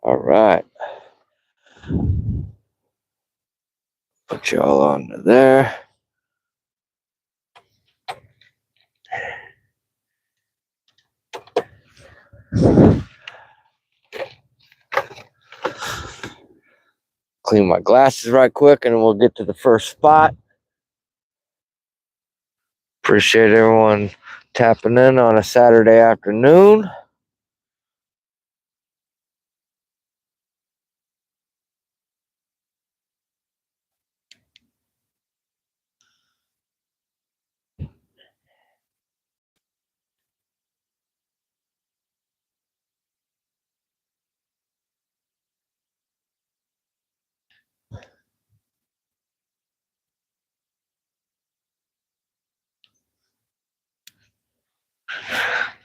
All right. Put you all onto there. Clean my glasses right quick and we'll get to the first spot. Appreciate everyone tapping in on a Saturday afternoon.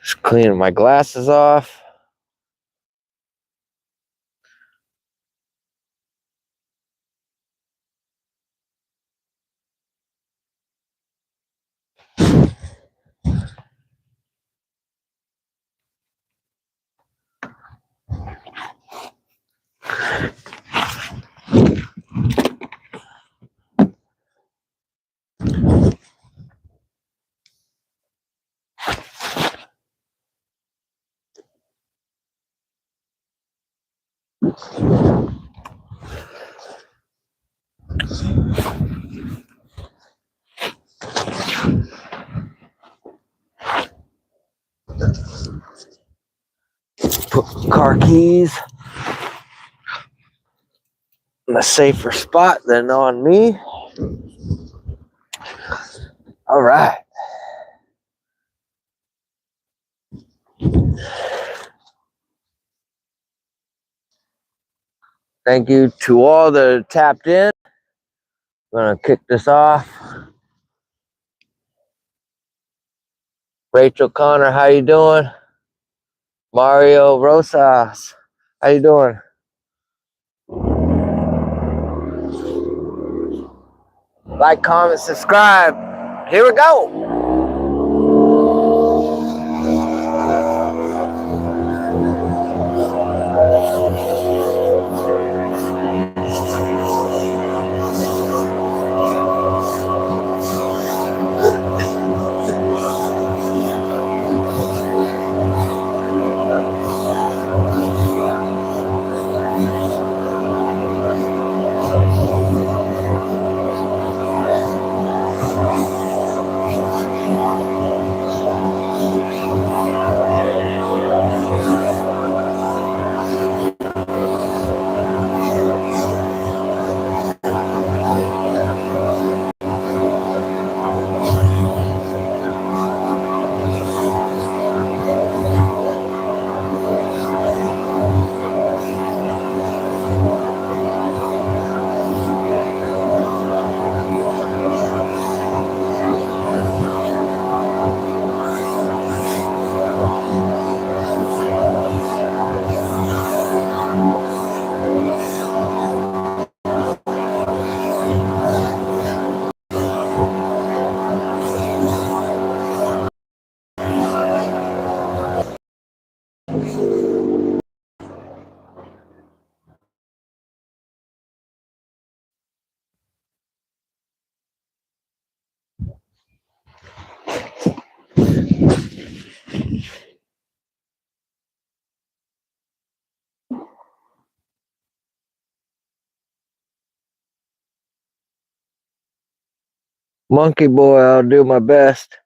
Just cleaning my glasses off. Put car keys in a safer spot than on me. All right. Thank you to all that tapped in. I'm gonna kick this off. Rachel Connor, how you doing? Mario Rosas, how you doing? Like, comment, subscribe. Here we go. Monkey boy, I'll do my best.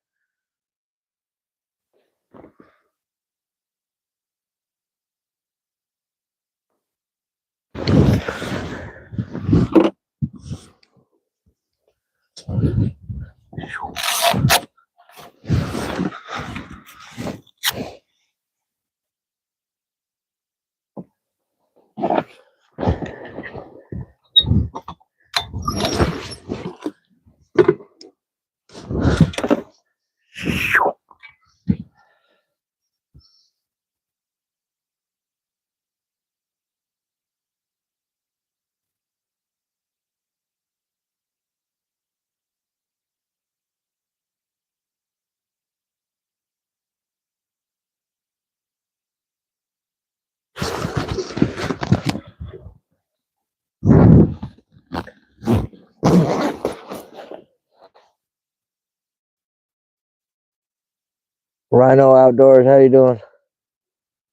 Rhino Outdoors, how you doing?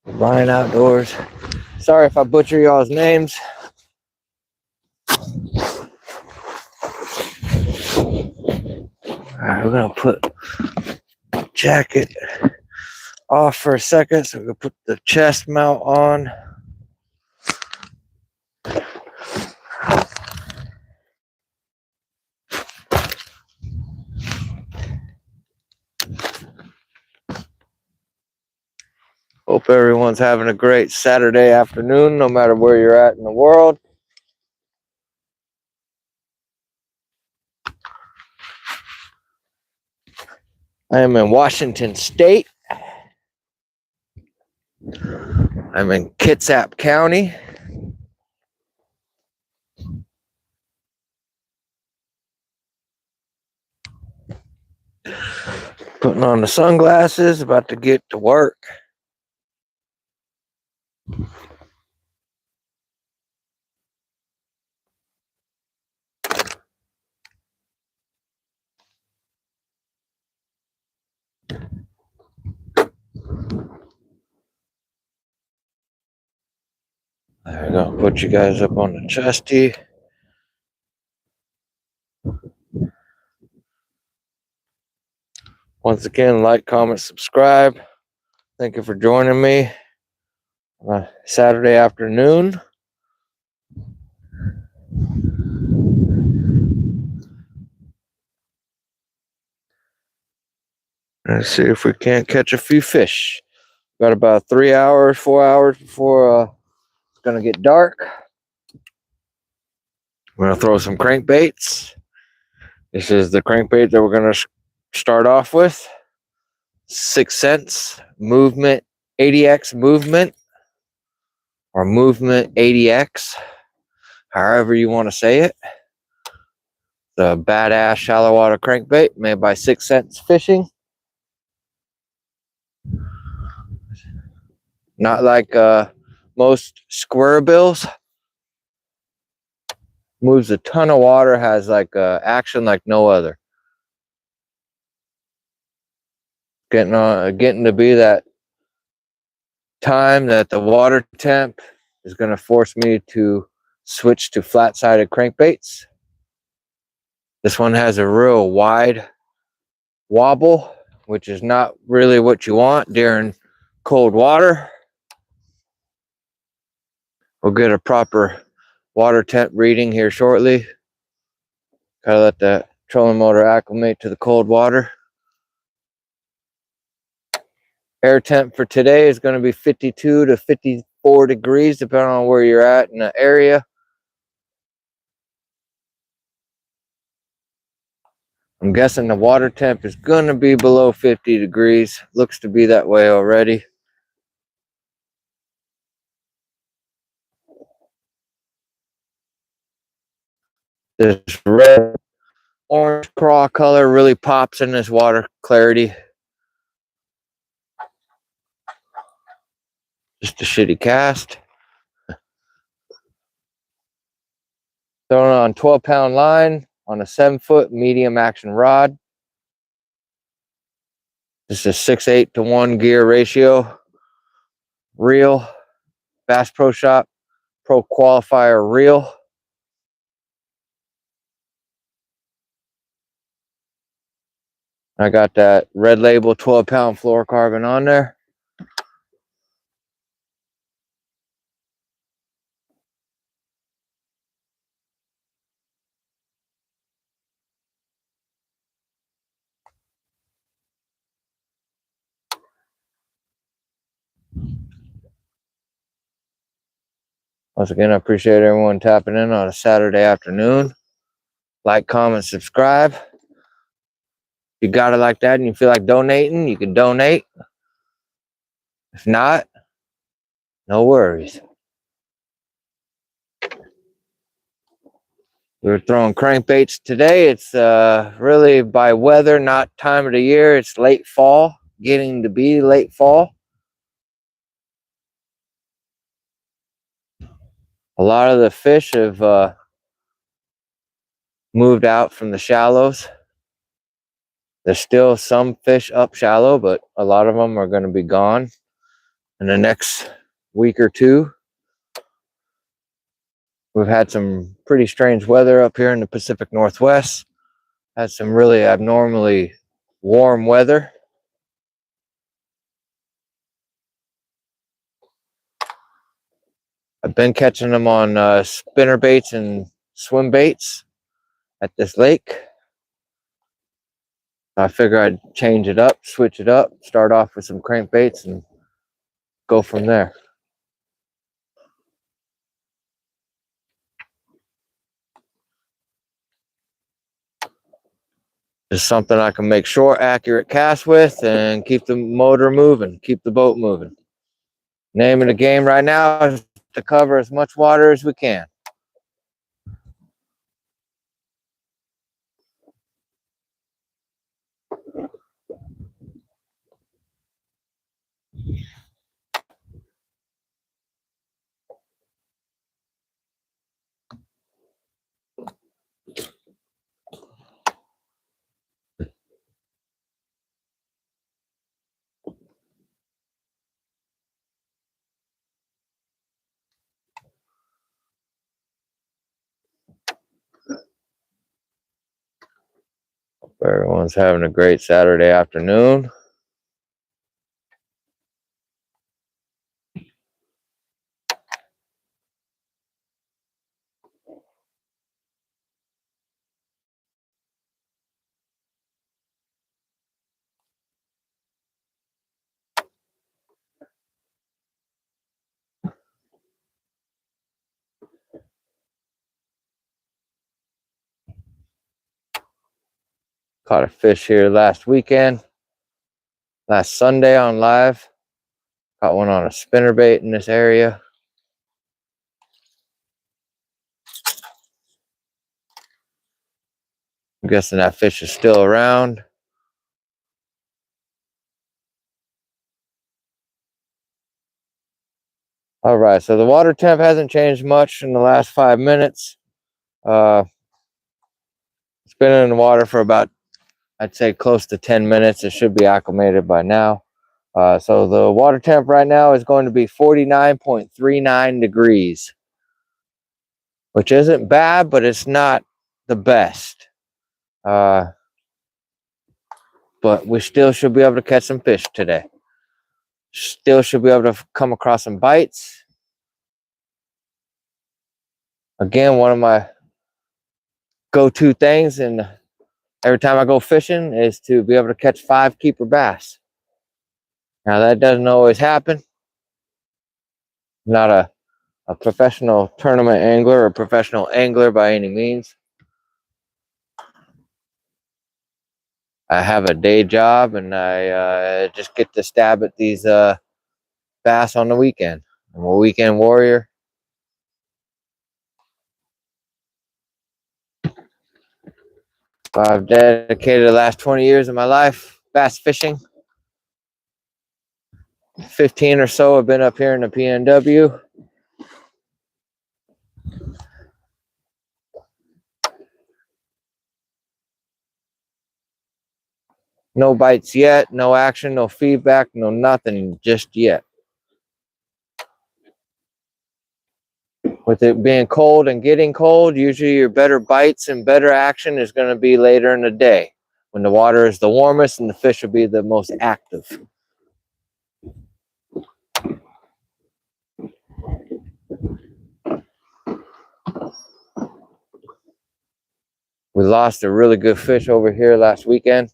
Ryan Outdoors. Sorry if I butcher y'all's names. Alright, we're gonna put the jacket off for a second, so we're gonna put the chest mount on. Hope everyone's having a great Saturday afternoon, no matter where you're at in the world. I am in Washington State. I'm in Kitsap County. Putting on the sunglasses, about to get to work. There we go. Put you guys up on the chesty. Once again, like, comment, subscribe. Thank you for joining me on a Saturday afternoon. Let's see if we can't catch a few fish. Got about 3 hours, 4 hours before it's gonna get dark. I'm gonna throw some crankbaits. This is the crankbait that we're gonna start off with. 6 cents movement, 80x movement, or movement 80x, however you want to say it. The badass shallow water crankbait made by 6 cents Fishing. Not like most square bills. Moves a ton of water, has like action like no other. Getting to be that time that the water temp is going to force me to switch to flat-sided crankbaits. This one has a real wide wobble, which is not really what you want during cold water. We'll get a proper water temp reading here shortly. Gotta let the trolling motor acclimate to the cold water. Air temp for today is going to be 52 to 54 degrees, depending on where you're at in the area. I'm guessing the water temp is going to be below 50 degrees. Looks to be that way already. This red orange craw color really pops in this water clarity. Just a shitty cast. Throwing it on 12-pound line on a 7-foot medium action rod. This is 6/8 to 1 gear ratio. Reel, Bass Pro Shop Pro Qualifier reel. I got that Red Label 12-pound fluorocarbon on there. Once again, I appreciate everyone tapping in on a Saturday afternoon. Like, comment, subscribe. If you got it like that and you feel like donating, you can donate. If not, no worries. We're throwing crankbaits today. It's really by weather, not time of the year. It's late fall, getting to be late fall. A lot of the fish have moved out from the shallows. There's still some fish up shallow, but a lot of them are going to be gone in the next week or two. We've had some pretty strange weather up here in the Pacific Northwest. Had some really abnormally warm weather. I've been catching them on spinnerbaits and swimbaits at this lake. I figure I'd change it up, switch it up, start off with some crankbaits and go from there. Just something I can make short, accurate casts with and keep the motor moving, keep the boat moving. Name of the game right now is to cover as much water as we can. Hope everyone's having a great Saturday afternoon. Caught a fish here last Sunday on live. Caught one on a spinnerbait in this area. I'm guessing that fish is still around. All right, so the water temp hasn't changed much in the last 5 minutes. It's been in the water for about, I'd say, close to 10 minutes. It should be acclimated by now. So the water temp right now is going to be 49.39 degrees, which isn't bad, but it's not the best. But we still should be able to catch some fish today. Still should be able to come across some bites. Again, one of my go-to things, and every time I go fishing, is to be able to catch 5 keeper bass. Now that doesn't always happen. I'm not a professional tournament angler or professional angler by any means. I have a day job, and I just get to stab at these bass on the weekend. I'm a weekend warrior. I've dedicated the last 20 years of my life bass fishing. 15 or so have been up here in the PNW. No bites yet, no action, no feedback, no nothing just yet. With it being cold and getting cold, usually your better bites and better action is going to be later in the day, when the water is the warmest and the fish will be the most active. We lost a really good fish over here last weekend.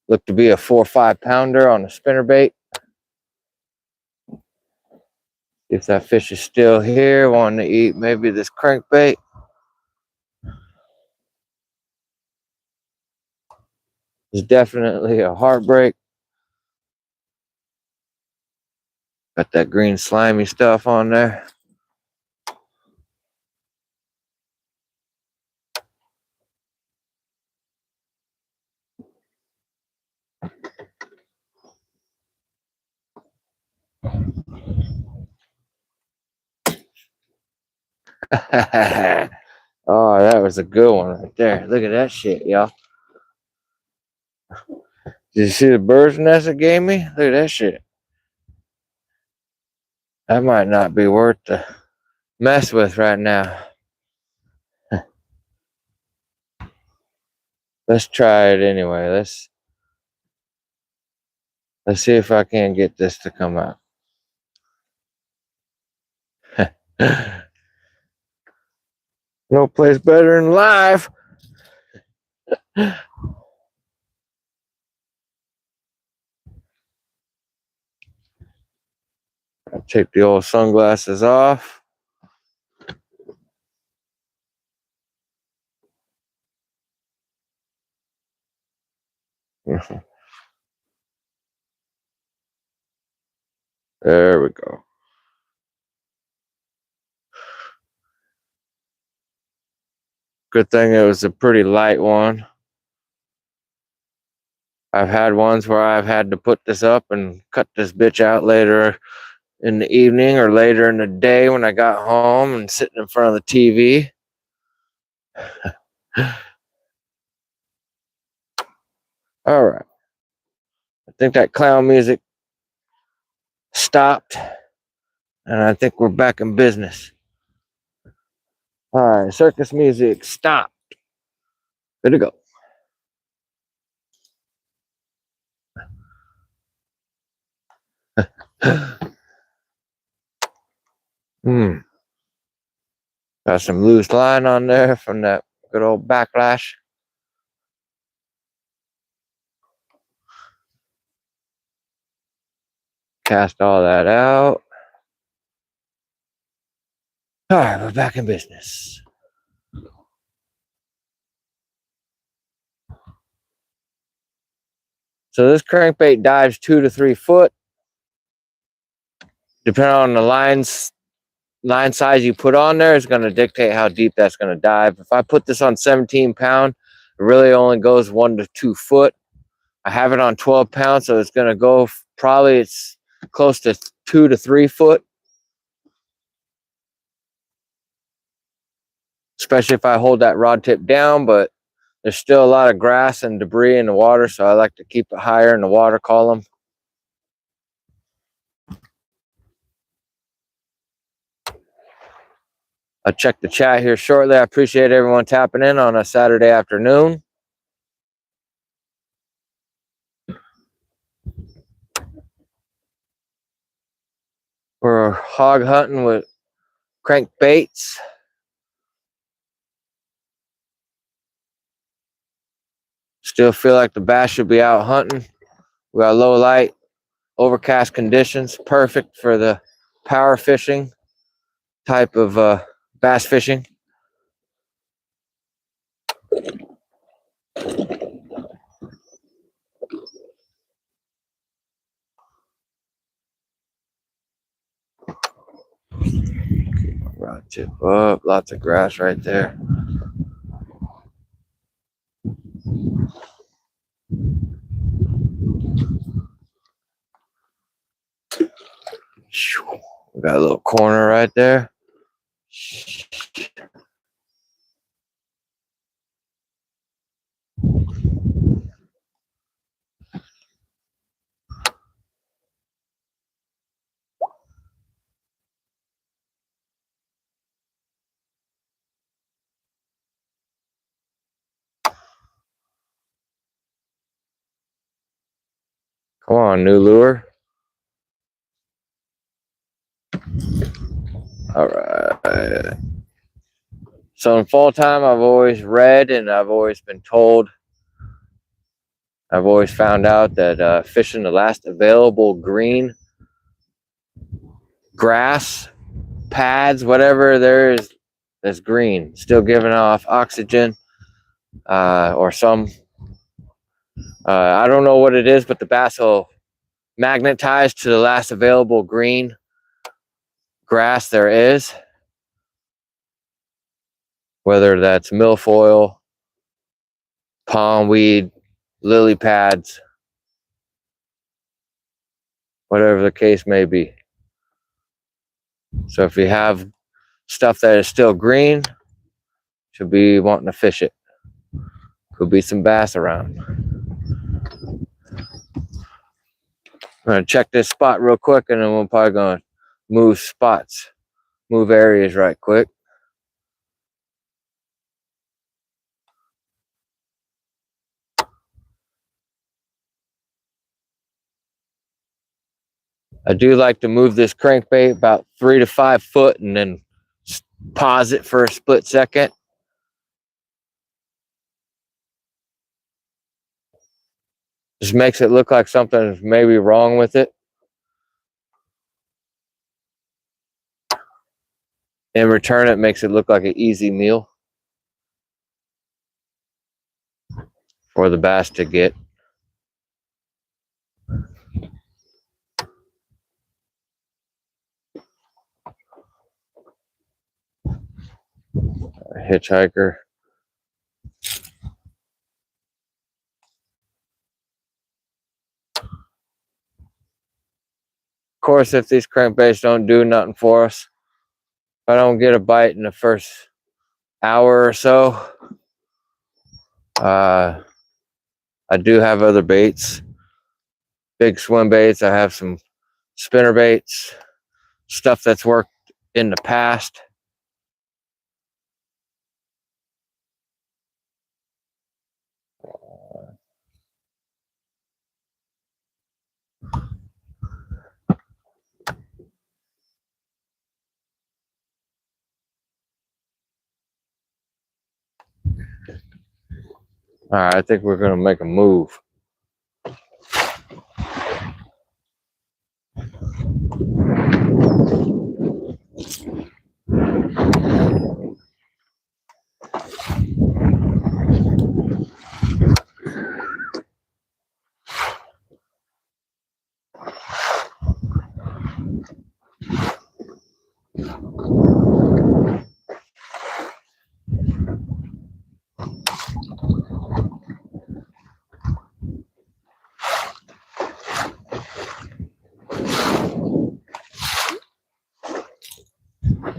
Looked to be a 4 or 5 pounder on a spinnerbait. If that fish is still here, wanting to eat maybe this crankbait. It's definitely a heartbreak. Got that green slimy stuff on there. Oh, that was a good one right there. Look at that shit, y'all. Did you see the bird's nest it gave me? Look at that shit. That might not be worth the mess with right now. Let's try it anyway. Let's see if I can get this to come out. No place better than live. I'll take the old sunglasses off. There we go. Good thing it was a pretty light one. I've had ones where I've had to put this up and cut this bitch out later in the evening or later in the day when I got home and sitting in front of the TV. All right. I think that clown music stopped, and I think we're back in business. All right, circus music stopped. Good to go. Got some loose line on there from that good old backlash. Cast all that out. All right, we're back in business. So this crankbait dives 2 to 3 foot. Depending on the line size you put on there is going to dictate how deep that's going to dive. If I put this on 17 pound, it really only goes 1 to 2 foot. I have it on 12 pounds, so it's going to go probably it's close to 2 to 3 foot. Especially if I hold that rod tip down, but there's still a lot of grass and debris in the water, so I like to keep it higher in the water column. I'll check the chat here shortly. I appreciate everyone tapping in on a Saturday afternoon. We're hog hunting with crankbaits. Still feel like the bass should be out hunting. We got low light, overcast conditions, perfect for the power fishing type of bass fishing. Rod tip up, lots of grass right there. We got a little corner right there. Come on, new lure. All right. So in fall time, I've always read and I've always been told, I've always found out that fishing the last available green grass, pads, whatever there is that's green, still giving off oxygen or some, I don't know what it is, but the bass will magnetize to the last available green grass there is. Whether that's milfoil, palmweed, lily pads, whatever the case may be. So if you have stuff that is still green, should be wanting to fish it. Could be some bass around. gonna check this spot real quick, and then we're probably gonna move spots, move areas right quick. I do like to move this crankbait about 3 to 5 foot and then pause it for a split second. Just makes it look like something's maybe wrong with it. In return, it makes it look like an easy meal for the bass to get. A hitchhiker. Of course, if these crankbaits don't do nothing for us, if I don't get a bite in the first hour or so, I do have other baits, big swim baits. I have some spinner baits, stuff that's worked in the past. All right, I think we're gonna make a move.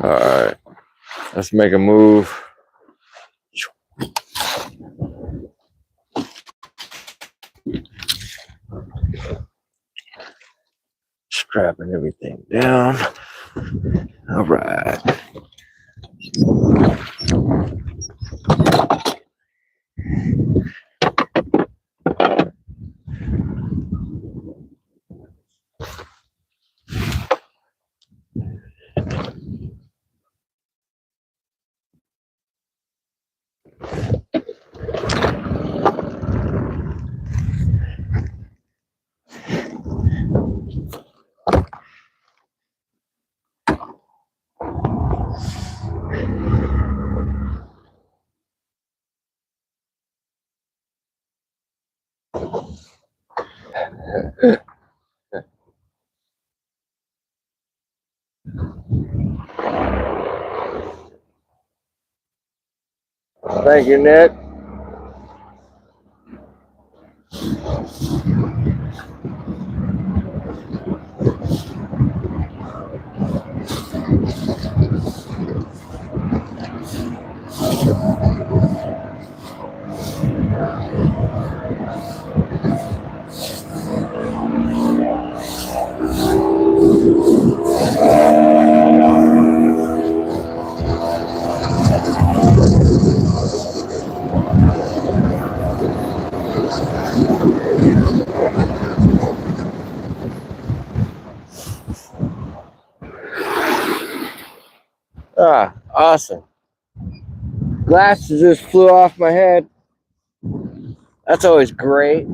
All right, let's make a move. Strapping everything down. All right. Thank you, Nick. Ah, awesome. Glasses just flew off my head. That's always great.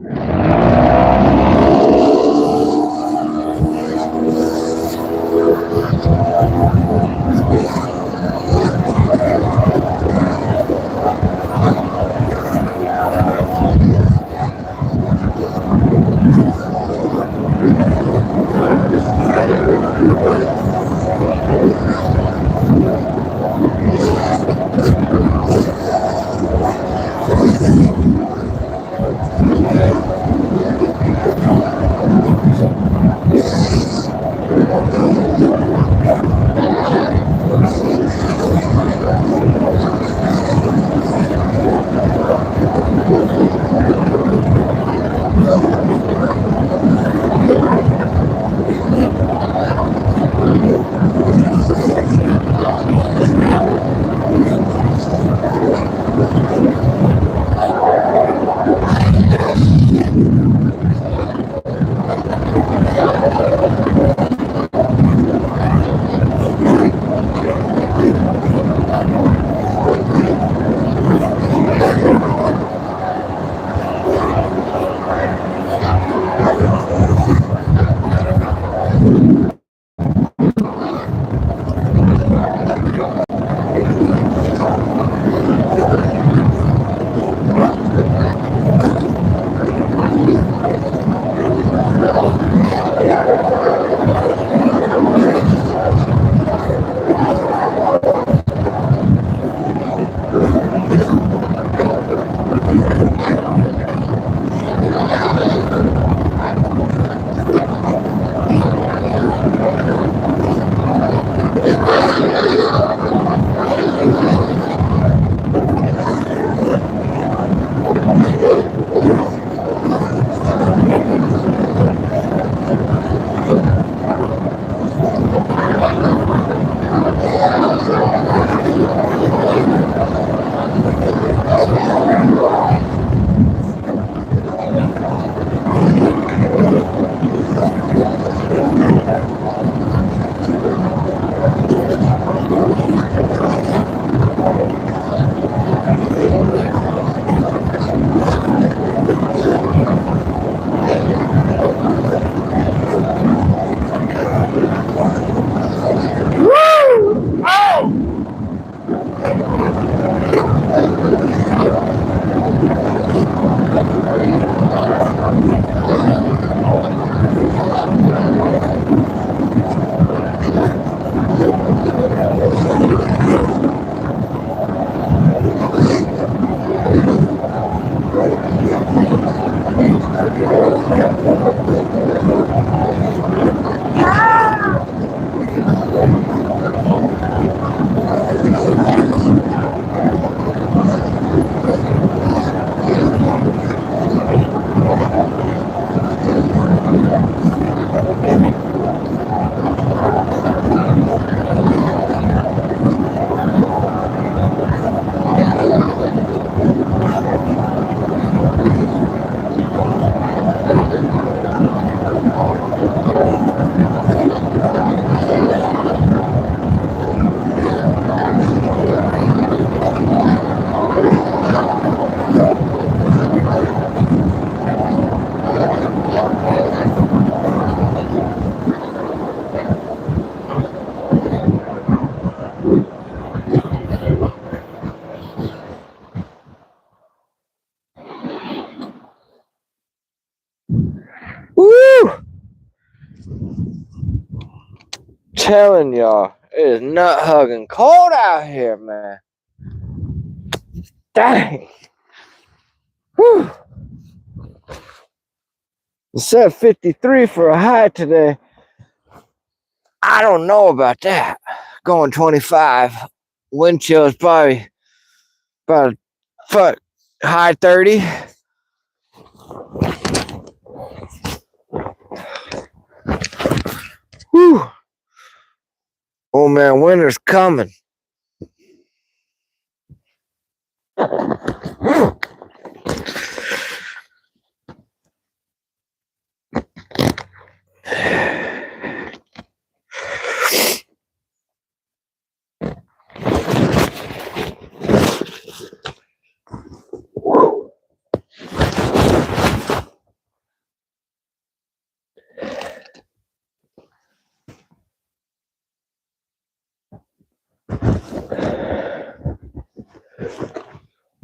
Woo! Telling y'all, it is nut hugging cold out here, man. Dang. Whew. It said 53 for a high today. I don't know about that. Going 25. Wind chill is probably about high 30. Whew. Oh man, winter's coming.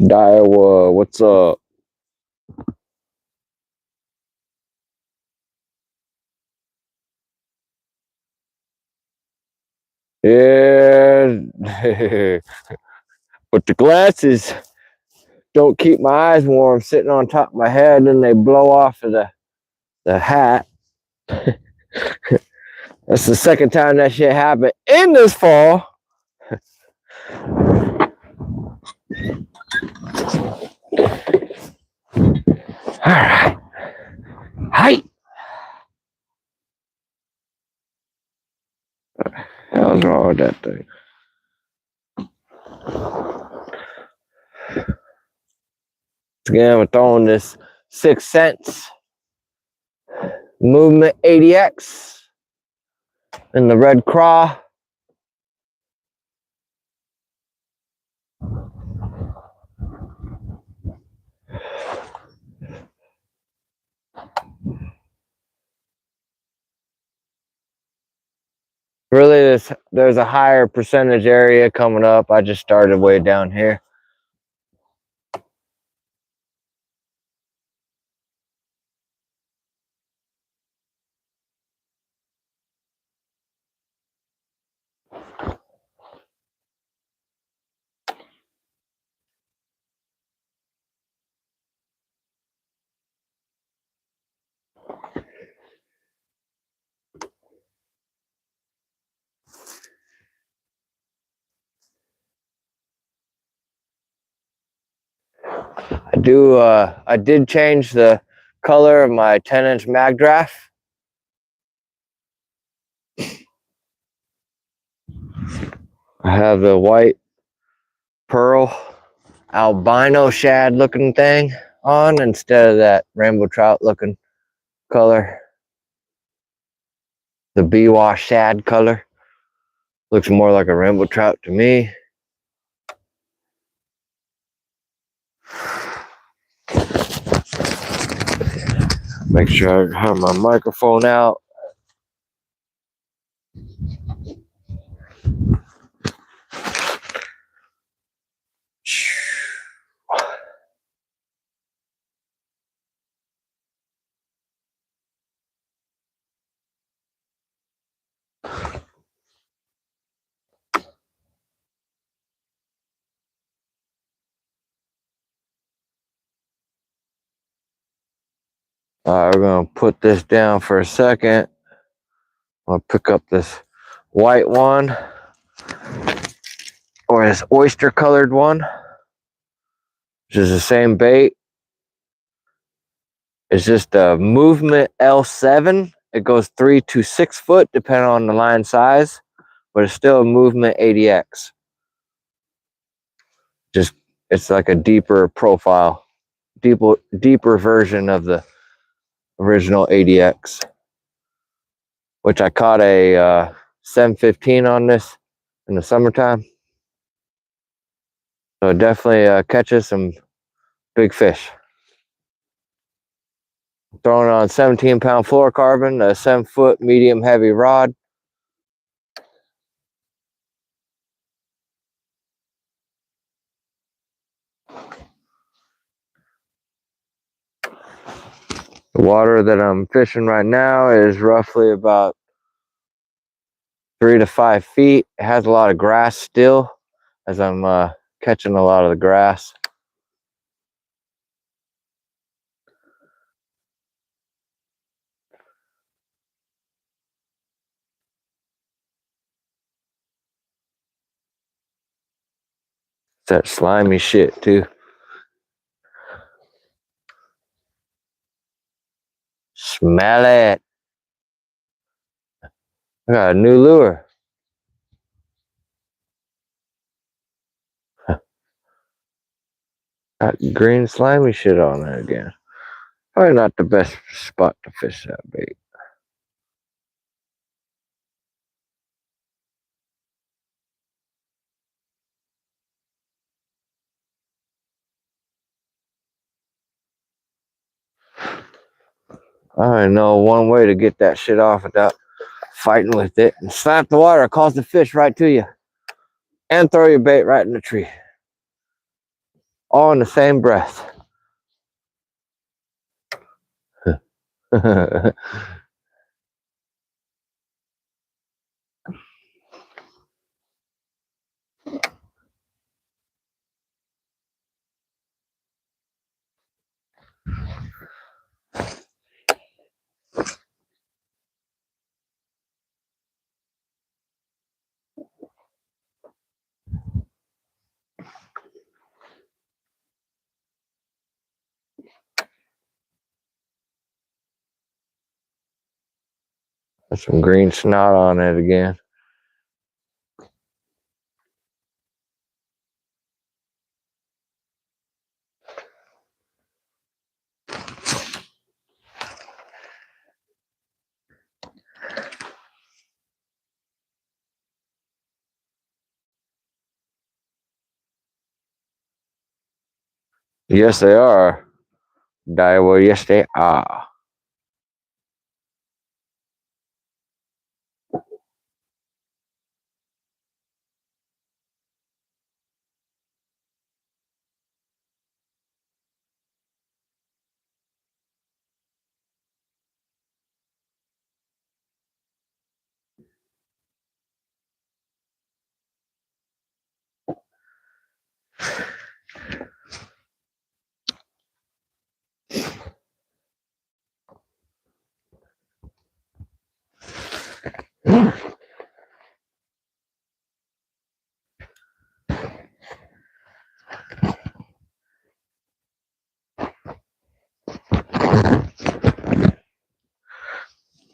Daiwa, what's up? Yeah, but the glasses don't keep my eyes warm sitting on top of my head, and they blow off of the hat. That's the second time that shit happened in this fall. All right. Hi. Hell's wrong with that thing? Again, we're throwing this 6 cents movement 80X in the red craw. Really, there's a higher percentage area coming up. I just started way down here. I did change the color of my 10-inch mag draft. I have the white pearl albino shad looking thing on instead of that rainbow trout looking color. The B-wash shad color looks more like a rainbow trout to me. Make sure I have my microphone out. All right, we're gonna put this down for a second. I'll pick up this white one, or this oyster colored one, which is the same bait. It's just a movement L7. It goes 3 to 6 foot depending on the line size, but it's still a movement 80X. Just, it's like a deeper profile, deeper version of the original 80X, which I caught a 715 on this in the summertime. So it definitely catches some big fish. Throwing on 17-pound fluorocarbon, a 7-foot medium heavy rod. The water that I'm fishing right now is roughly about 3 to 5 feet. It has a lot of grass still, as I'm catching a lot of the grass. It's that slimy shit too. Smell it. I got a new lure. Got green slimy shit on there again. Probably not the best spot to fish that bait. I know one way to get that shit off without fighting with it, and slap the water, calls the fish right to you, and throw your bait right in the tree, all in the same breath. There's some green snot on it again. Yes, they are. Daiwa, yes, they are.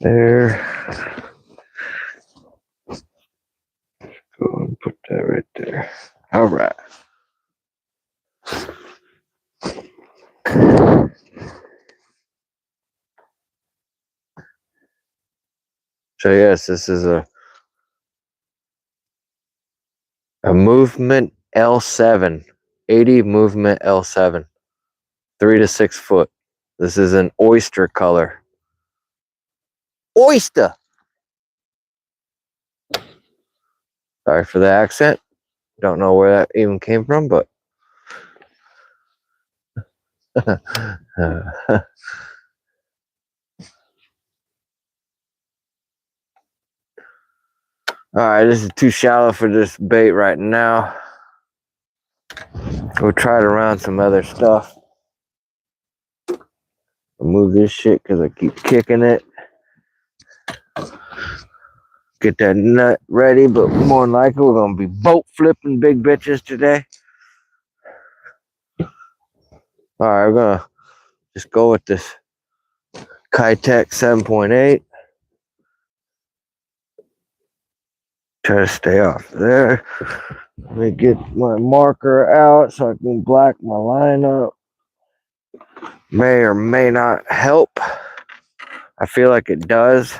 There. Go and put that right there. All right. So yes, this is a movement L7, 80 movement L7, 3 to 6 foot. This is an oyster color. Oyster! Sorry for the accent. Don't know where that even came from, but alright, this is too shallow for this bait right now. We'll try it around some other stuff. I'll move this shit because I keep kicking it. Get that nut ready, but more than likely we're going to be boat flipping big bitches today. Alright, we're going to just go with this Kitsap 7.8. Try to stay off there. Let me get my marker out so I can black my line up. May or may not help. I feel like it does.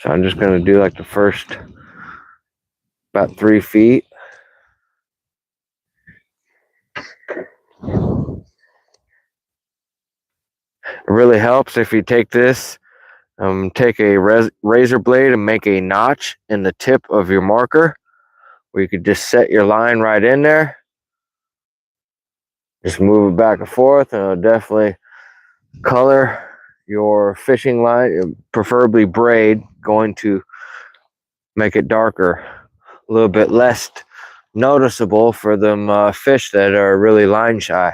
So I'm just going to do like the first about 3 feet. It really helps if you take this, take a razor blade and make a notch in the tip of your marker where you could just set your line right in there. Just move it back and forth, and it'll definitely color your fishing line, preferably braid, going to make it darker, a little bit less noticeable for them fish that are really line shy,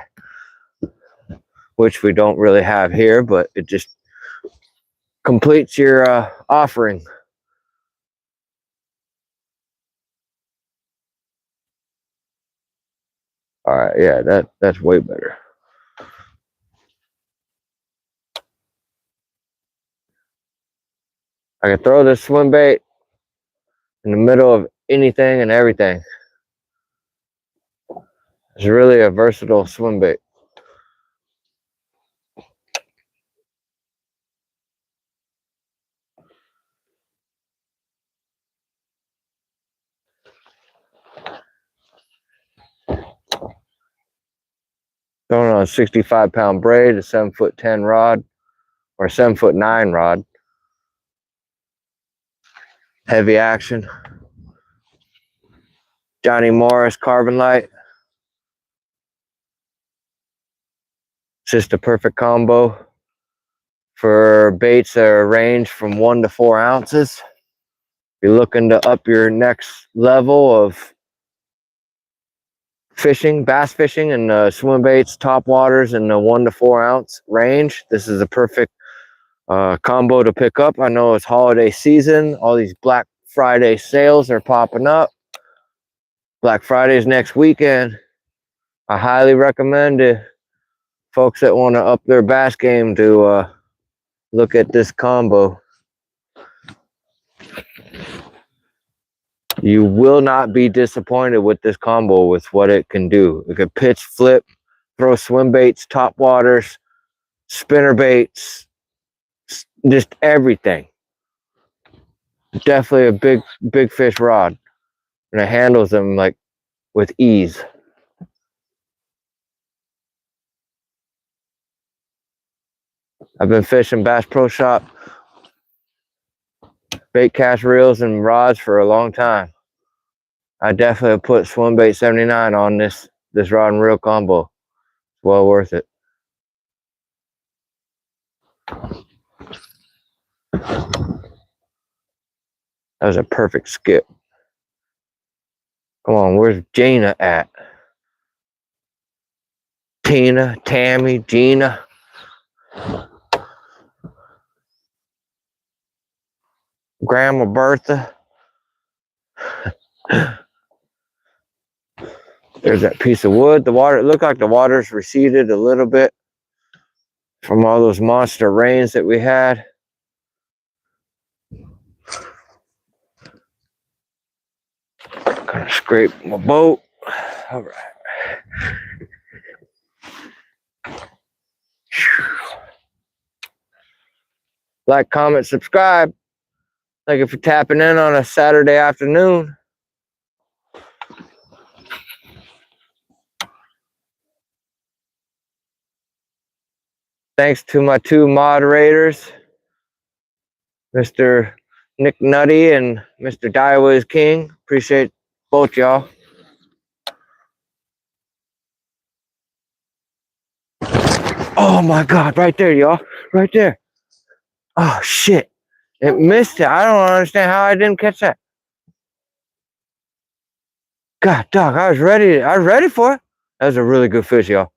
which we don't really have here, but it just completes your offering. All right, yeah, that's way better. I can throw this swim bait in the middle of anything and everything. It's really a versatile swim bait. Throwing on a 65-pound braid, a 7'10" rod, or a 7'9" rod. Heavy action. Johnny Morris carbon light. It's just a perfect combo for baits that are range from 1 to 4 ounces. If you're looking to up your next level of fishing, bass fishing, and swim baits, top waters in the 1 to 4 ounce range, this is a perfect combo to pick up. I know it's holiday season. All these Black Friday sales are popping up. Black Friday is next weekend. I highly recommend to folks that want to up their bass game to look at this combo. You will not be disappointed with this combo, with what it can do. It can pitch, flip, throw swim baits, top waters, spinner baits, just everything. Definitely a big fish rod, and it handles them like with ease. I've been fishing Bass Pro Shop bait cast reels and rods for a long time. I definitely put Swimbait 79 on this rod and reel combo. It's well worth it. That was a perfect skip. Come on, where's Gina at? Tina, Tammy, Gina. Grandma Bertha. There's that piece of wood. The water, it looked like the water's receded a little bit from all those monster rains that we had. Gonna scrape my boat. All right. Like, comment, subscribe. Thank you for tapping in on a Saturday afternoon. Thanks to my two moderators, Mr. Nick Nutty and Mr. Daiwa is King. Appreciate both y'all. Oh my God, right there, y'all. Right there. Oh shit. It missed it. I don't understand how I didn't catch that. God, dog, I was ready for it. That was a really good fish, y'all.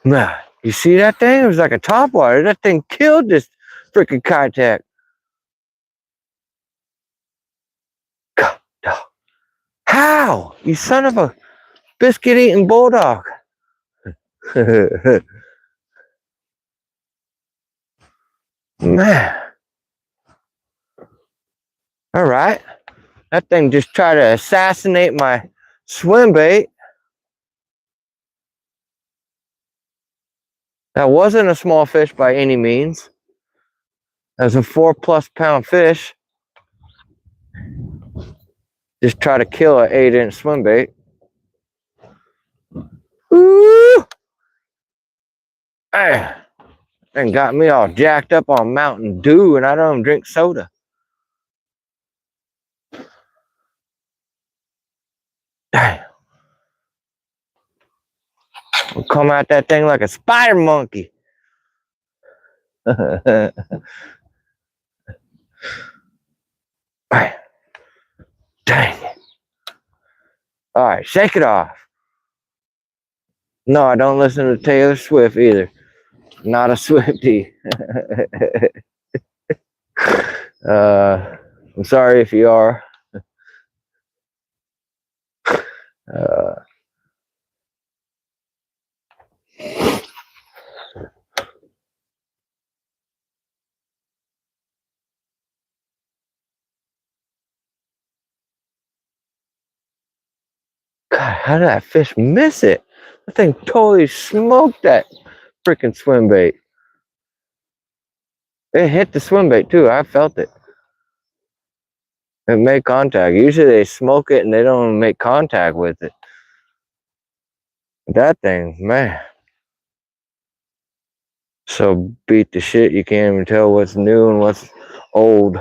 Man, you see that thing? It was like a topwater. That thing killed this freaking kayak. God, dog. How? You son of a biscuit eating bulldog. Man. All right. That thing just tried to assassinate my swim bait. That wasn't a small fish by any means. That was a 4+ pound fish. Just try to kill an 8-inch swim bait. Woo! Hey, and got me all jacked up on Mountain Dew, and I don't drink soda. Damn. We'll come at that thing like a spider monkey. Dang it. All right, shake it off. No, I don't listen to Taylor Swift either. Not a Swiftie. I'm sorry if you are. God, how did that fish miss it? That thing totally smoked that freaking swim bait. It hit the swim bait too. I felt it. It made contact. Usually they smoke it and they don't make contact with it. That thing, man. So beat the shit, you can't even tell what's new and what's old.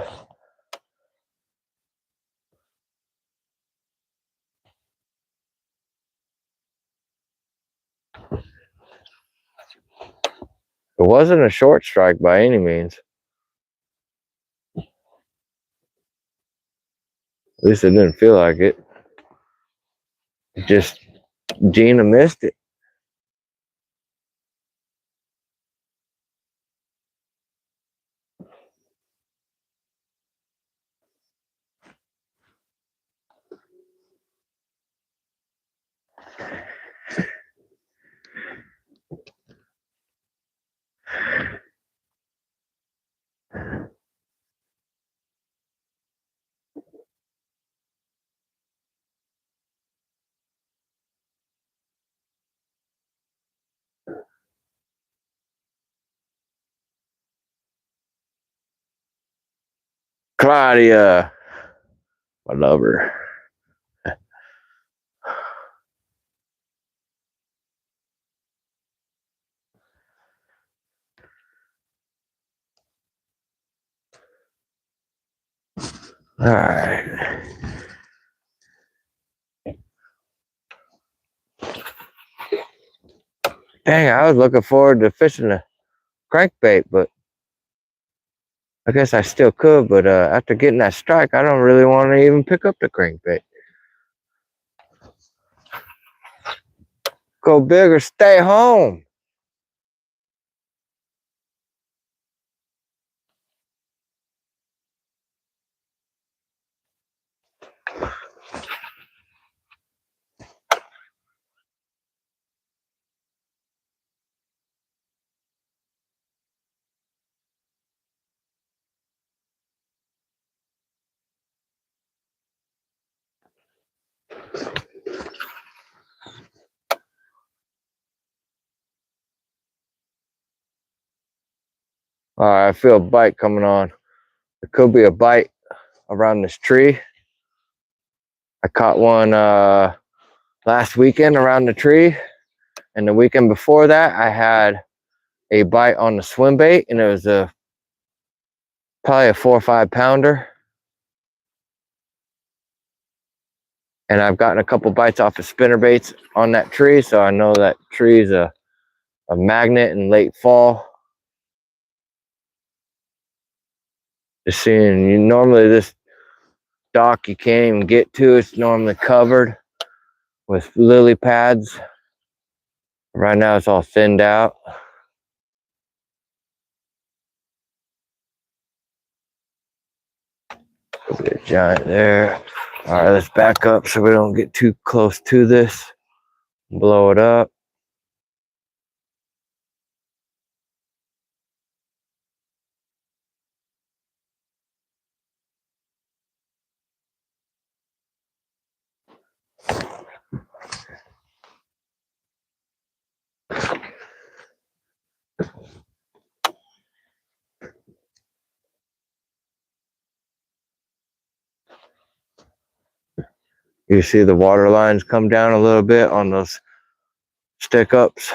It wasn't a short strike by any means. At least it didn't feel like it. Just Gina missed it. Claudia, I love her. All right. Dang, I was looking forward to fishing a crankbait, but I guess I still could. But after getting that strike, I don't really want to even pick up the crankbait. Go big or stay home. All right, I feel a bite coming on. It could be a bite around this tree. I caught one last weekend around the tree. And the weekend before that, I had a bite on the Swimbait, and it was probably a 4 or 5 pounder. And I've gotten a couple bites off of spinnerbaits on that tree, so I know that tree is a magnet in late fall. Just seeing, normally this dock you can't even get to. It's normally covered with lily pads. Right now it's all thinned out. Could be a giant there. All right, let's back up so we don't get too close to this. Blow it up. You see the water lines come down a little bit on those stick ups.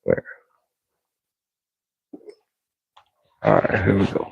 Where? All right, here we go.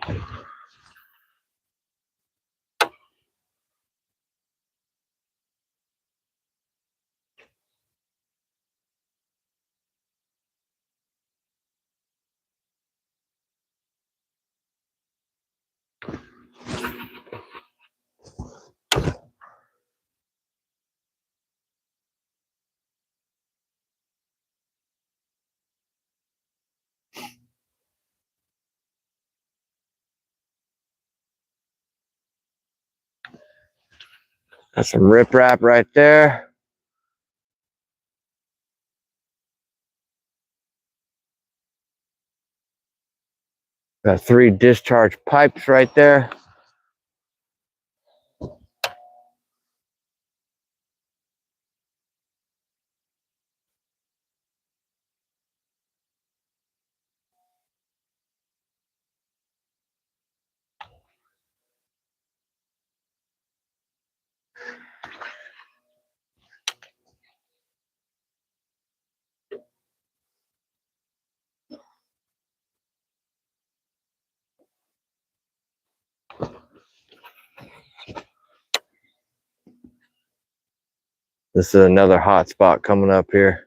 Got some riprap right there. Got 3 discharge pipes right there. This is another hot spot coming up here.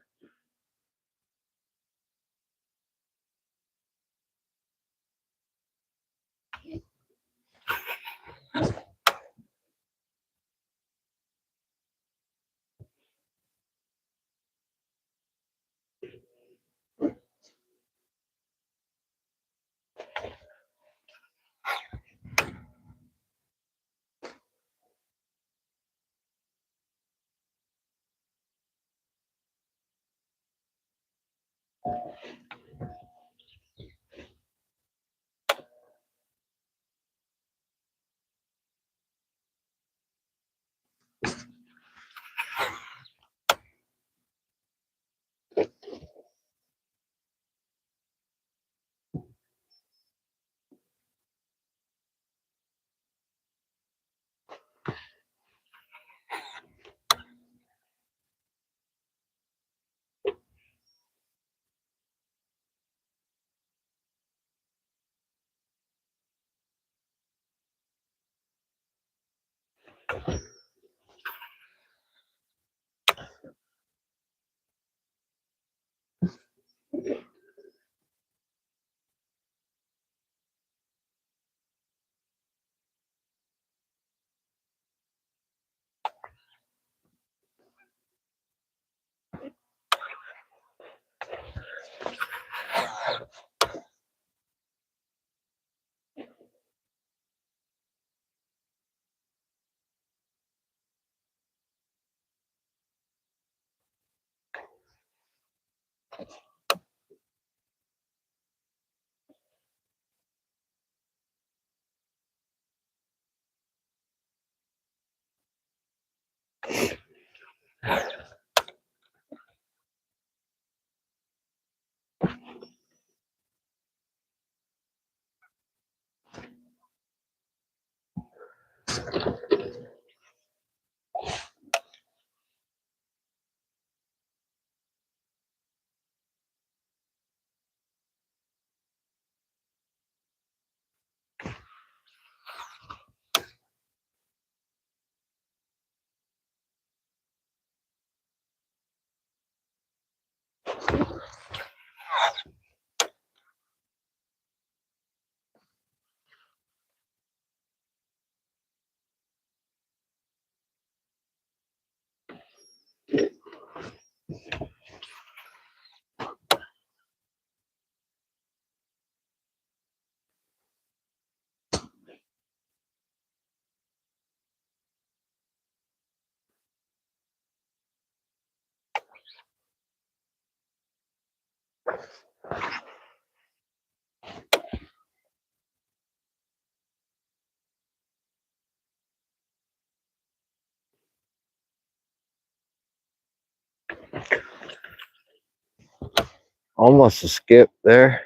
Almost a skip there.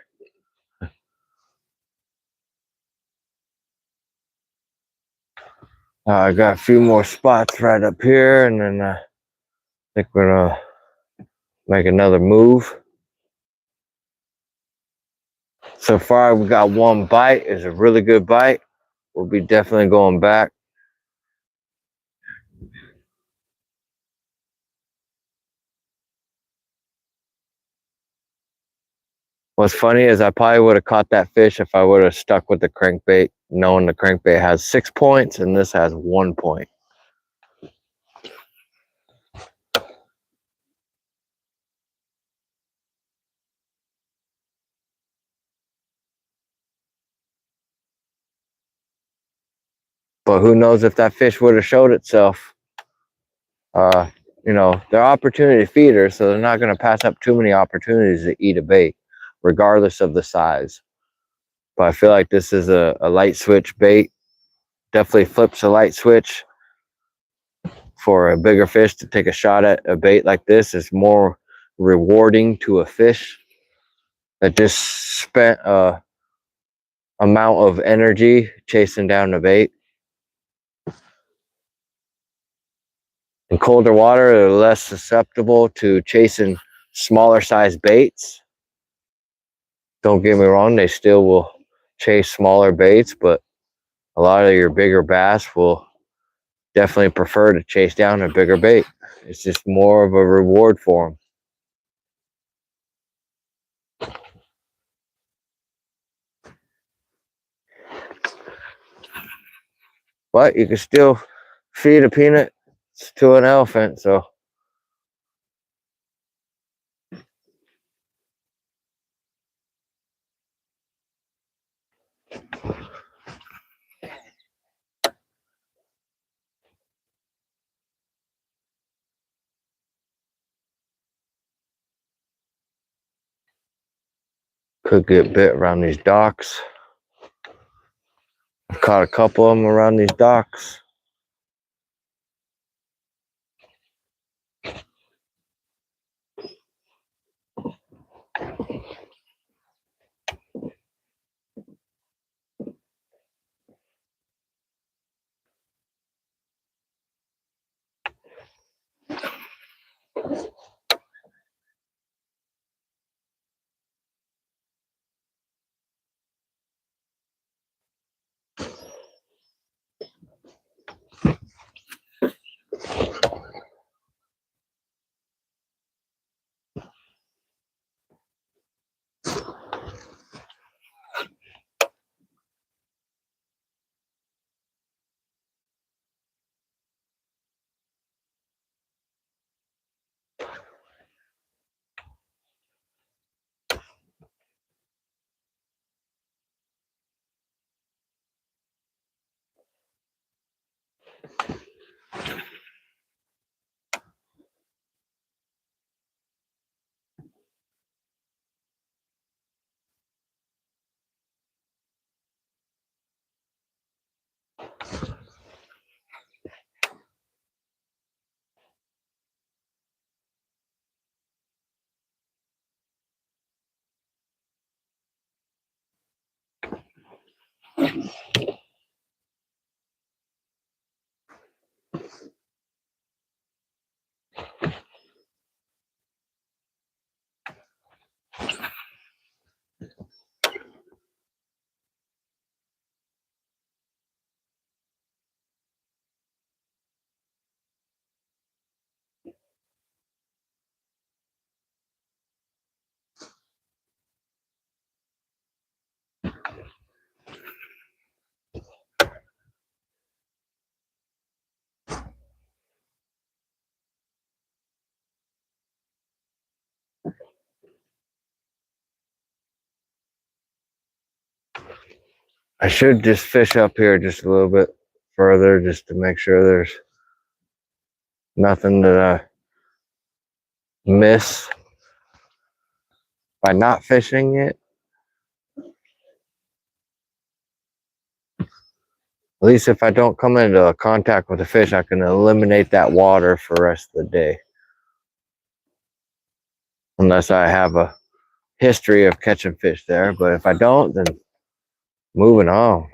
I got a few more spots right up here, and then I think we're gonna make another move. So far, we got one bite. It's a really good bite. We'll be definitely going back. What's funny is I probably would have caught that fish if I would have stuck with the crankbait, knowing the crankbait has 6 points and this has 1 point. But who knows if that fish would have showed itself. You know, they're opportunity feeders, so they're not going to pass up too many opportunities to eat a bait, regardless of the size. But I feel like this is a light switch bait. Definitely flips a light switch for a bigger fish to take a shot at a bait like this. Is more rewarding to a fish that just spent a amount of energy chasing down the bait. In colder water, they're less susceptible to chasing smaller size baits. Don't get me wrong, they still will chase smaller baits, but a lot of your bigger bass will definitely prefer to chase down a bigger bait. It's just more of a reward for them. But you can still feed a peanut to an elephant, so could get bit around these docks. I've caught a couple of them around these docks. I should just fish up here just a little bit further just to make sure there's nothing that I miss by not fishing it. At least if I don't come into contact with the fish, I can eliminate that water for the rest of the day. Unless I have a history of catching fish there. But if I don't, then moving on.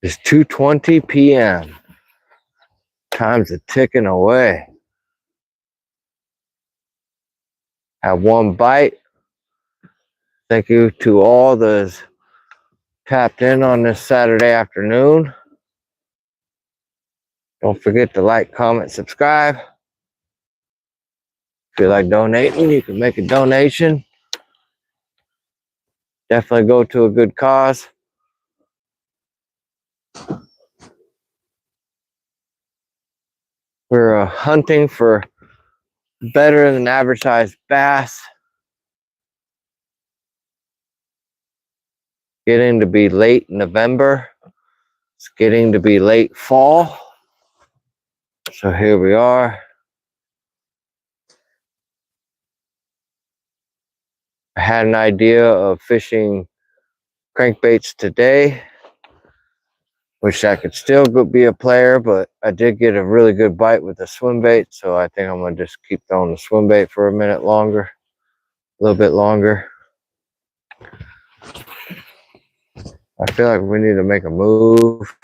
It's 2:20 p.m. Time's a ticking away. Have one bite. Thank you to all those tapped in on this Saturday afternoon. Don't forget to like, comment, subscribe. If you like donating, you can make a donation. Definitely go to a good cause. We're hunting for better than average sized bass. Getting to be late November. It's getting to be late fall. So here we are. I had an idea of fishing crankbaits today. Wish I could still be a player, but I did get a really good bite with the swimbait, so I think I'm going to just keep throwing the swimbait for a minute longer. A little bit longer. I feel like we need to make a move.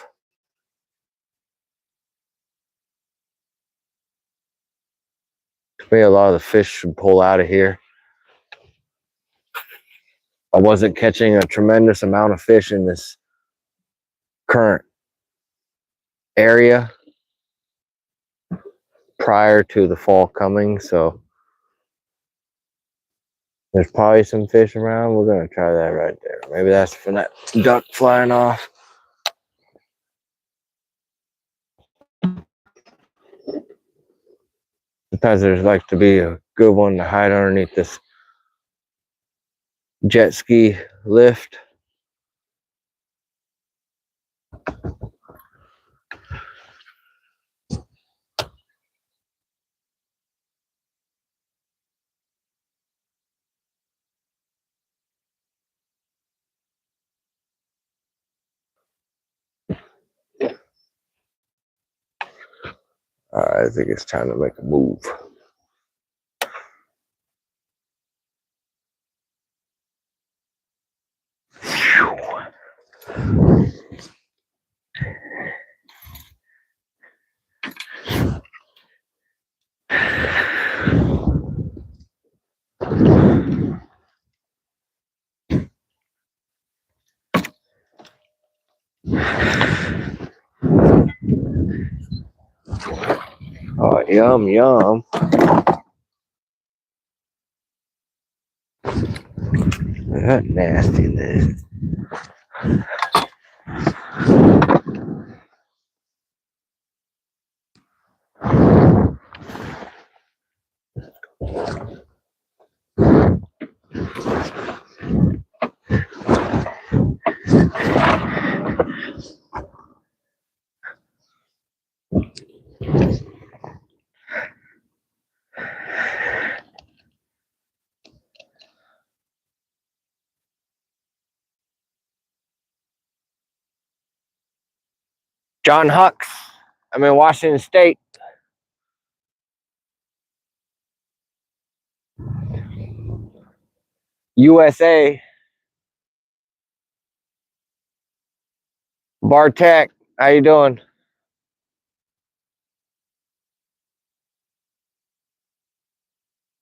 To me, a lot of the fish should pull out of here. I wasn't catching a tremendous amount of fish in this current area prior to the fall coming, so there's probably some fish around. We're going to try that right there. Maybe that's from that duck flying off. Sometimes there's like to be a good one to hide underneath this jet ski lift. I think it's time to make a move. Oh, yum, yum. That nastiness. John Hucks. I'm in Washington State. USA. Bartek, how you doing?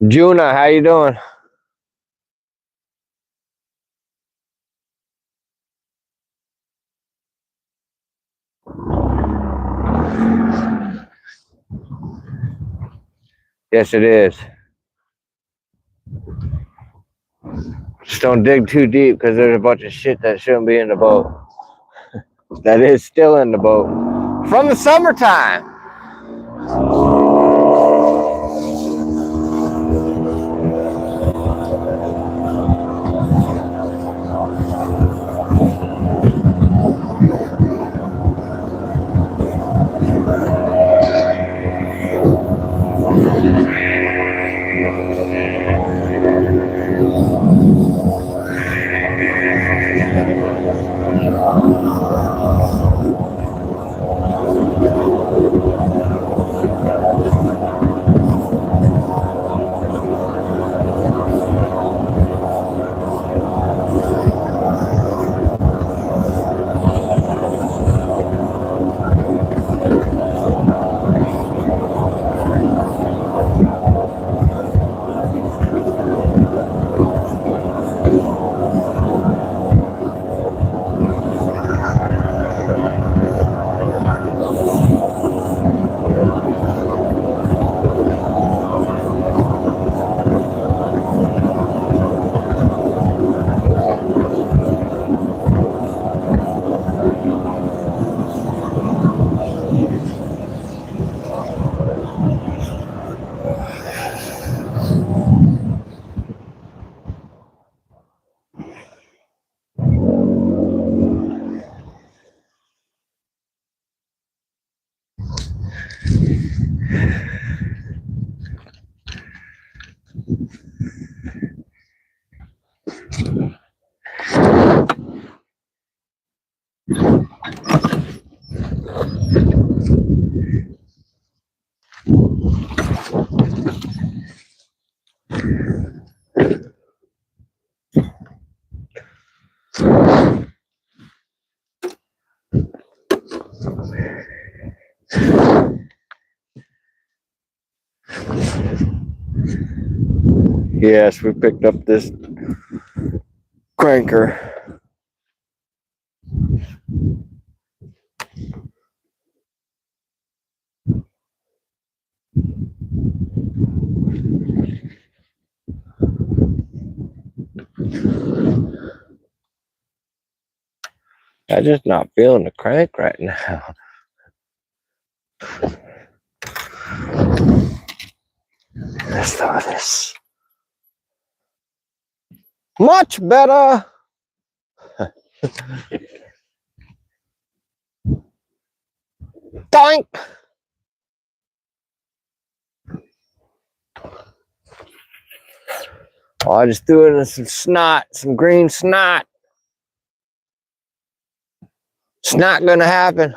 Juna, how you doing? Yes, it is. Just don't dig too deep because there's a bunch of shit that shouldn't be in the boat. That is still in the boat. From the summertime. Yes, we picked up this cranker. I'm just not feeling the crank right now. Let's try this. Much better. Doink. Oh, I just threw it in some snot, some green snot. It's not gonna happen.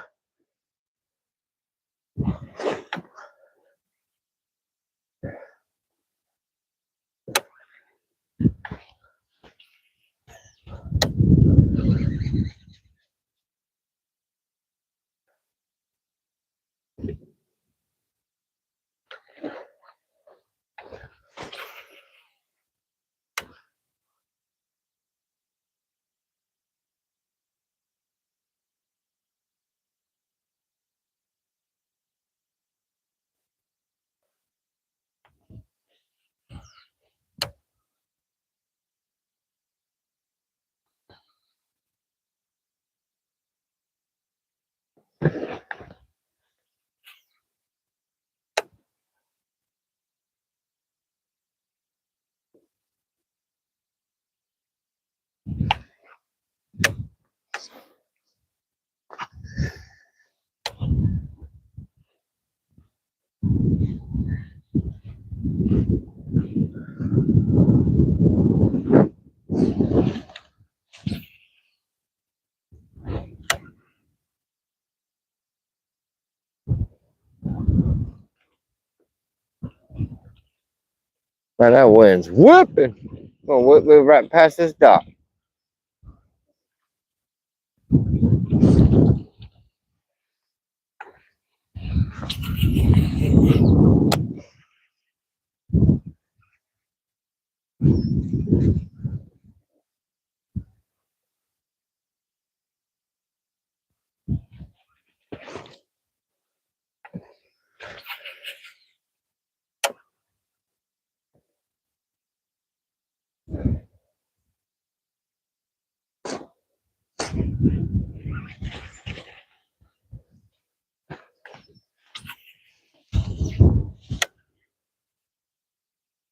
Man, that wind's whipping. Gonna whip me right past this dock.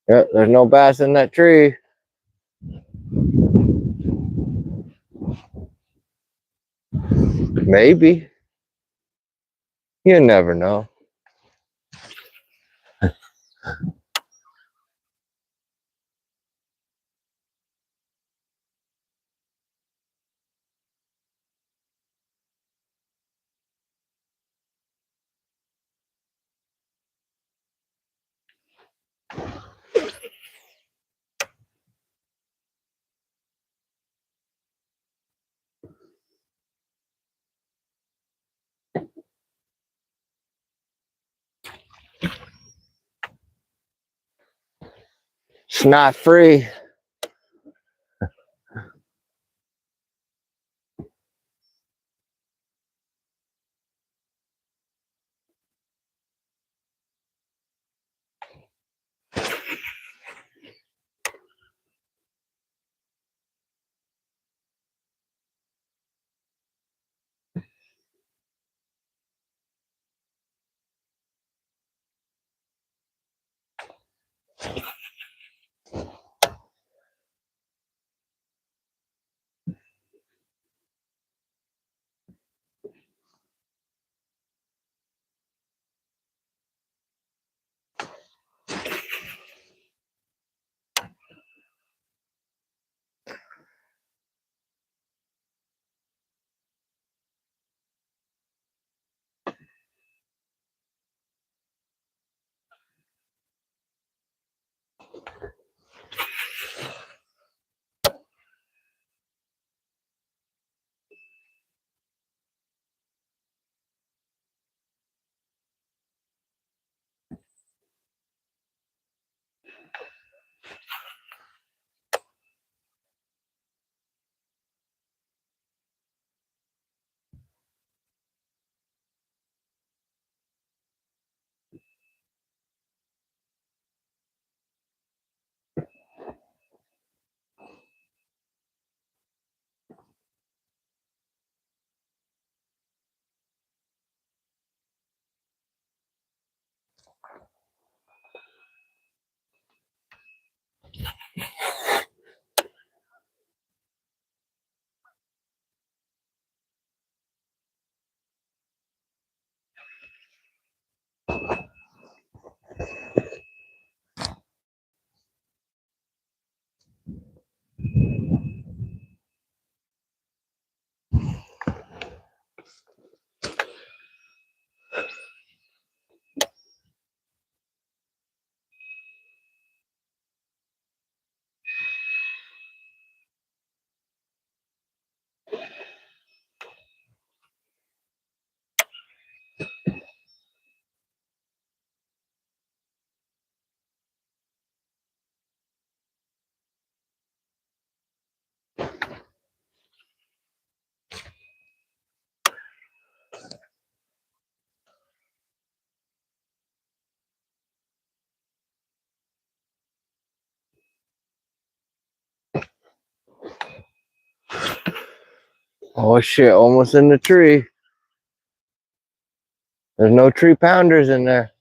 Yep, there's no bass in that tree. Maybe. You never know. It's not free. Oh shit, almost in the tree. There's no tree pounders in there.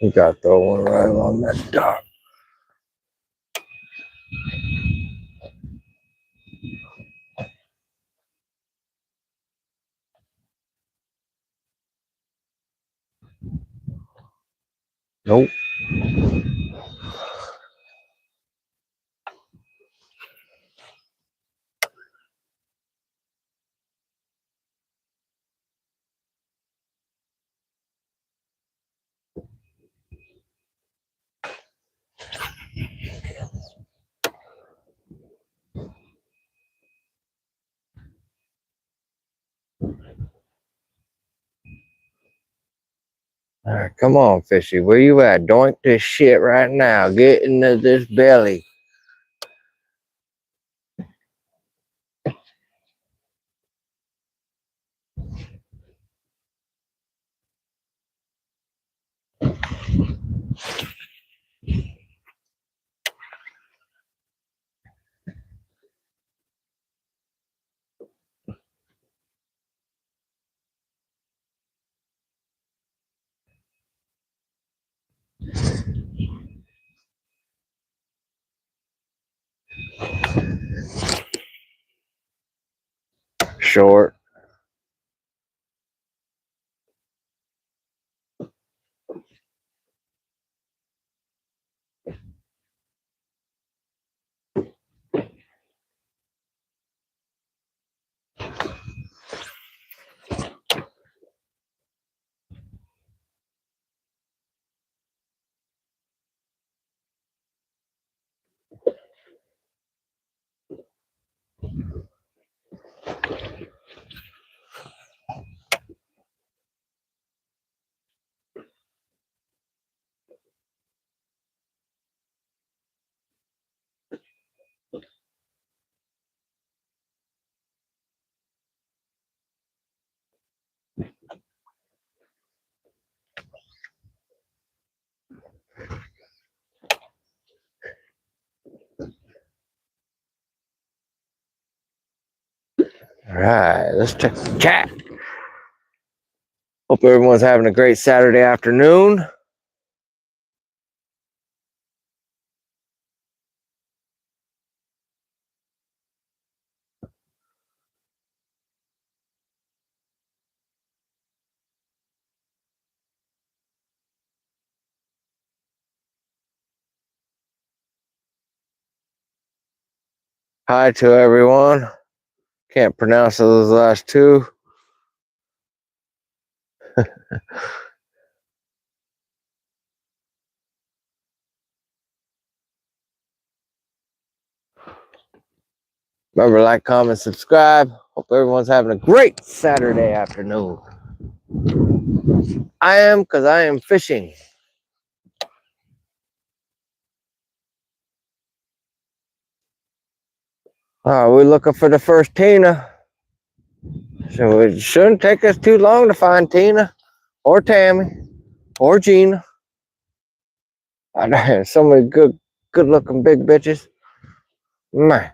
You got to throw one right along that dock. Nope. All right, come on, fishy. Where you at? Doink this shit right now. Get into this belly. Short. All right, let's check the chat. Hope everyone's having a great Saturday afternoon. Hi to everyone. Can't pronounce those last two. Remember, like, comment, subscribe. Hope everyone's having a great Saturday afternoon. I am, because I am fishing. We're looking for the first Tina. So it shouldn't take us too long to find Tina or Tammy or Gina. So many good looking big bitches. Man.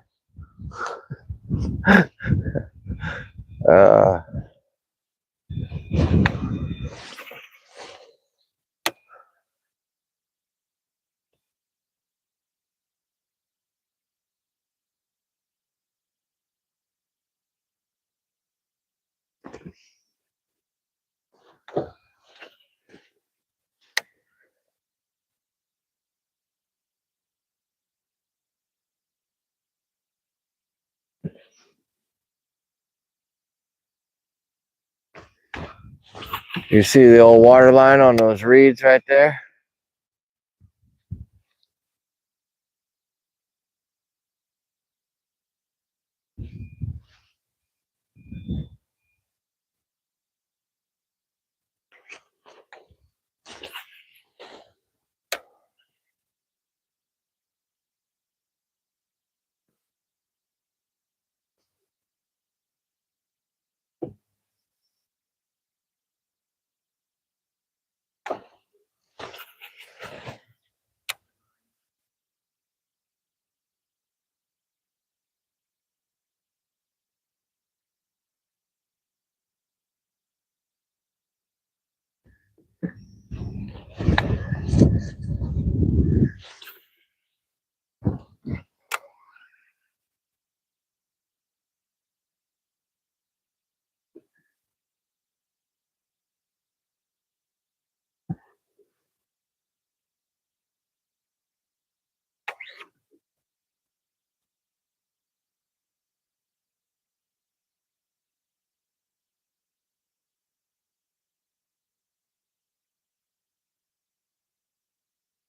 You see the old water line on those reeds right there?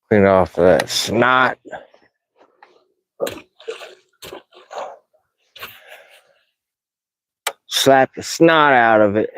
Clean off that snot. Slap the snot out of it.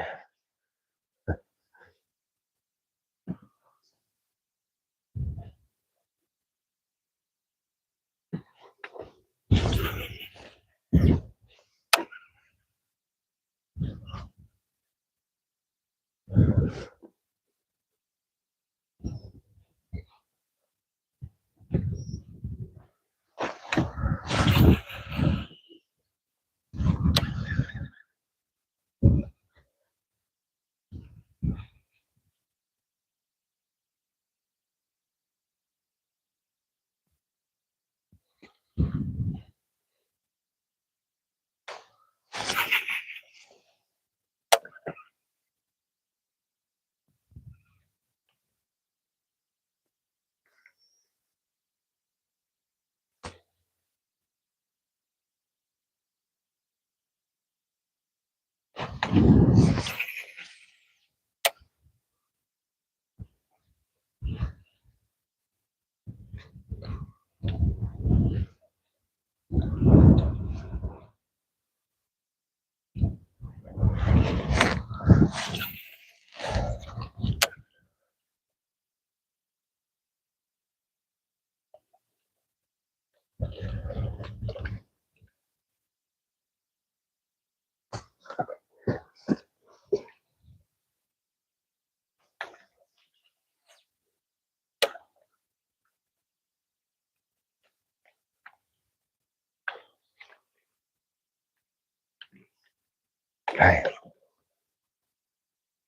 Damn.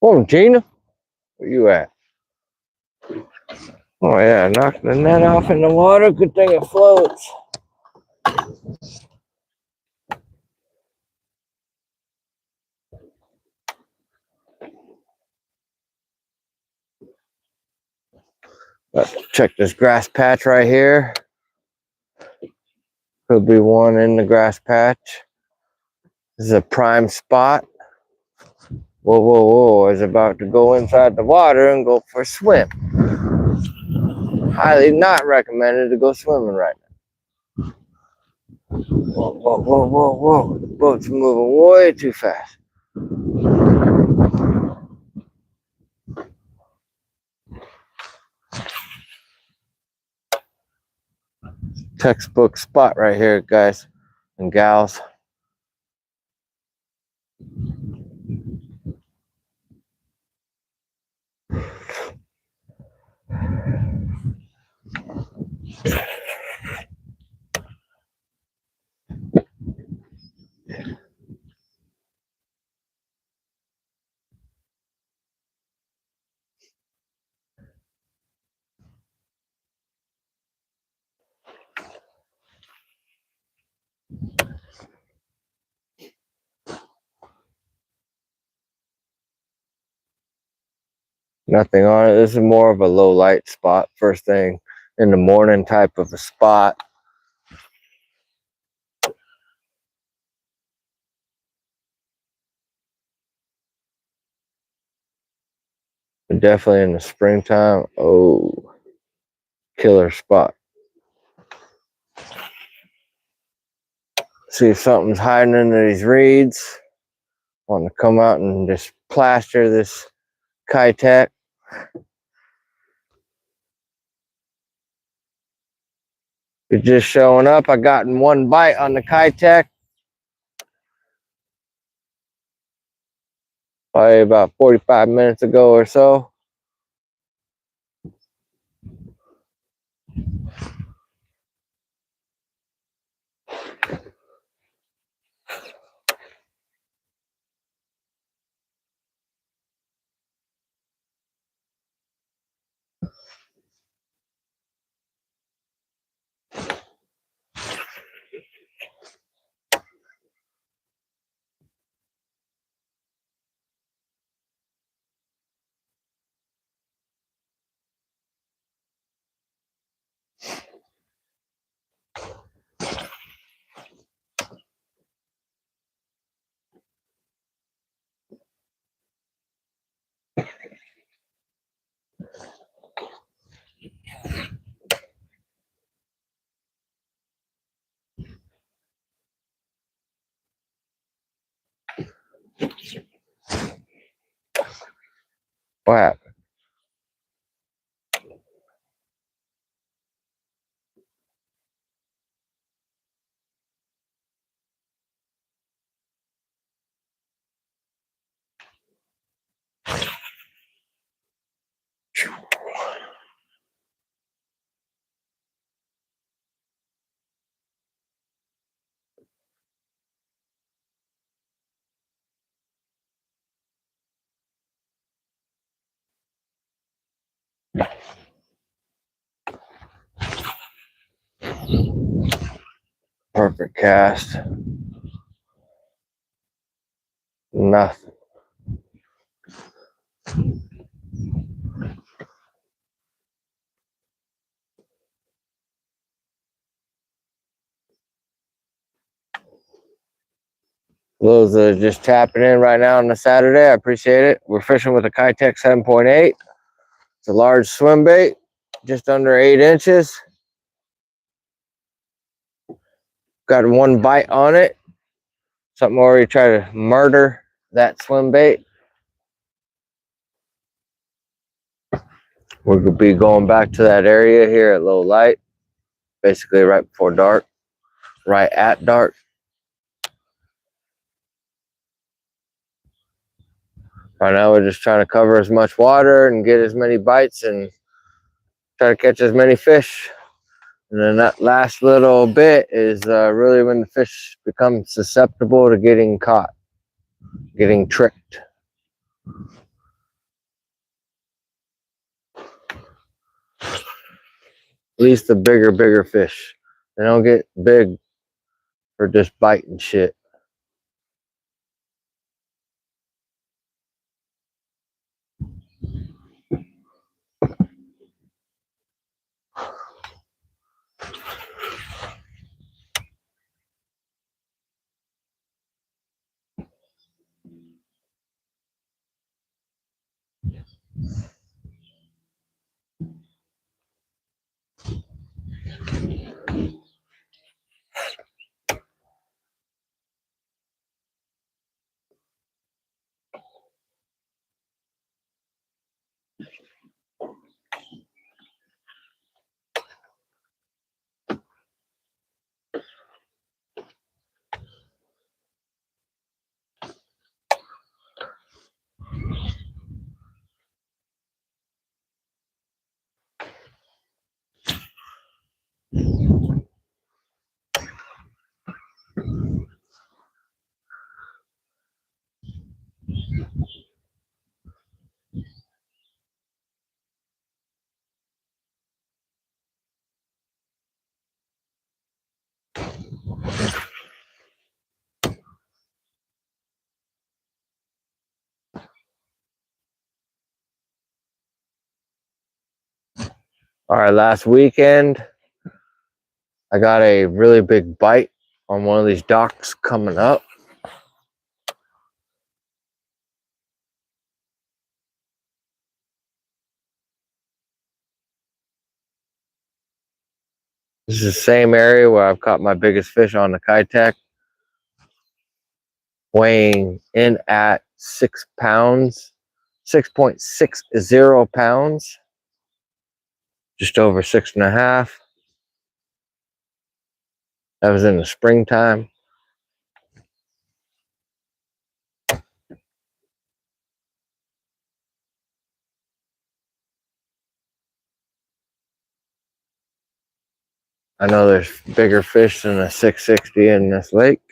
Oh, Gina, where you at? Oh yeah, knock the net off in the water. Good thing it floats. Let's check this grass patch right here. Could be one in the grass patch. This is a prime spot. Whoa, whoa, whoa, is about to go inside the water and go for a swim. Highly not recommended to go swimming right now. Whoa, whoa, whoa, whoa, whoa. The boat's moving way too fast. Textbook spot right here, guys and gals. Nothing on it. This is more of a low light spot. First thing in the morning type of a spot. But definitely in the springtime. Oh, killer spot. See if something's hiding under these reeds. Want to come out and just plaster this Kitech. It's just showing up. I gotten one bite on the Kitech. Probably about 45 minutes ago or so. What happened? Perfect cast. Nothing. Those that are just tapping in right now on a Saturday, I appreciate it. We're fishing with a Kitech 7.8. It's a large swim bait, just under 8 inches. Got one bite on it. Something where you try to murder that swim bait. We'll be going back to that area here at low light, basically right before dark, right at dark. Right now we're just trying to cover as much water and get as many bites and try to catch as many fish. And then that last little bit is really when the fish become susceptible to getting caught, getting tricked. At least the bigger fish. They don't get big for just biting shit. All right, last weekend, I got a really big bite on one of these docks coming up. This is the same area where I've caught my biggest fish on the Kitech, weighing in at 6 pounds, 6.60 pounds, just over 6.5. That was in the springtime. I know there's bigger fish than a 660 in this lake.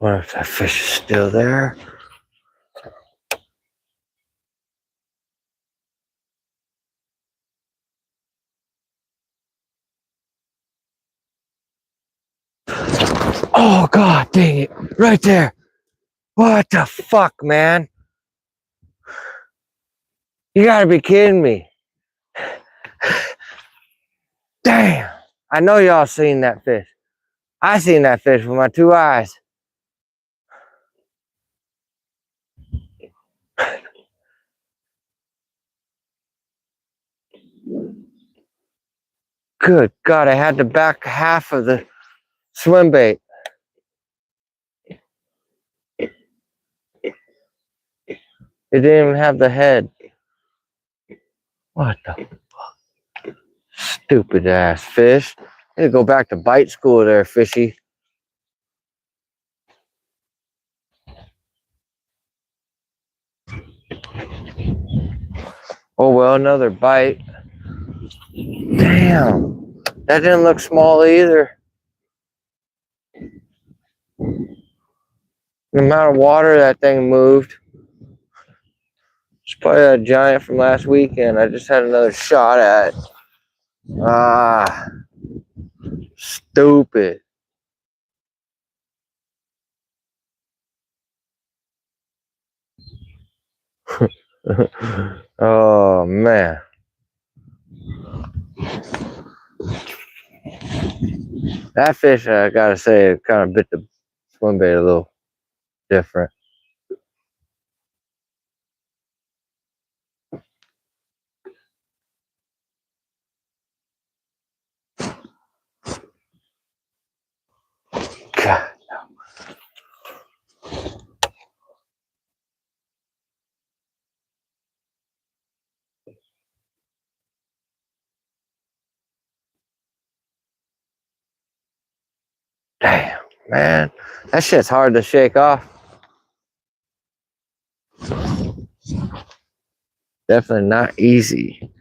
Wonder if that fish is still there. Oh, God dang it. Right there. What the fuck, man? You gotta be kidding me. Damn. I know y'all seen that fish. I seen that fish with my 2 eyes. Good God, I had the back half of the swim bait. It didn't even have the head. What the fuck? Stupid ass fish. I need to go back to bite school there, fishy. Oh well, another bite. Damn. That didn't look small either. The amount of water that thing moved. It's probably a giant from last weekend. I just had another shot at. Ah, stupid. Oh man. That fish, I gotta say, it kind of bit the swim bait a little different. God. Damn, man. That shit's hard to shake off. Definitely not easy.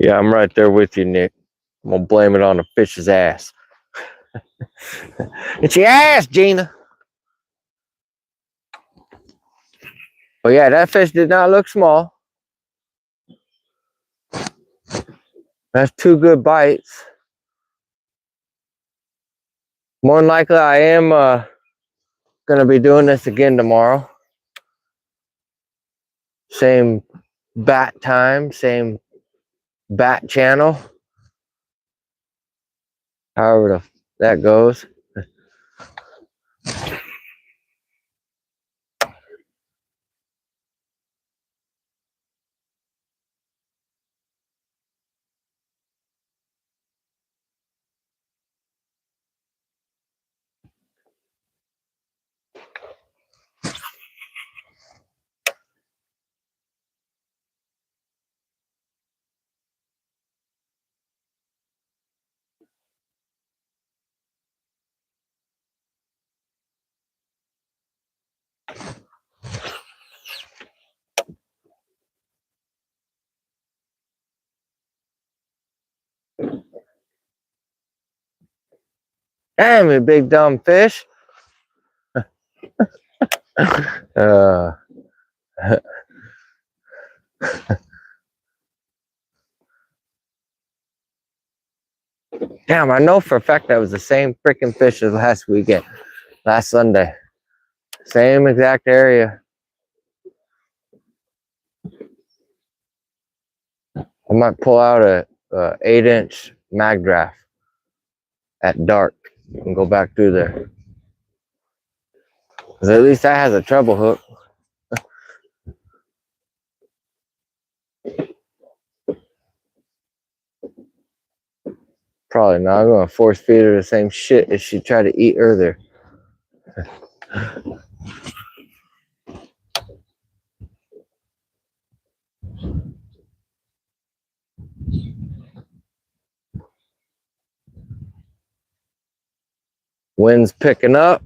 Yeah, I'm right there with you, Nick. I'm gonna blame it on the fish's ass. It's your ass, Gina. Oh yeah, that fish did not look small. That's 2 good bites. More than likely, I am gonna be doing this again tomorrow. Same bat time, same bat channel. However that goes. Damn, you big dumb fish. uh, Damn, I know for a fact that was the same freaking fish as last weekend, last Sunday. Same exact area. I might pull out a 8-inch mag draft at dark and go back through there. Because at least that has a treble hook. Probably not. I'm going to force feed her the same shit as she tried to eat earlier. Wind's picking up.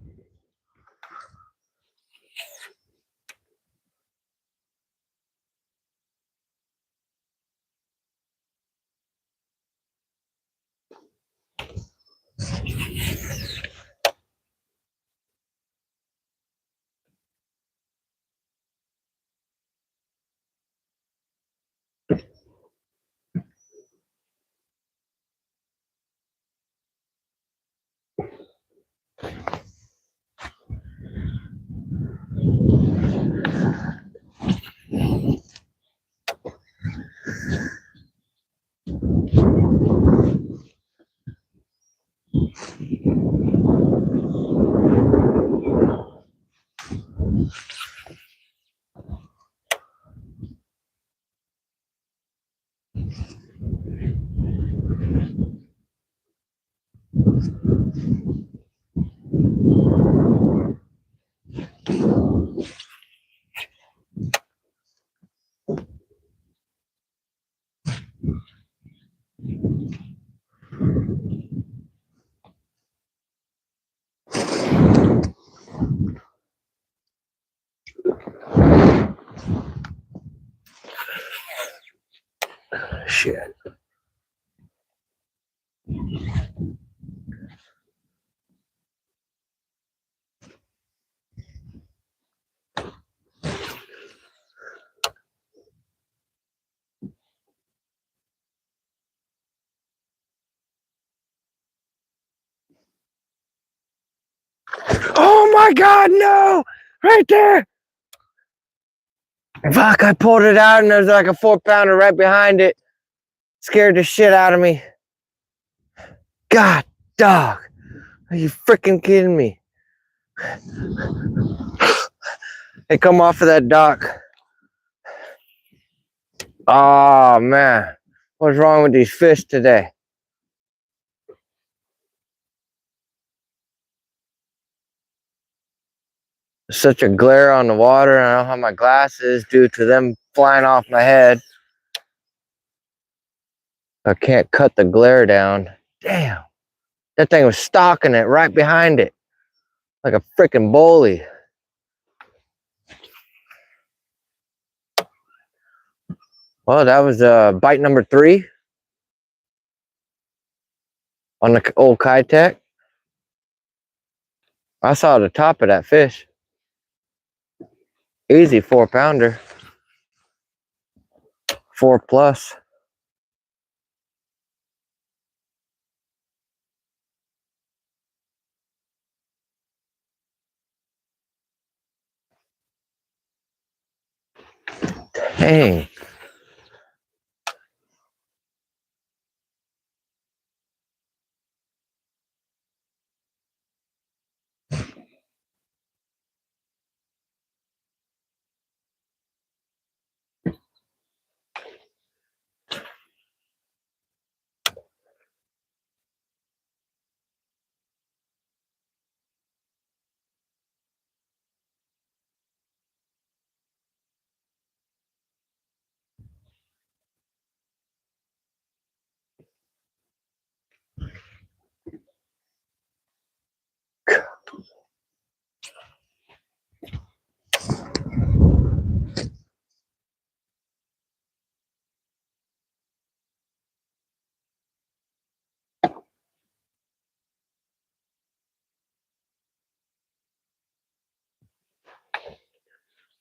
Shit. Oh my God, no! Right there! Fuck, I pulled it out and there's like a 4-pounder right behind it. Scared the shit out of me. God, dog. Are you freaking kidding me? Hey, come off of that dock. Oh, man. What's wrong with these fish today? Such a glare on the water, and I don't have my glasses due to them flying off my head. I can't cut the glare down. Damn. That thing was stalking it right behind it. Like a freaking bully. Well, that was bite number 3 on the old Kitech. I saw the top of that fish. Easy 4-pounder. 4 plus. Dang.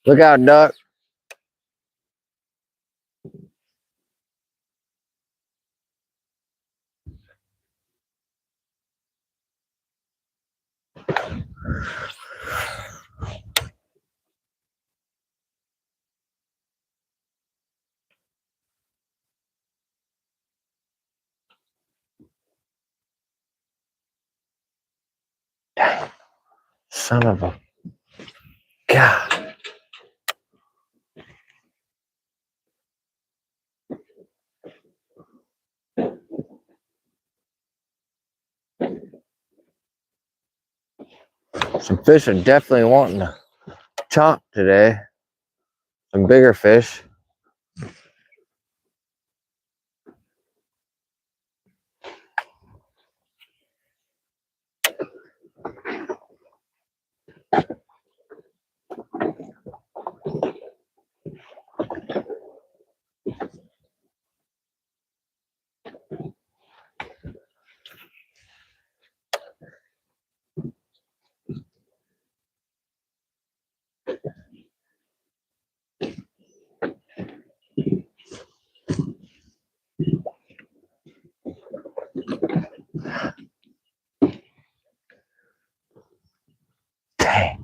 Look out, duck. Dang. Son of a God. Some fish are definitely wanting to chomp today. Some bigger fish. Dang.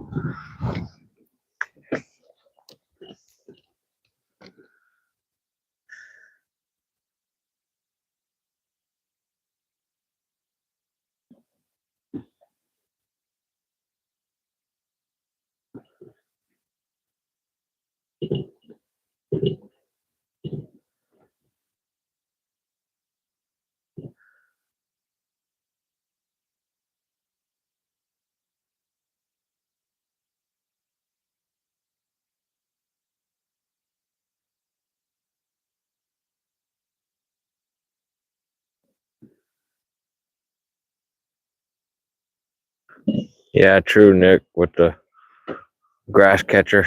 Yeah, true, Nick, with the grass catcher.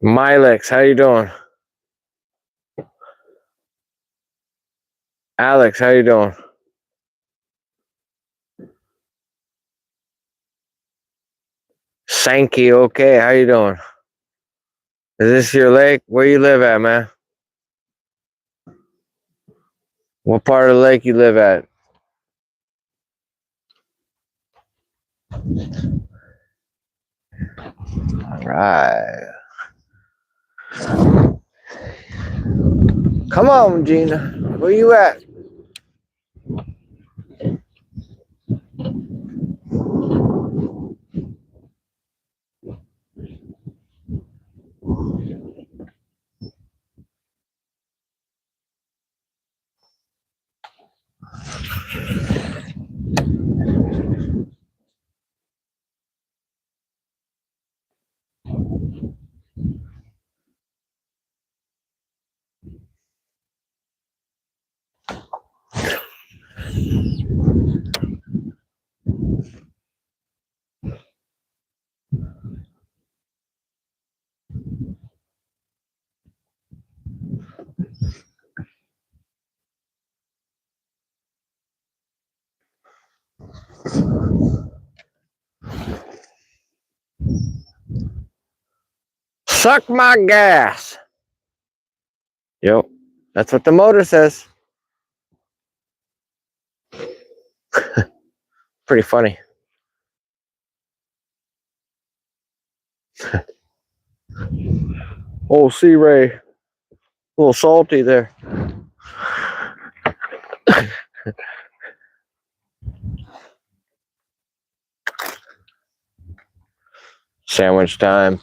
Milex, how you doing? Alex, how you doing? Sankey, okay, how you doing? Is this your lake? Where you live at, man? What part of the lake you live at? All right. Come on, Gina. Where you at? Suck my gas. Yep, that's what the motor says. Pretty funny. Oh, Sea Ray. A little salty there. Sandwich time.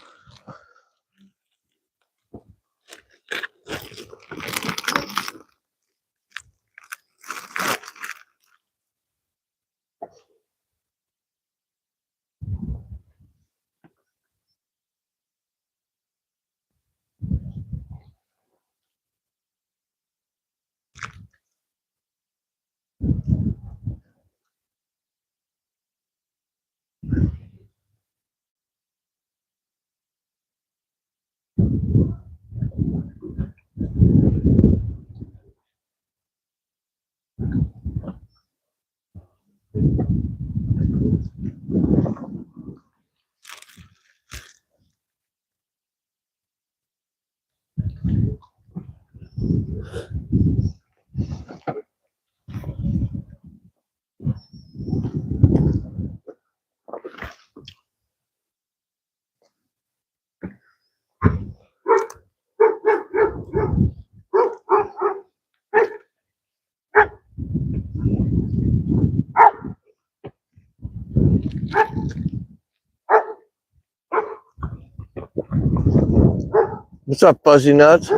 What's up, Fuzzy Nuts?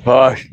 Hush.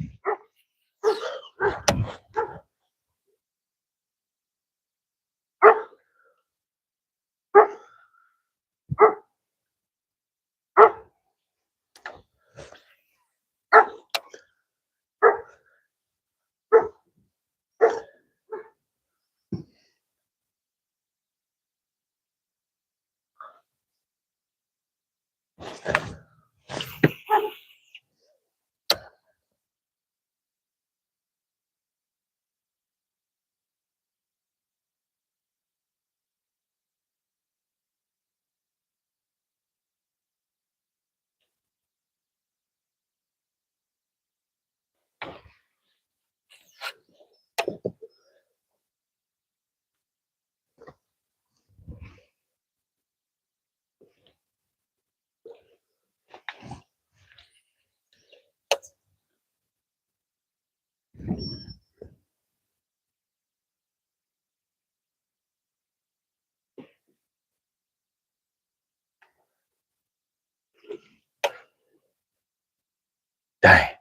Dang.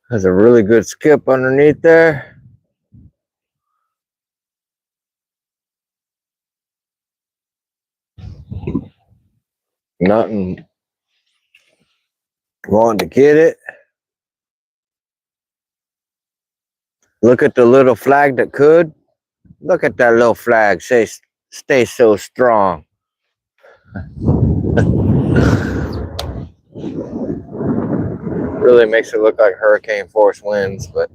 There's a really good skip underneath there. Nothing wanting to get it. Look at the little flag that could. Look at that little flag. Say, stay so strong. Really makes it look like hurricane force winds, but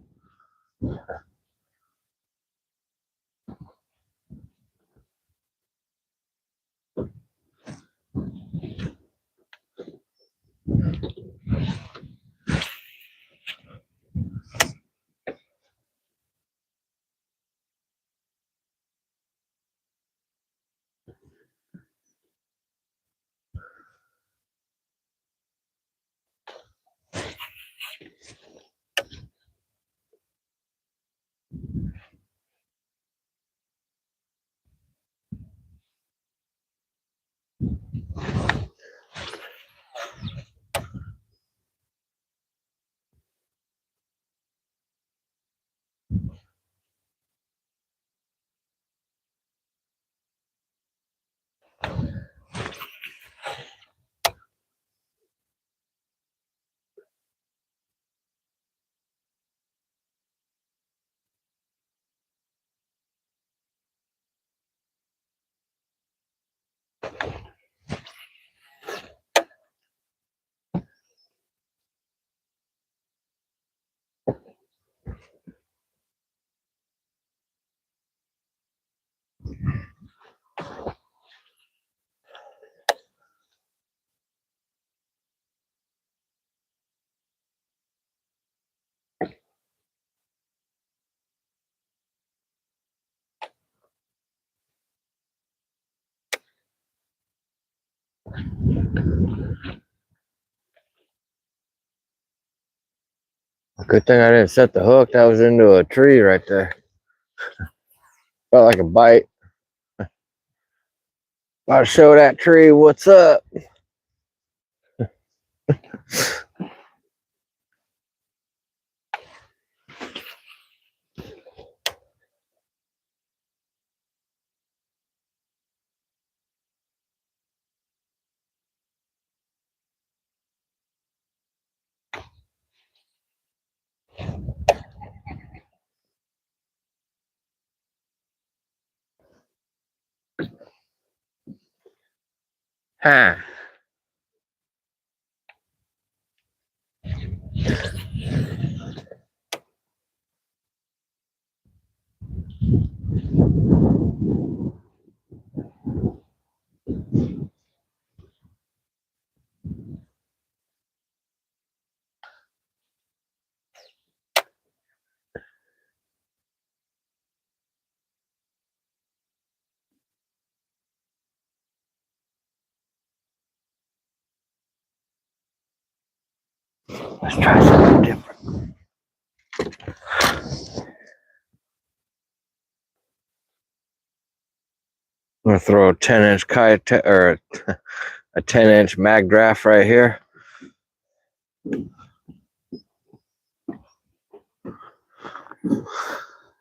Good thing I didn't set the hook. That was into a tree right there. Felt like a bite. I'll show that tree what's up. Huh. Let's try something different. I'm gonna throw a 10-inch kite or a 10-inch mag draft right here.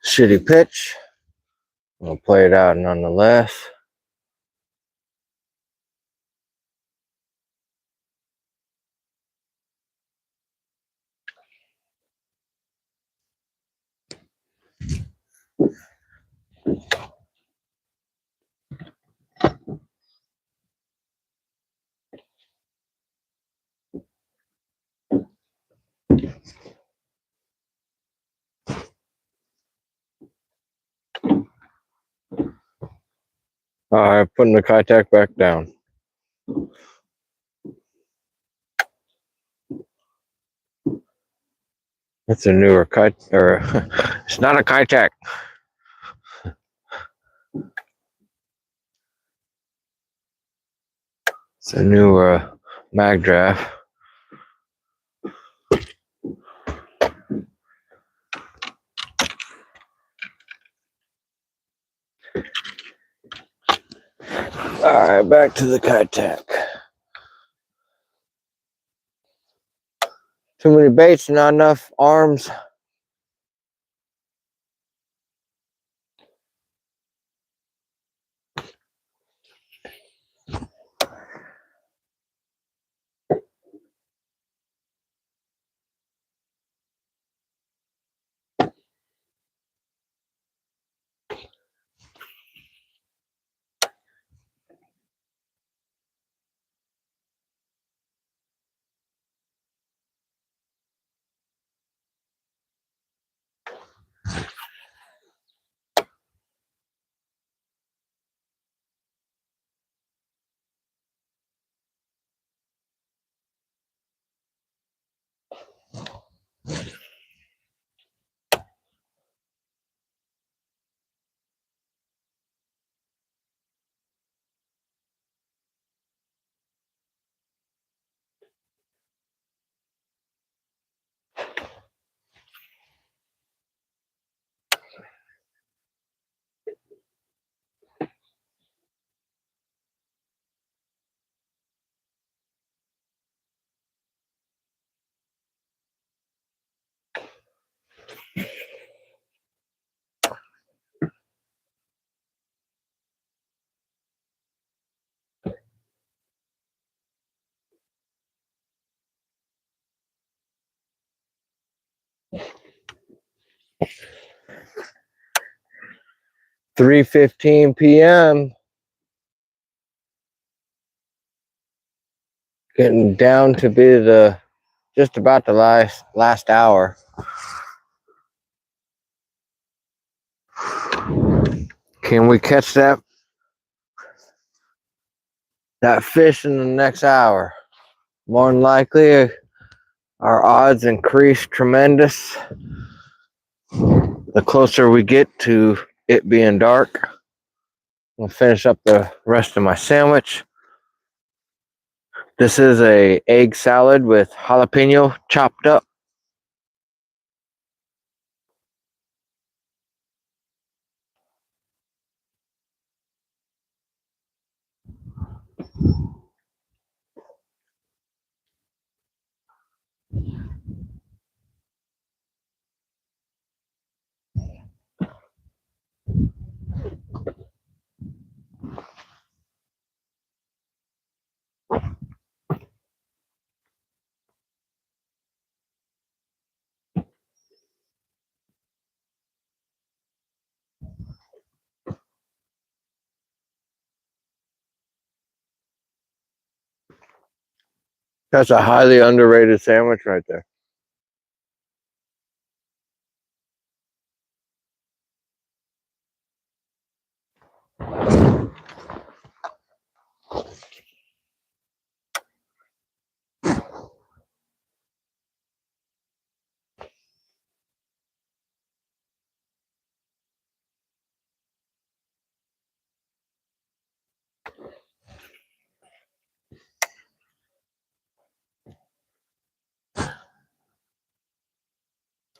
Shitty pitch. I'll play it out nonetheless. All right, putting the kite back down. It's a newer kite, or it's not a kite. It's a new mag draft. All right, back to the kite tack. Too many baits, not enough arms. (3:15 p.m.) Getting down to be the just about the last hour. Can we catch that fish in the next hour? More than likely, our odds increase tremendous the closer we get to it being dark. I'll finish up the rest of my sandwich. This is a egg salad with jalapeno chopped up. That's a highly underrated sandwich right there.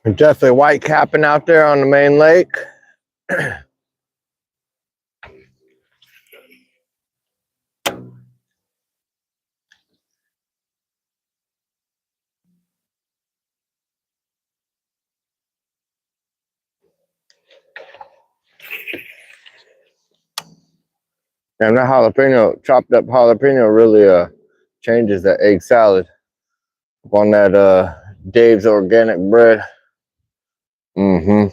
We're definitely white capping out there on the main lake. And that jalapeno, chopped up jalapeno really changes that egg salad on that Dave's organic bread. Mm-hmm.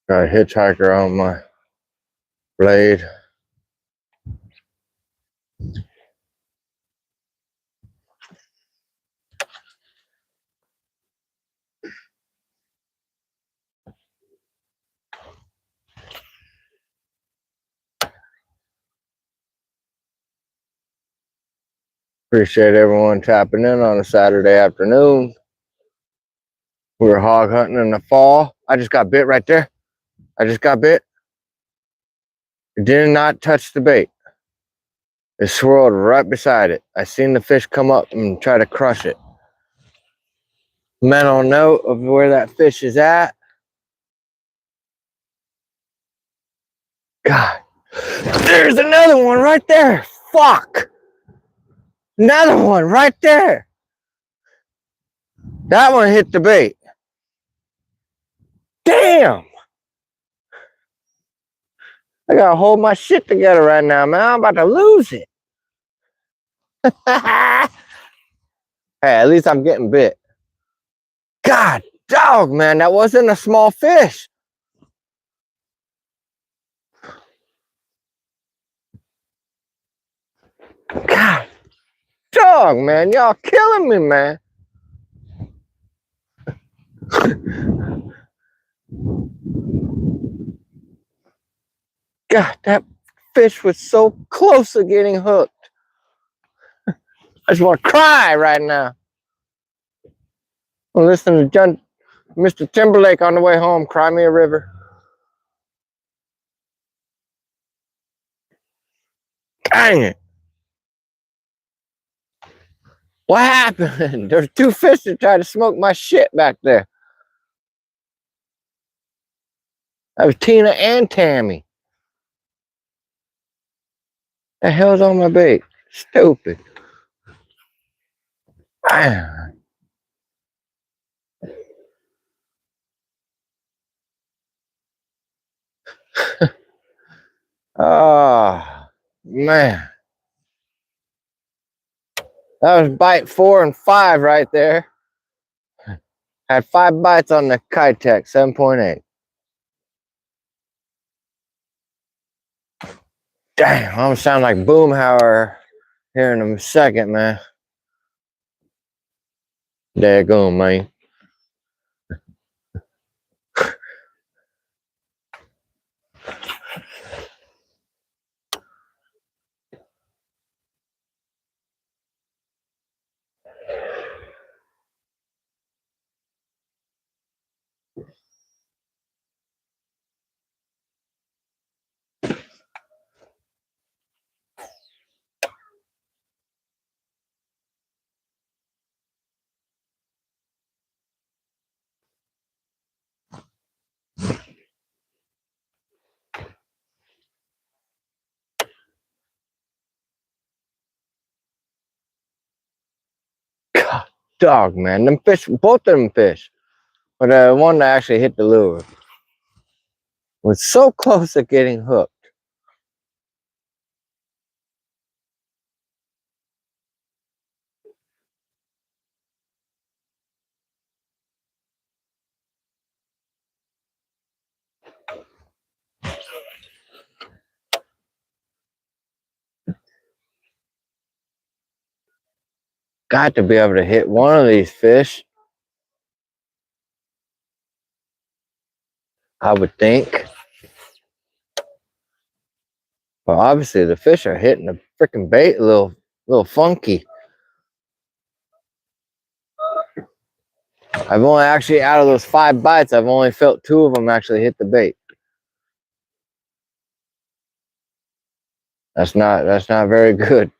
Got a hitchhiker on my blade. Appreciate everyone tapping in on a Saturday afternoon. We were hog hunting in the fall. I just got bit right there. I just got bit. It did not touch the bait. It swirled right beside it. I seen the fish come up and try to crush it. Mental note of where that fish is at. God, there's another one right there. Fuck. Another one right there. That one hit the bait. Damn. I gotta hold my shit together right now, man. I'm about to lose it. Hey, at least I'm getting bit. God, dog, man, that wasn't a small fish. God, dog, man, y'all killing me, man. God, that fish was so close to getting hooked. I just want to cry right now. I'm listening to Mr. Timberlake on the way home. Cry me a river. Dang it. What happened? There's two fish that tried to smoke my shit back there. That was Tina and Tammy. The hell's on my bait? Stupid. Oh, man. That was bite 4 and 5 right there. Had 5 bites on the Kitech, 7.8. Damn, I'm gonna sound like Boomhauer here in a second, man. Daggone, man. God, dog, man. Them fish, both of them fish. But the one that actually hit the lure was so close to getting hooked. got to be able to hit one of these fish, I would think. Well, obviously the fish are hitting the freaking bait a little funky. I've only actually, out of those 5 bites, I've only felt 2 of them actually hit the bait. That's not very good.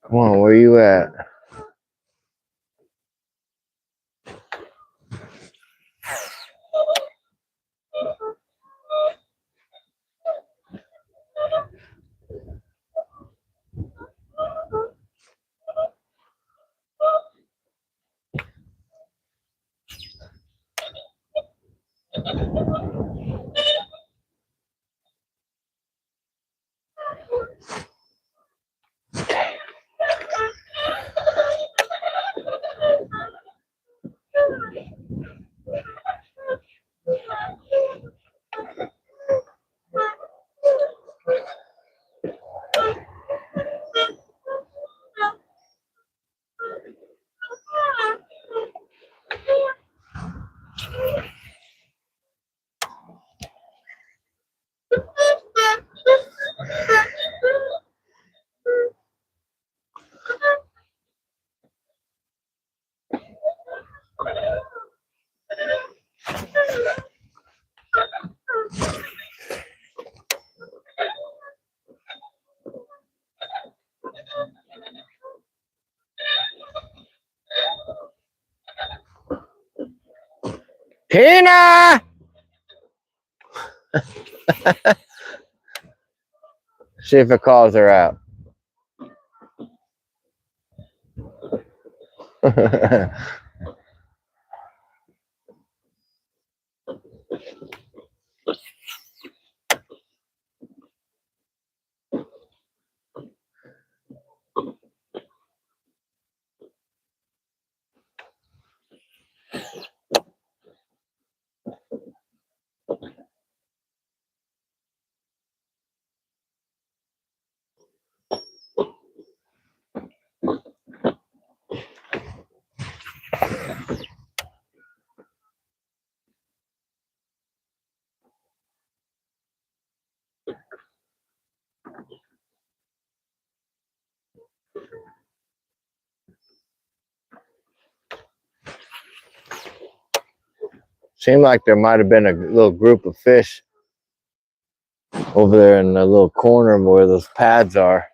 Come on, where you at? Tina! See if it calls her out. Seemed like there might have been a little group of fish over there in the little corner where those pads are.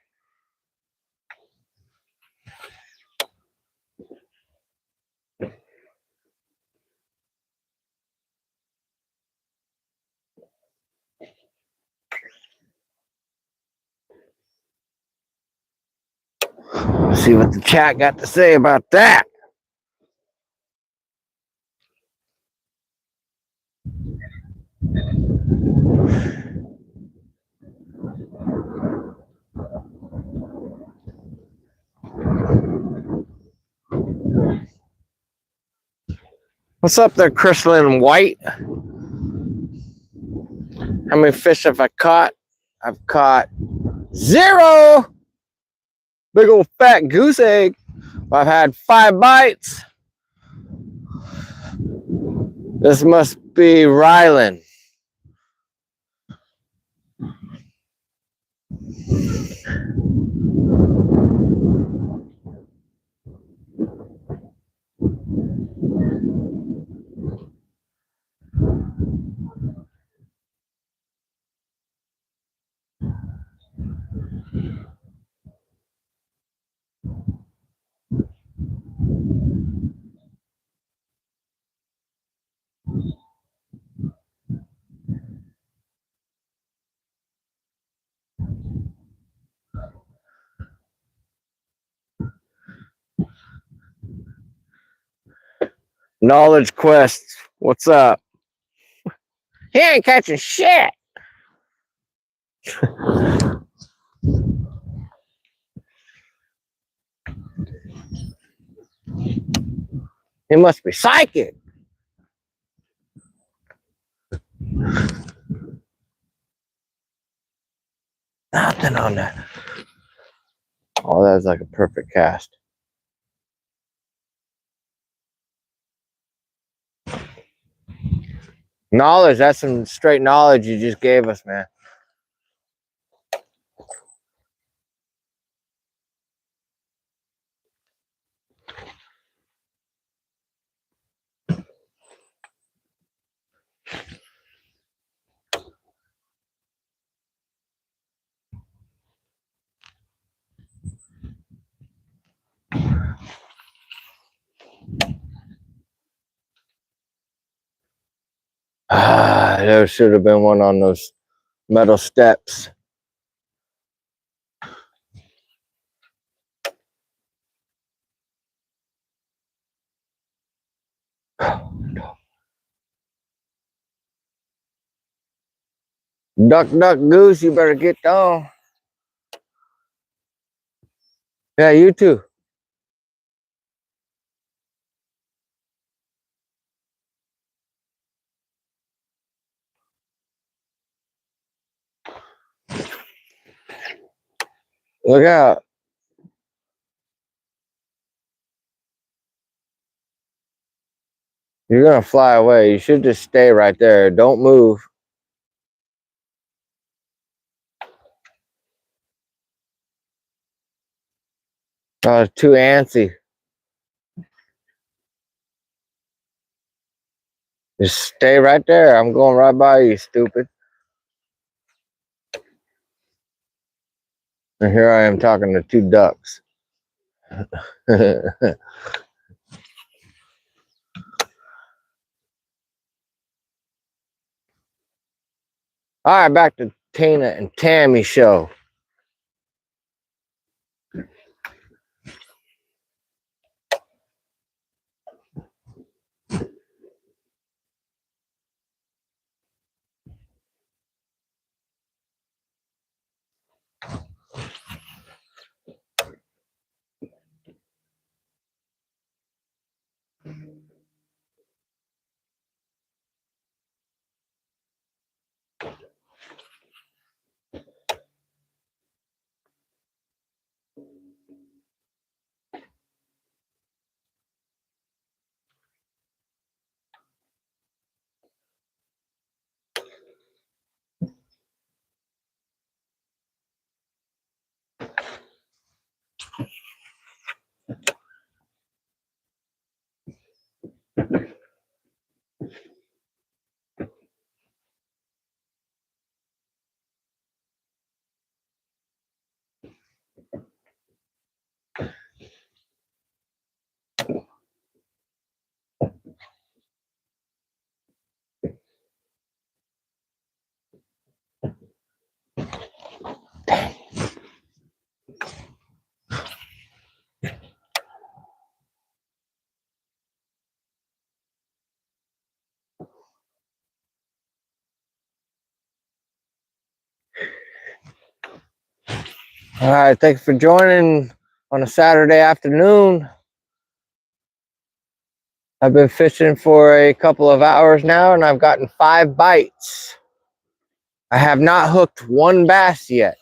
Let's see what the chat got to say about that. What's up there, Crystalline White? How many fish have I caught? I've caught 0. Big old fat goose egg. I've had 5 bites. This must be Ryland. Knowledge Quest, what's up? He ain't catching shit. He must be psychic. Nothing on that. Oh, that's like a perfect cast. Knowledge, that's some straight knowledge you just gave us, man. Ah, there should have been one on those metal steps. Duck, duck, goose, you better get down. Yeah, you too. Look out. You're going to fly away. You should just stay right there. Don't move. Oh, it's too antsy. Just stay right there. I'm going right by you, stupid. And here I am talking to two ducks. All right, back to Tina and Tammy show. All right, thanks for joining on a Saturday afternoon. I've been fishing for a couple of hours now, and I've gotten 5 bites. I have not hooked one bass yet.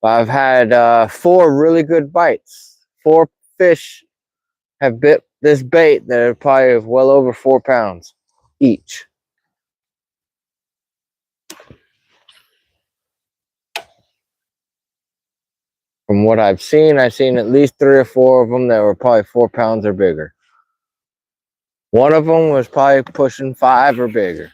I've had 4 really good bites. 4 fish have bit this bait that are probably well over 4 pounds each. From what I've seen at least 3 or 4 of them that were probably 4 pounds or bigger. One of them was probably pushing 5 or bigger.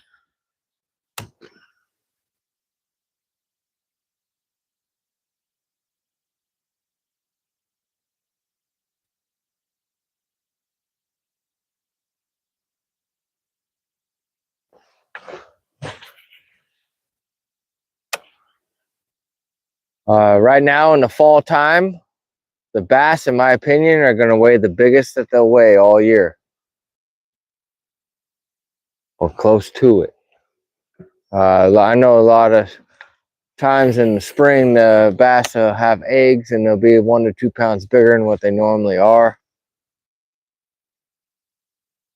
Right now in the fall time, the bass, in my opinion, are going to weigh the biggest that they'll weigh all year. Or close to it. I know a lot of times in the spring, the bass will have eggs and they'll be 1 to 2 pounds bigger than what they normally are.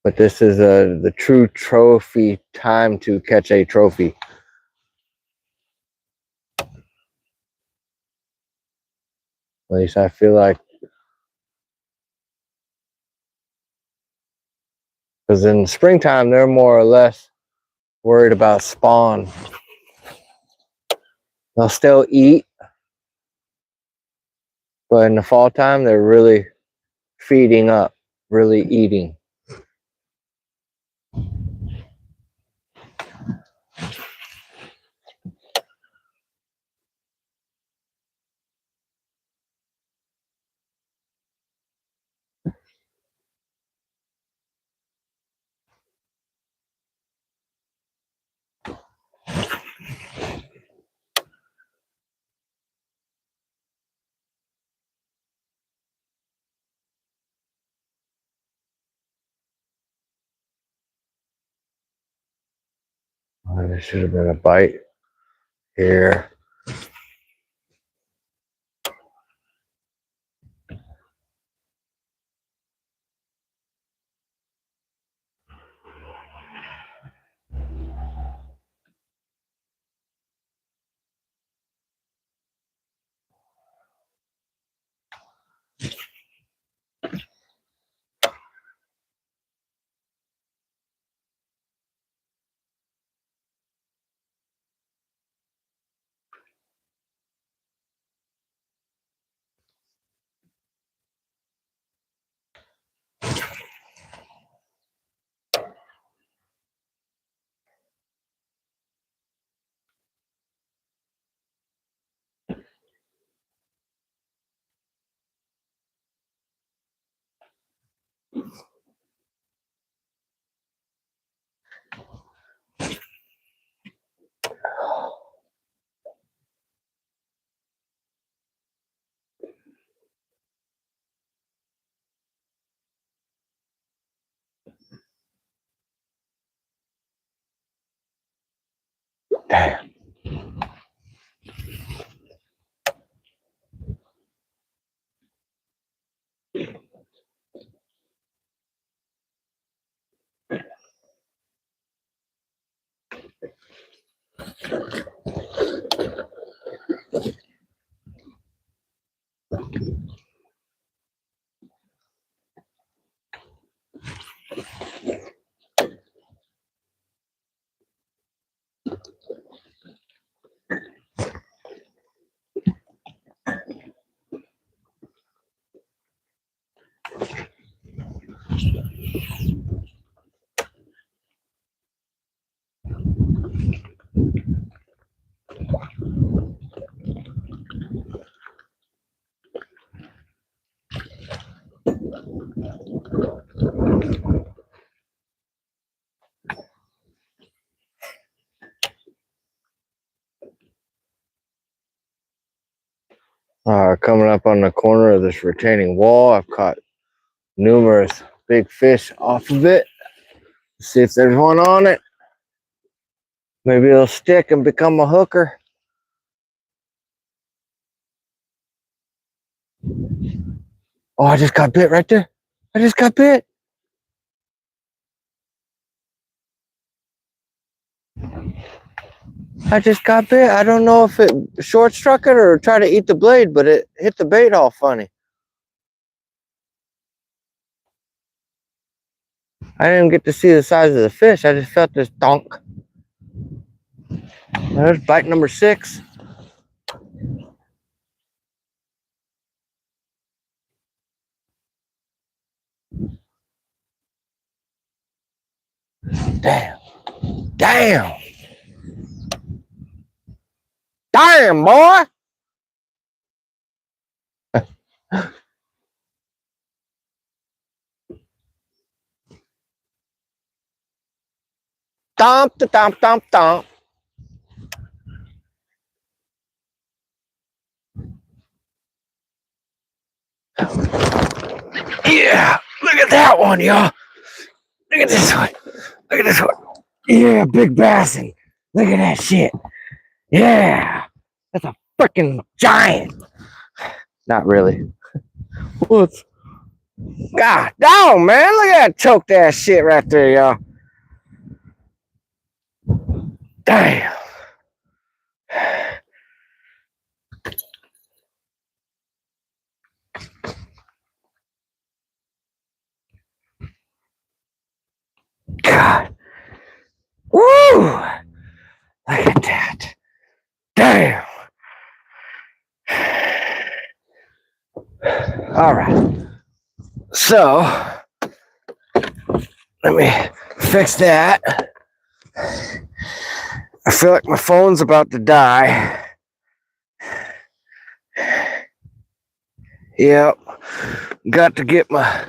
But this is the true trophy time to catch a trophy. At least I feel like. Because in springtime, they're more or less worried about spawn. They'll still eat, but in the fall time, they're really feeding up, really eating. Oh, there should have been a bite here. Damn. Coming up on the corner of this retaining wall, I've caught numerous big fish off of it. See if there's one on it. Maybe it'll stick and become a hooker. Oh, I just got bit right there. I just got bit. I just got bit. I don't know if it short struck it or tried to eat the blade, but it hit the bait all funny. I didn't get to see the size of the fish. I just felt this donk. There's bite number 6. Damn. Damn. Damn, boy. Thump, the thump, thump, thump. Yeah, look at that one, y'all. Look at this one. Look at this one. Yeah, big bassin. Look at that shit. Yeah, that's a freaking giant. Not really. What? God damn, man. Look at that choked ass shit right there, y'all. Damn. God. Woo! Look at that. Damn. All right. So, let me fix that. I feel like my phone's about to die. Yep. Got to get my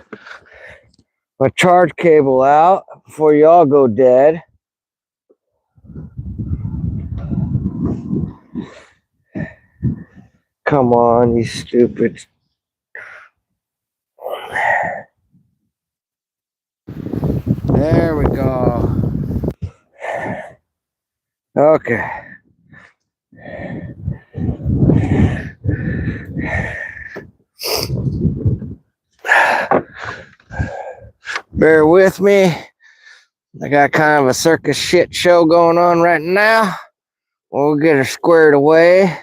charge cable out before y'all go dead. Come on, you stupid. There we go. Okay. Bear with me. I got kind of a circus shit show going on right now. We'll get her squared away.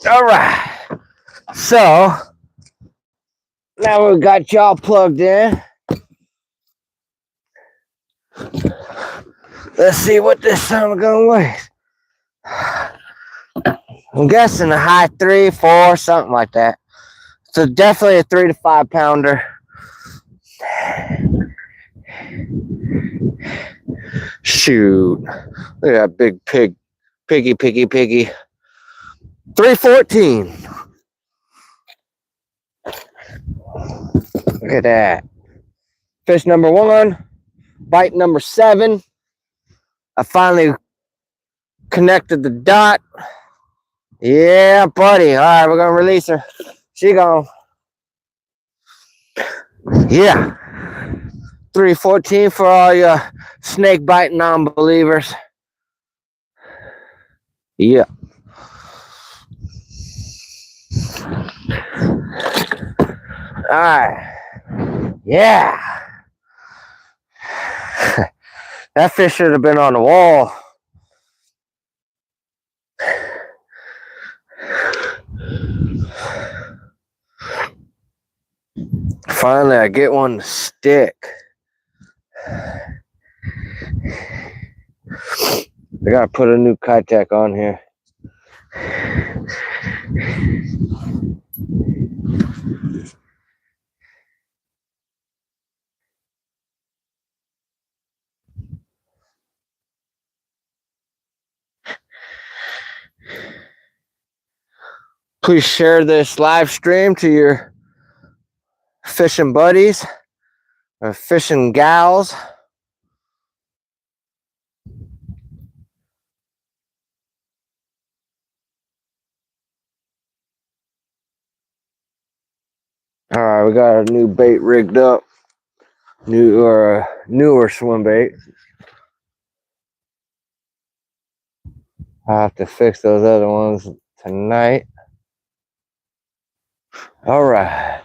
All right. So, now we've got y'all plugged in. Let's see what this son of a gun weighs. I'm guessing a high 3, 4, something like that. So definitely a 3 to 5 pounder. Shoot. Look at that big pig. Piggy. 314. Look at that. Fish number 1. Bite number 7. I finally connected the dot. Yeah, buddy. All right, we're going to release her. She gone. Yeah. 314 for all your snake bite non-believers. Yeah. All right. Yeah. That fish should have been on the wall. Finally, I get one to stick. I gotta put a new Kitsap on here. Please share this live stream to your fishing buddies or fishing gals. All right, we got a new bait rigged up. Newer swim bait. I'll have to fix those other ones tonight. All right.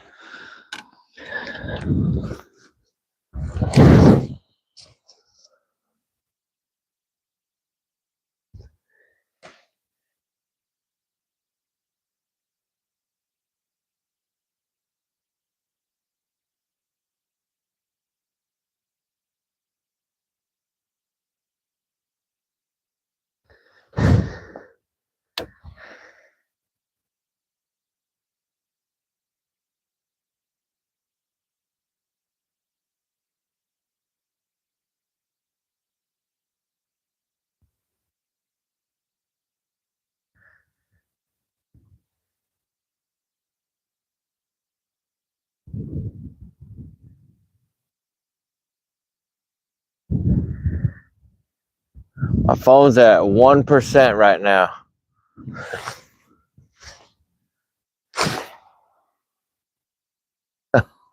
My phone's at 1% right now.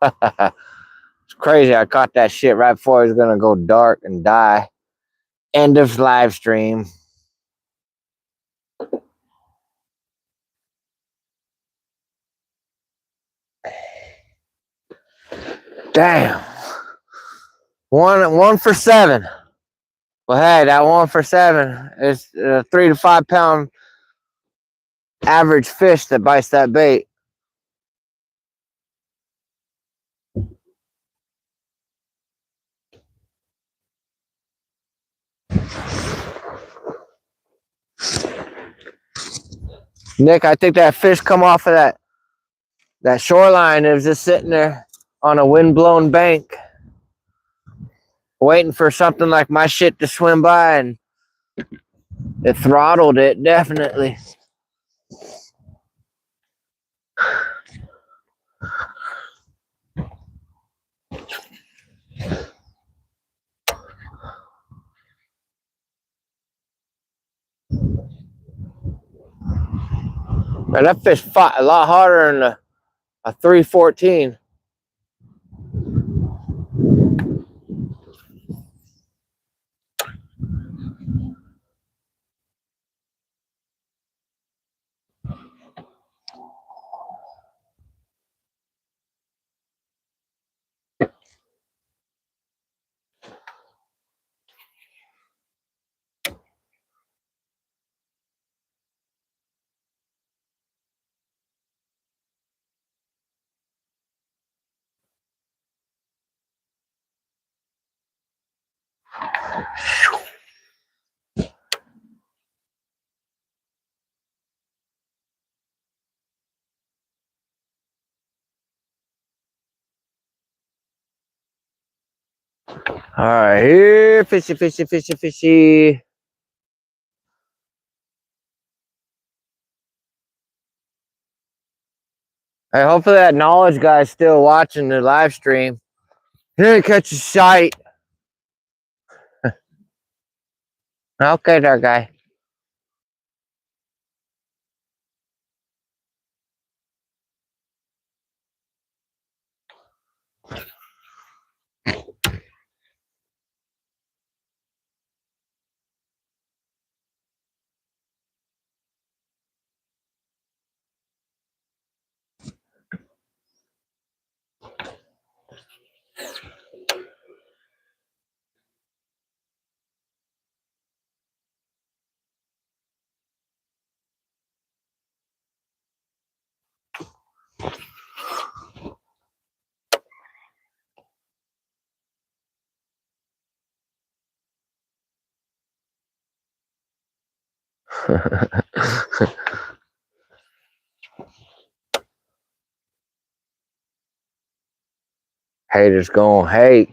It's crazy. I caught that shit right before it was gonna go dark and die. End of live stream. Damn. One for 7. Well, hey, that 1 for 7 is a 3 to 5 pound average fish that bites that bait. Nick, I think that fish come off of that shoreline. It was just sitting there on a wind-blown bank, waiting for something like my shit to swim by, and it throttled it, definitely. Man, that fish fought a lot harder than a 314. All right, here, fishy, fishy, fishy, fishy. Hey, hopefully that knowledge guy's still watching the live stream. He didn't catch a sight. Okay, there, guy. Haters gonna hate.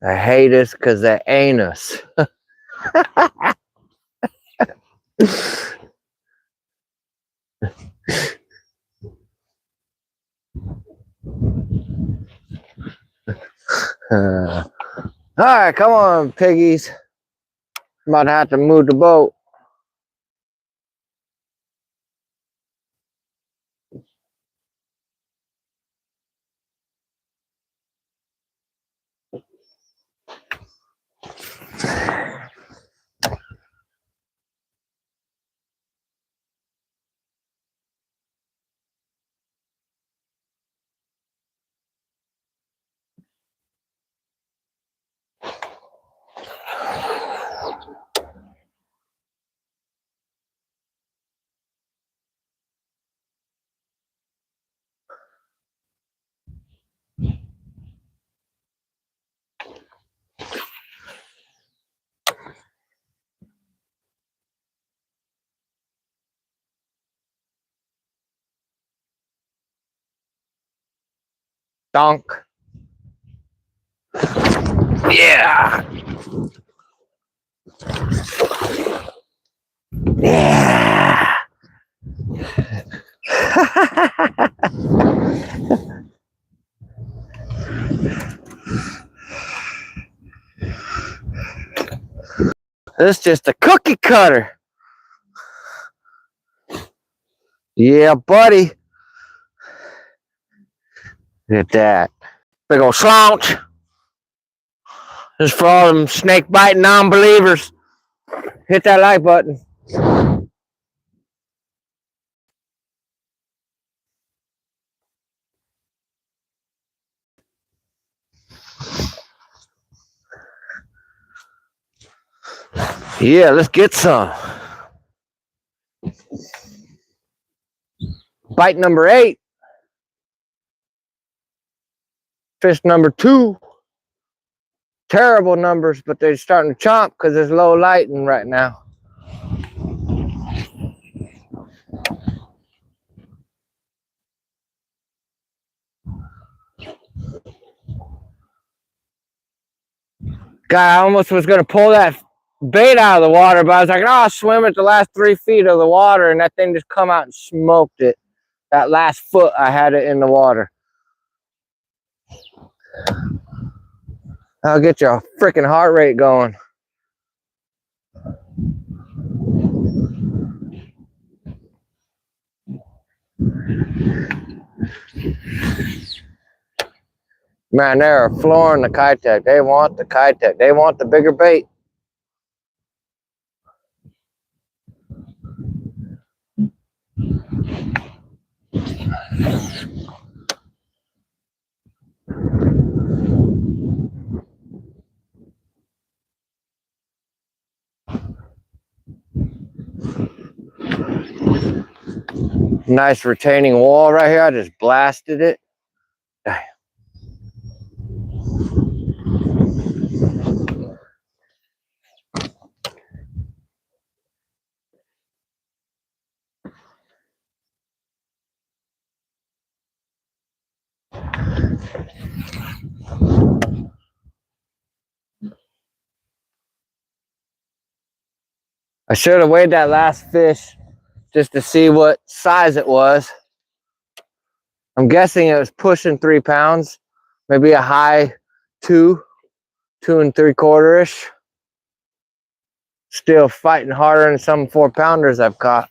They hate us because they ain't us. All right, come on, piggies. I'm about to have to move the boat. Donk. Yeah. Yeah. This is just a cookie cutter. Yeah, buddy. Look at that. Big old slouch. This is for all them snake biting non-believers. Hit that like button. Yeah, let's get some. Bite number 8. Fish number 2. Terrible numbers, but they're starting to chomp because there's low lighting right now. God, I almost was gonna pull that bait out of the water, but I was like, oh, I'll swim at the last 3 feet of the water, and that thing just come out and smoked it. That last foot, I had it in the water. I'll get your freaking heart rate going. Man, they're flooring the Kitsap. They want the Kitsap. They want the bigger bait. Nice retaining wall right here. I just blasted it. I should have weighed that last fish just to see what size it was. I'm guessing it was pushing 3 pounds, maybe a high 2 2 3/4-ish. Still fighting harder than some 4-pounders I've caught.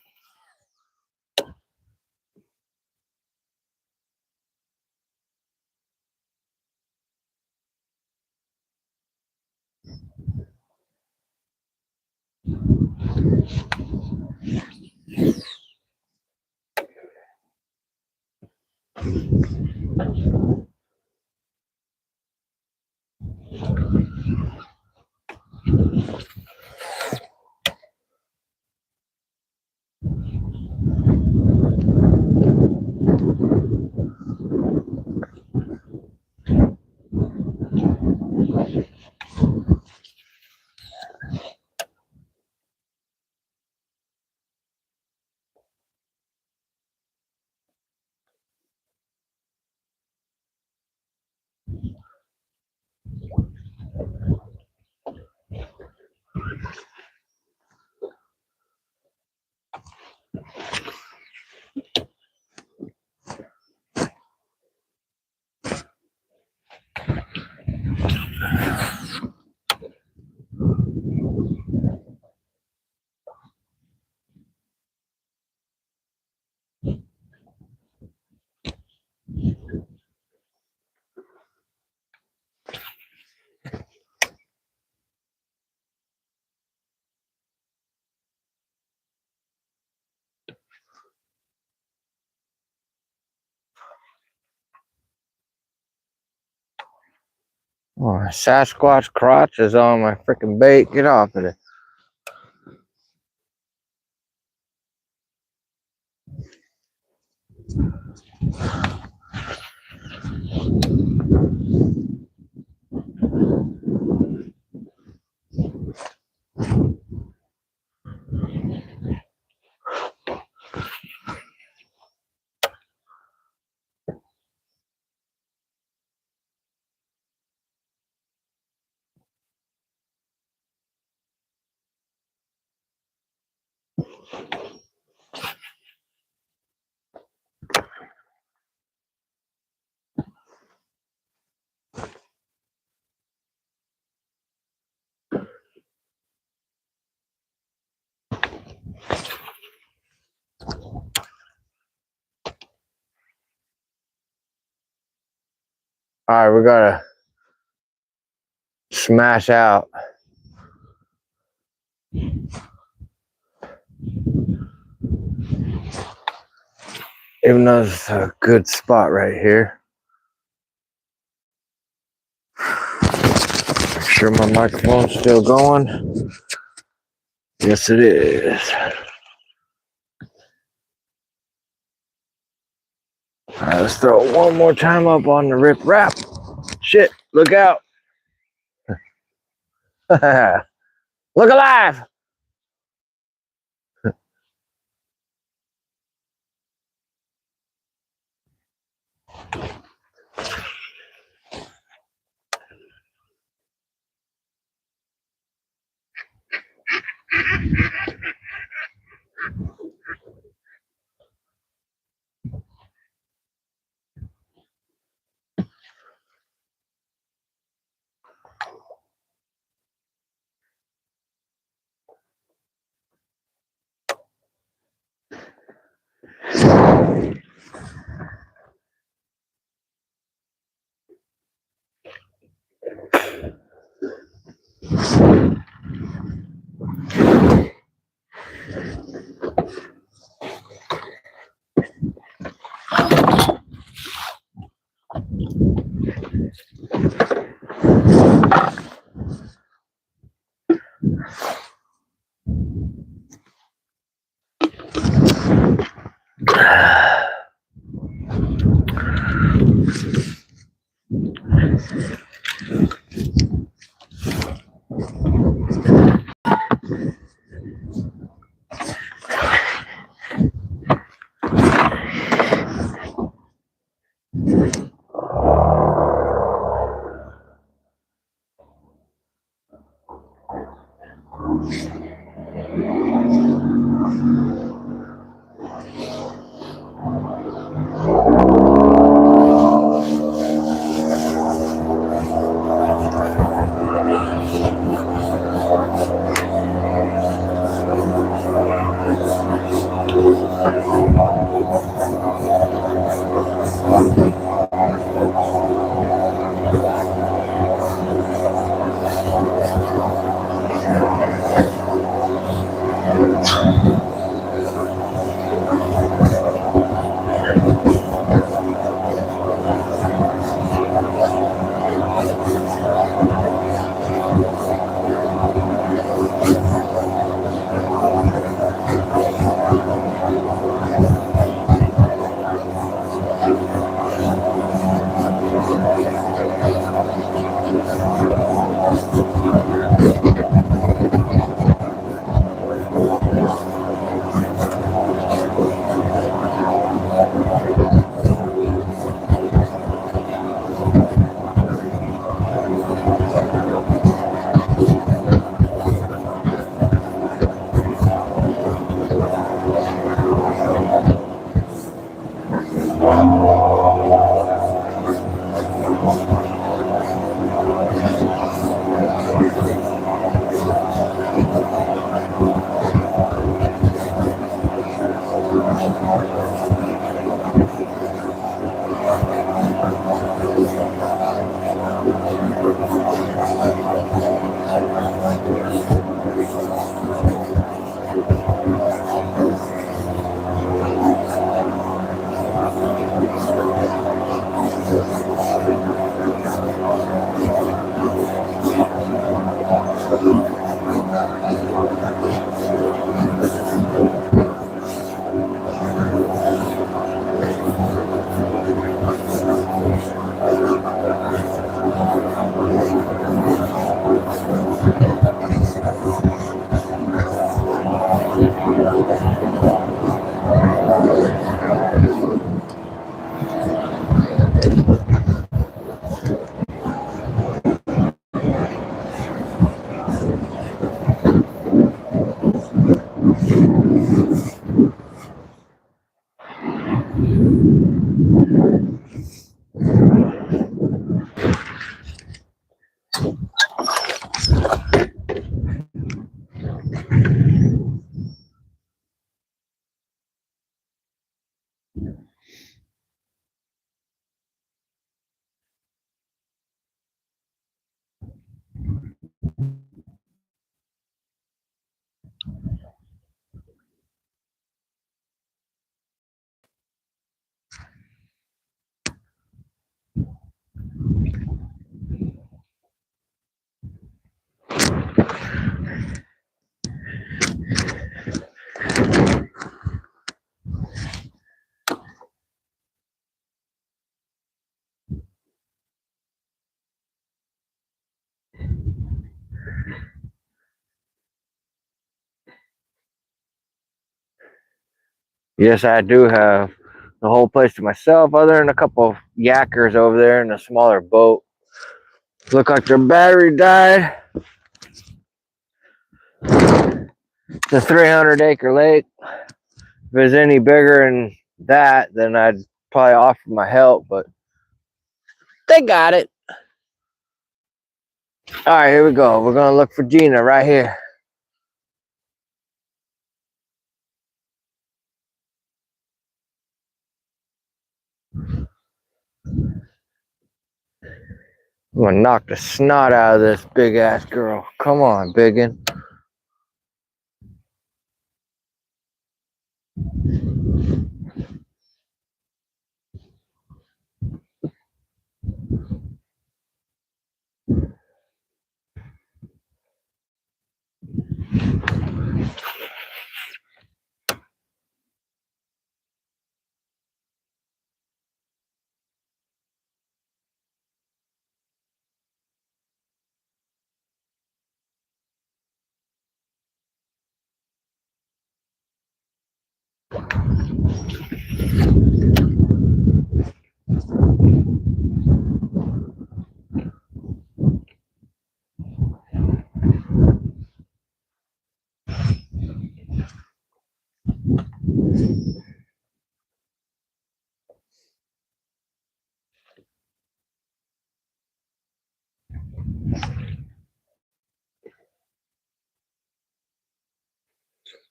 Oh, Sasquatch crotch is on my freaking bait. Get off of it. All right, we gotta smash out. Even though it's a good spot right here. Make sure my microphone's still going. Yes, it is. All right, let's throw it one more time up on the rip wrap. Shit, look out. Look alive. Yes, I do have the whole place to myself, other than a couple of yakkers over there in a smaller boat. Look like their battery died. It's a 300-acre lake. If it was any bigger than that, then I'd probably offer my help, but they got it. All right, here we go. We're going to look for Gina right here. I'm going to knock the snot out of this big-ass girl. Come on, biggin.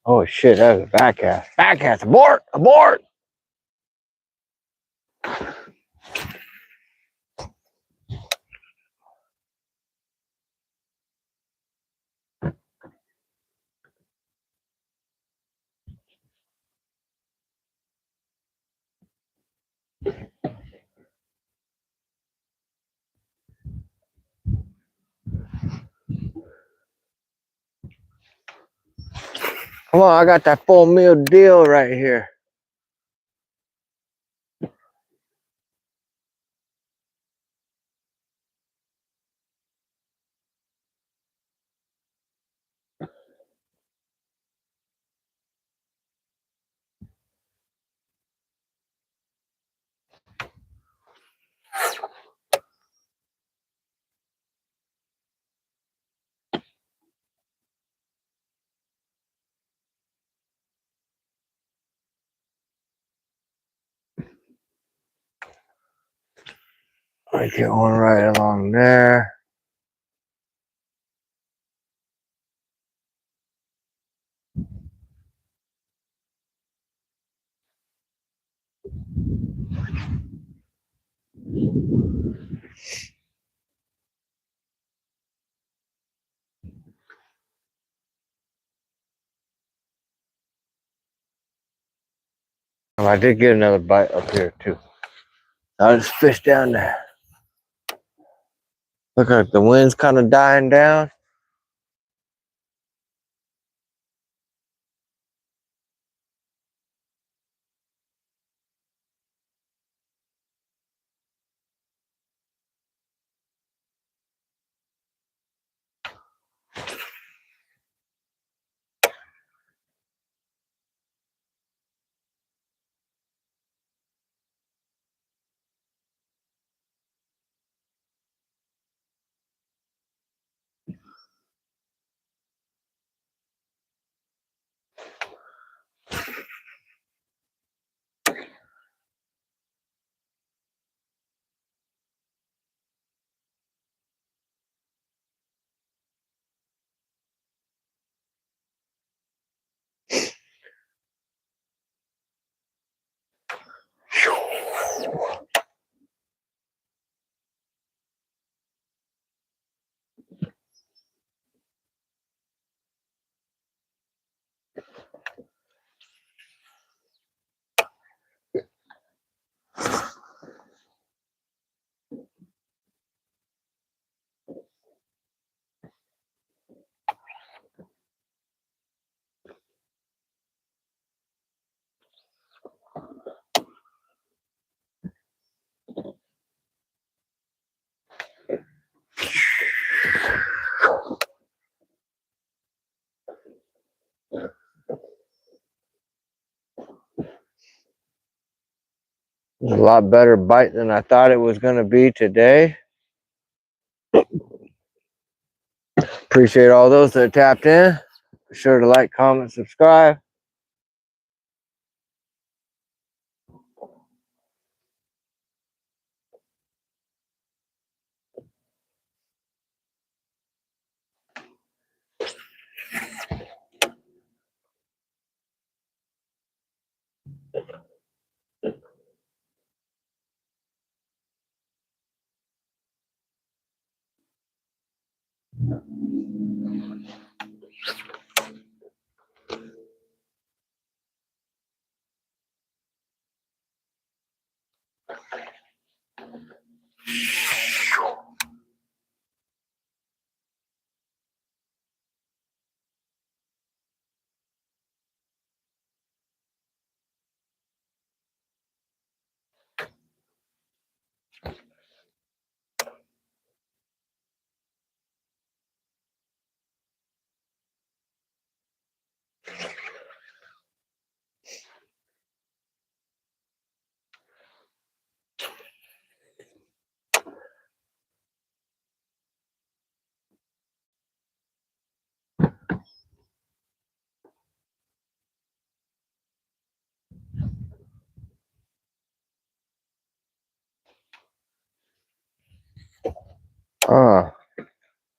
Oh shit, that was a back cast. Back cast, abort! Abort! Come on, I got that full meal deal right here. I get one right along there. Oh, I did get another bite up here too. I just fished down there. Look like the wind's kind of dying down. It's a lot better bite than I thought it was going to be today. Appreciate all those that tapped in. Be sure to like, comment, subscribe.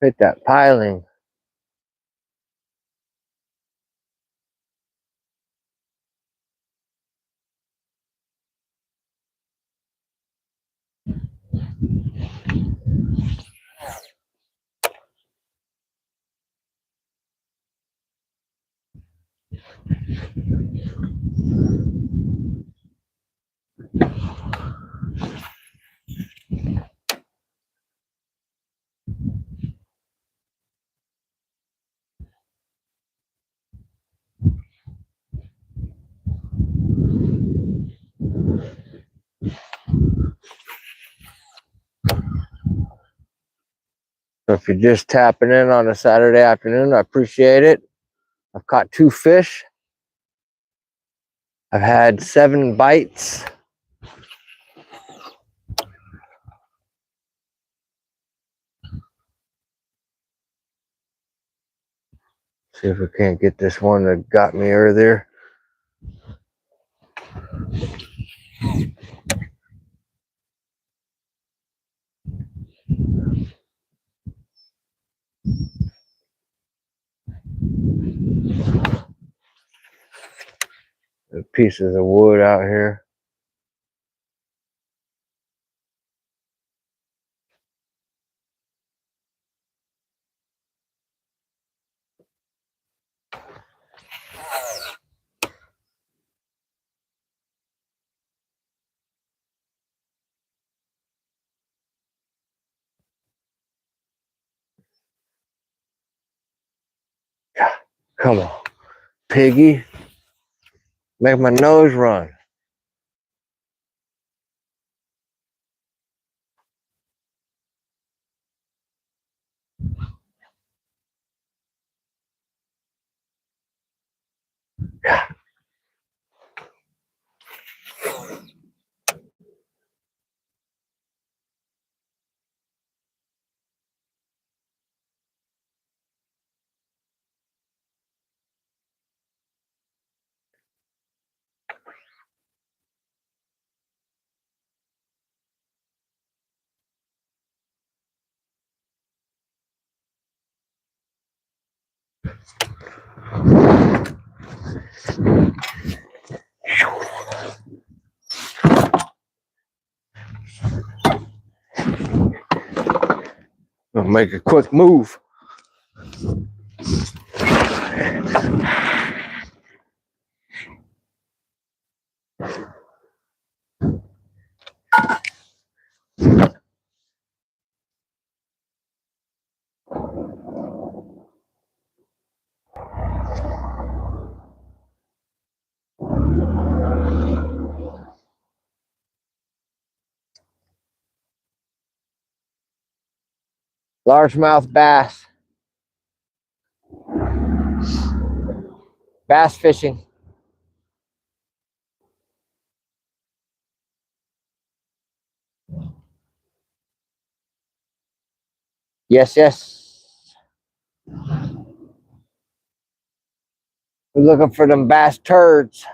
Hit that piling. So if you're just tapping in on a Saturday afternoon, I appreciate it. I've caught 2 fish. I've had 7 bites. See if we can't get this one that got me earlier. The pieces of wood out here. Come on, piggy. Make my nose run. I'll make a quick move. Largemouth bass. Bass fishing. Yes, yes. We're looking for them bass turds.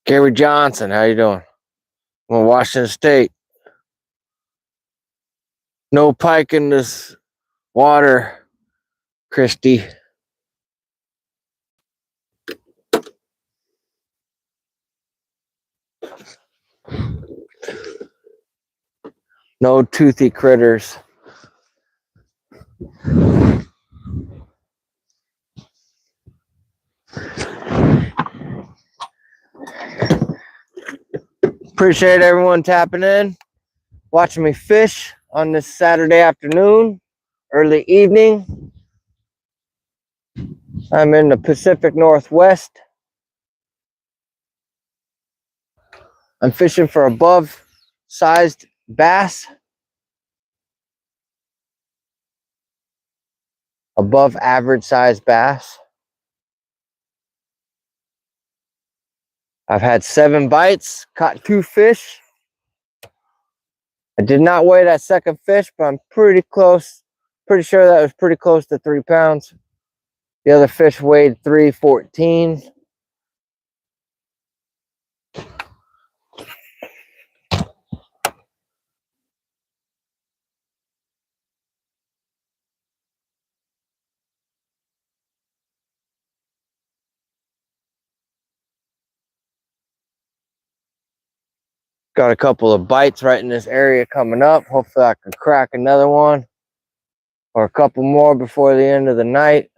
Gary Johnson, how you doing? From Washington State. No pike in this water, Christy. No toothy critters. Appreciate everyone tapping in, watching me fish on this Saturday afternoon, early evening. I'm in the Pacific Northwest. I'm fishing for above sized bass. Above average sized bass. I've had 7 bites, caught 2 fish. I did not weigh that second fish, but I'm pretty close. Pretty sure that was pretty close to 3 pounds. The other fish weighed 314. Got a couple of bites right in this area coming up. Hopefully I can crack another one or a couple more before the end of the night,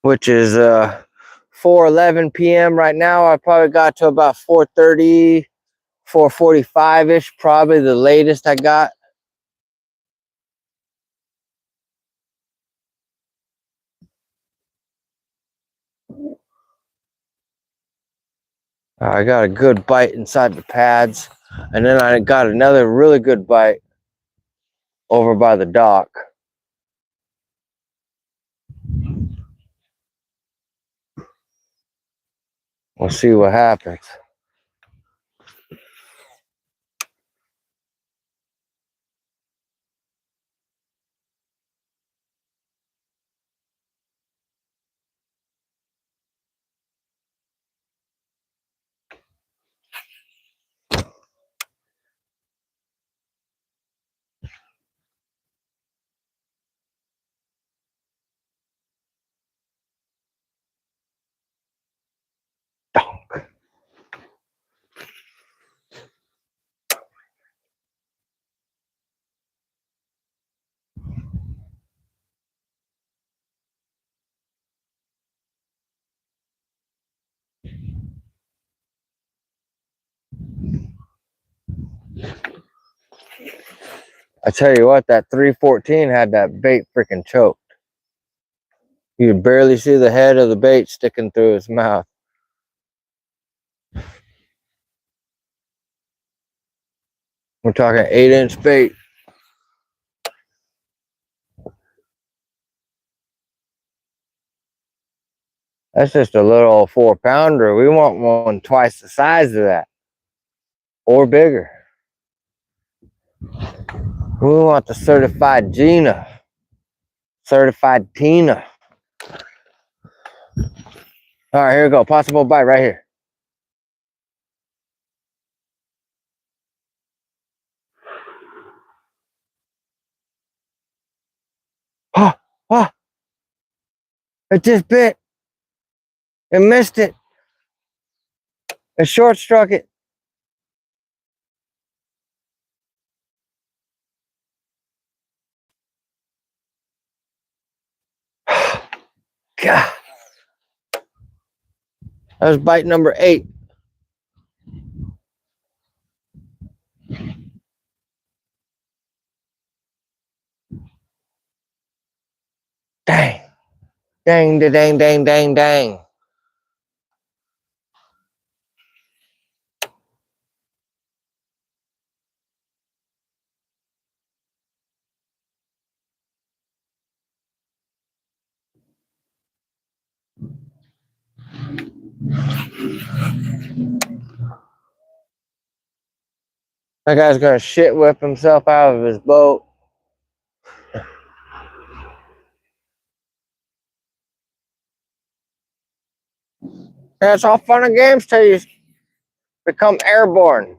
which is 4:11 p.m. right now. I probably got to about 4:30, 4:45-ish, probably the latest I got. I got a good bite inside the pads, and then I got another really good bite over by the dock. We'll see what happens. I tell you what, that 314 had that bait freaking choked. You could barely see the head of the bait sticking through his mouth. We're talking 8-inch bait. That's just a little old 4-pounder. We want one twice the size of that or bigger. We want the certified Gina, certified Tina. All right, here we go. Possible bite right here. Oh, oh, it just bit. It missed it. It short struck it. God. That was bite number 8. Dang. Dang, dang, dang, dang, dang. That guy's gonna shit whip himself out of his boat. Yeah, it's all fun and games till you become airborne.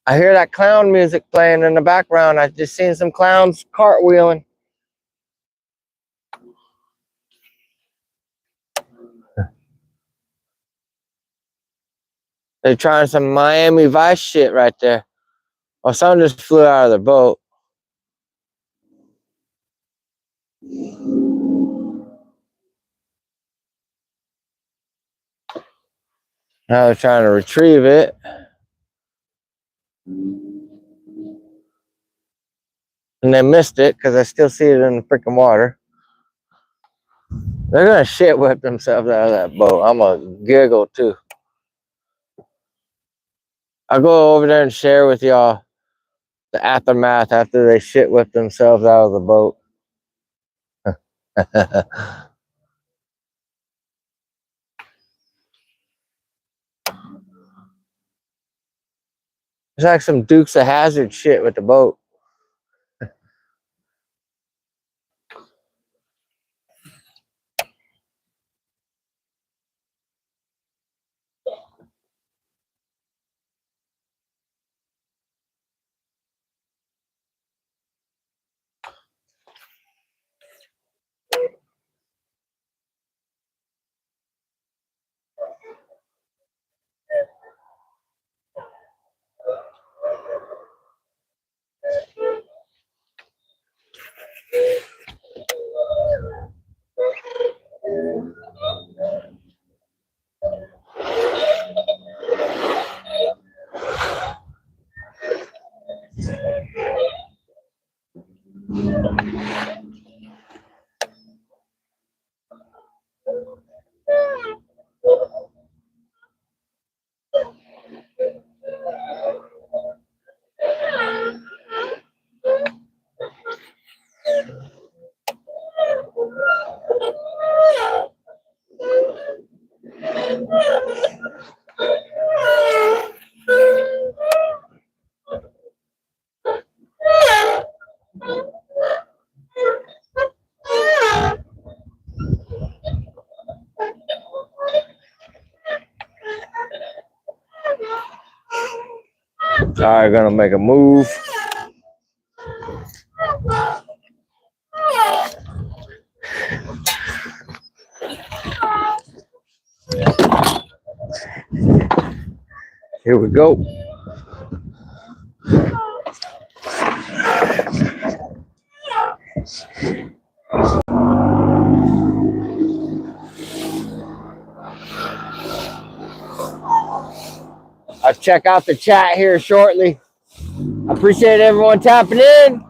I hear that clown music playing in the background. I just seen some clowns cartwheeling. They're trying some Miami Vice shit right there. Well, someone just flew out of their boat. Now they're trying to retrieve it. And they missed it because I still see it in the freaking water. They're gonna shit whip themselves out of that boat. I'm gonna giggle too. I'll go over there and share with y'all the aftermath after they shit whip themselves out of the boat. There's like some Dukes of Hazzard shit with the boat. All right, gonna make a move. Here we go. I'll check out the chat here shortly. I appreciate everyone tapping in.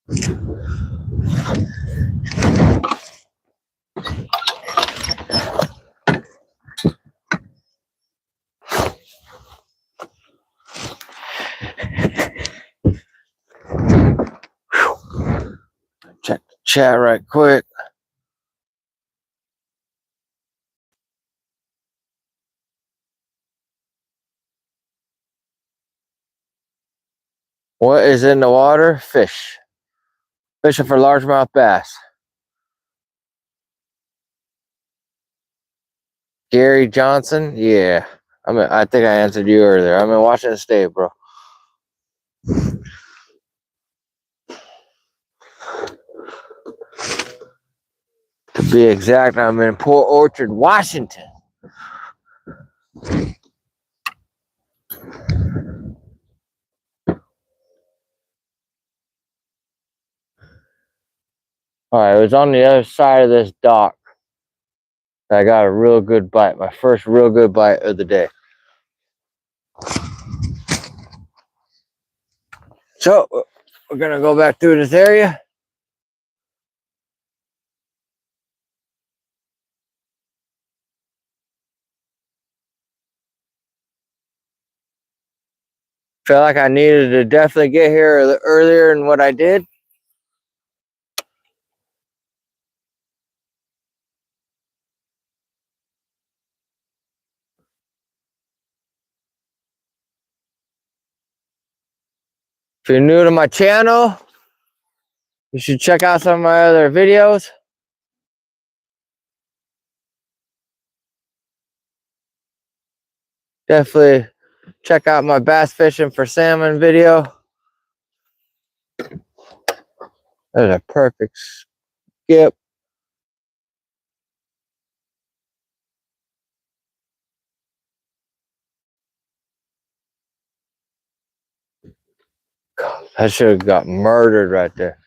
Check the chat right quick. What is in the water? Fish. Fishing for largemouth bass. Gary Johnson? Yeah. I think I answered you earlier. I'm in Washington State, bro. To be exact, I'm in Port Orchard, Washington. All right, it was on the other side of this dock. I got a real good bite. My first real good bite of the day. So, we're going to go back through this area. Feel like I needed to definitely get here earlier than what I did. If you're new to my channel, you should check out some of my other videos. Definitely check out my bass fishing for salmon video. There's a perfect skip. I should have got murdered right there.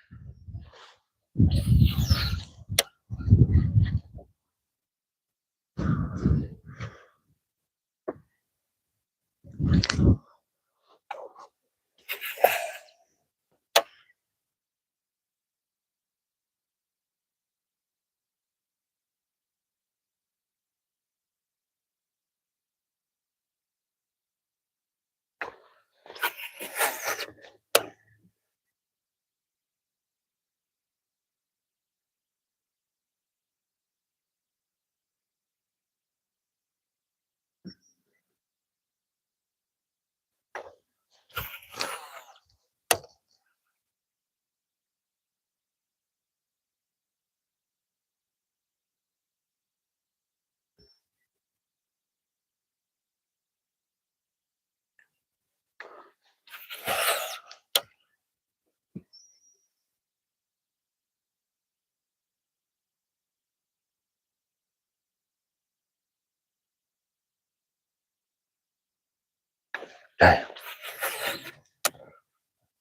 Damn.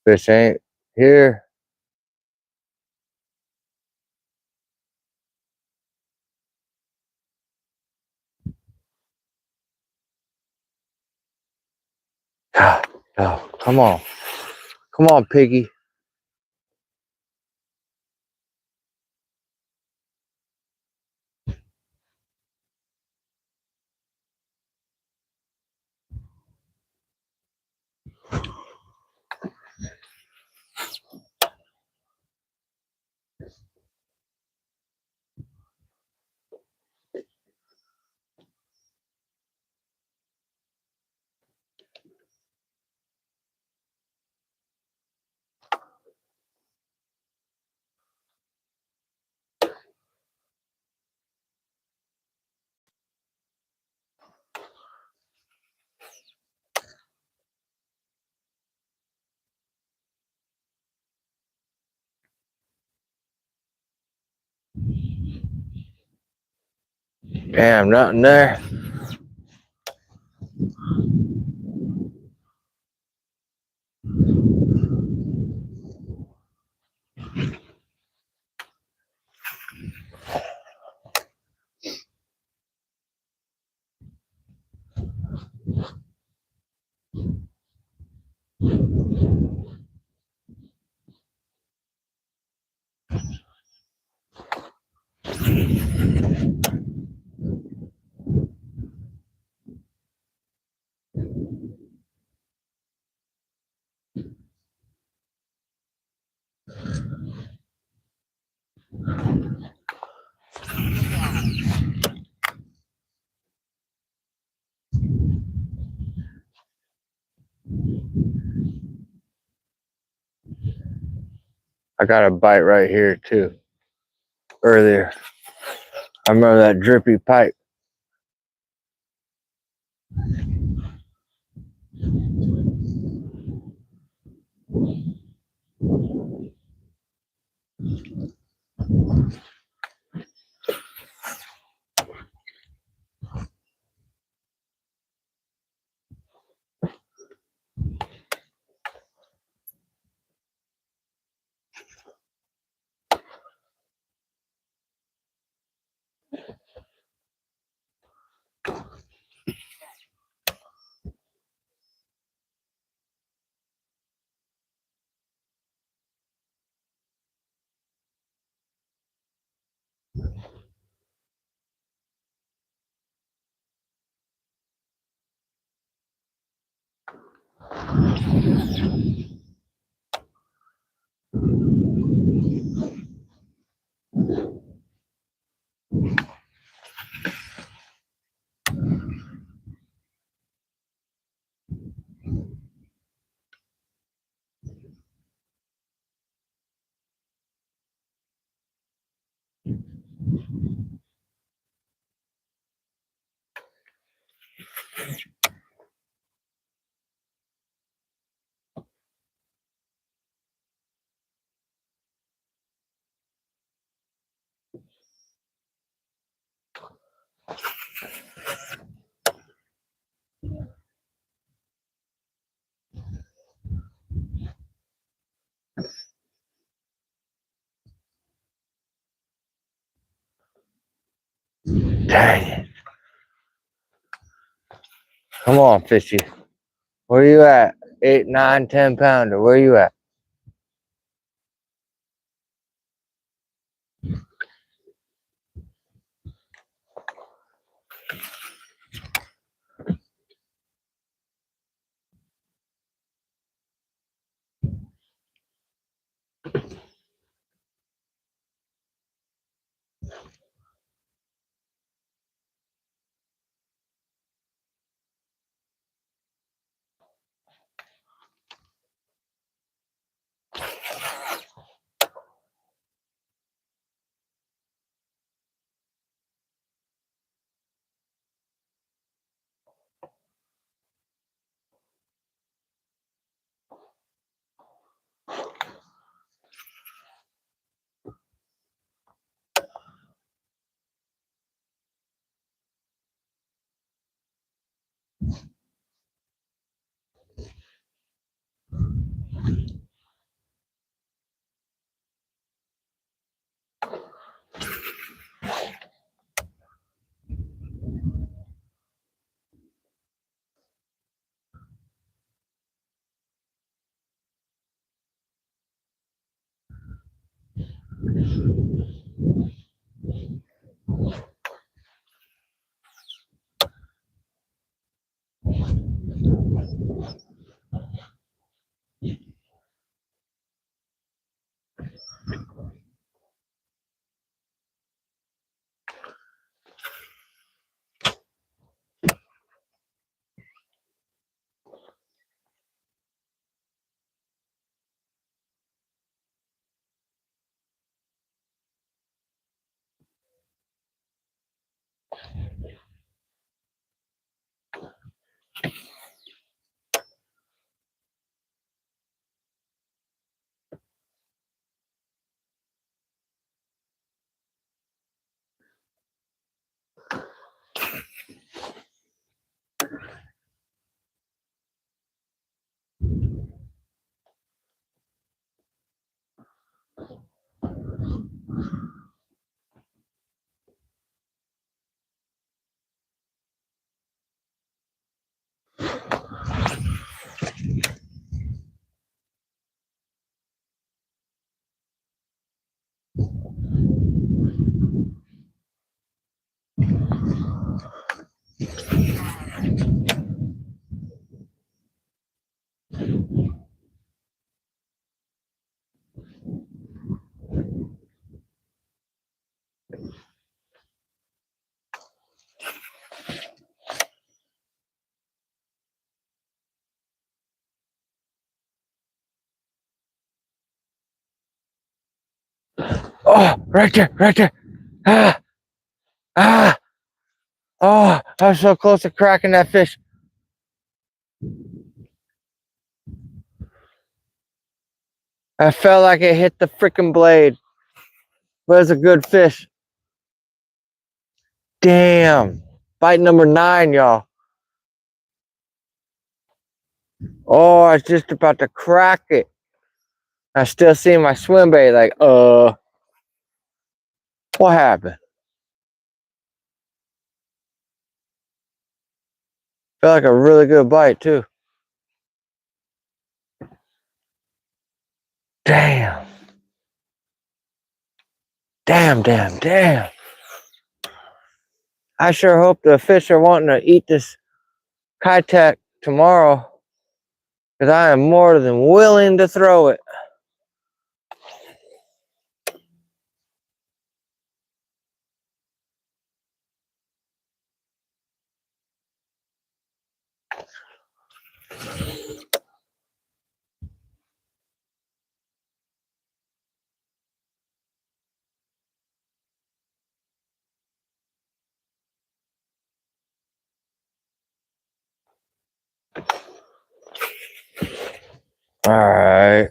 Fish ain't here. Oh, come on. Come on, piggy. Damn, nothing there. I got a bite right here too. Earlier. I remember that drippy pipe. Dang it. Come on, fishy. Where you at? 8, 9, 10 pounder. Where you at? Oh, right there, right there. Ah, ah. Oh, I was so close to cracking that fish. I felt like it hit the freaking blade. But it's a good fish. Damn. Bite number 9, y'all. Oh, I was just about to crack it. I still see my swim bait like, what happened? Felt like a really good bite too. Damn. Damn. I sure hope the fish are wanting to eat this Kitsap tomorrow, because I am more than willing to throw it. All right.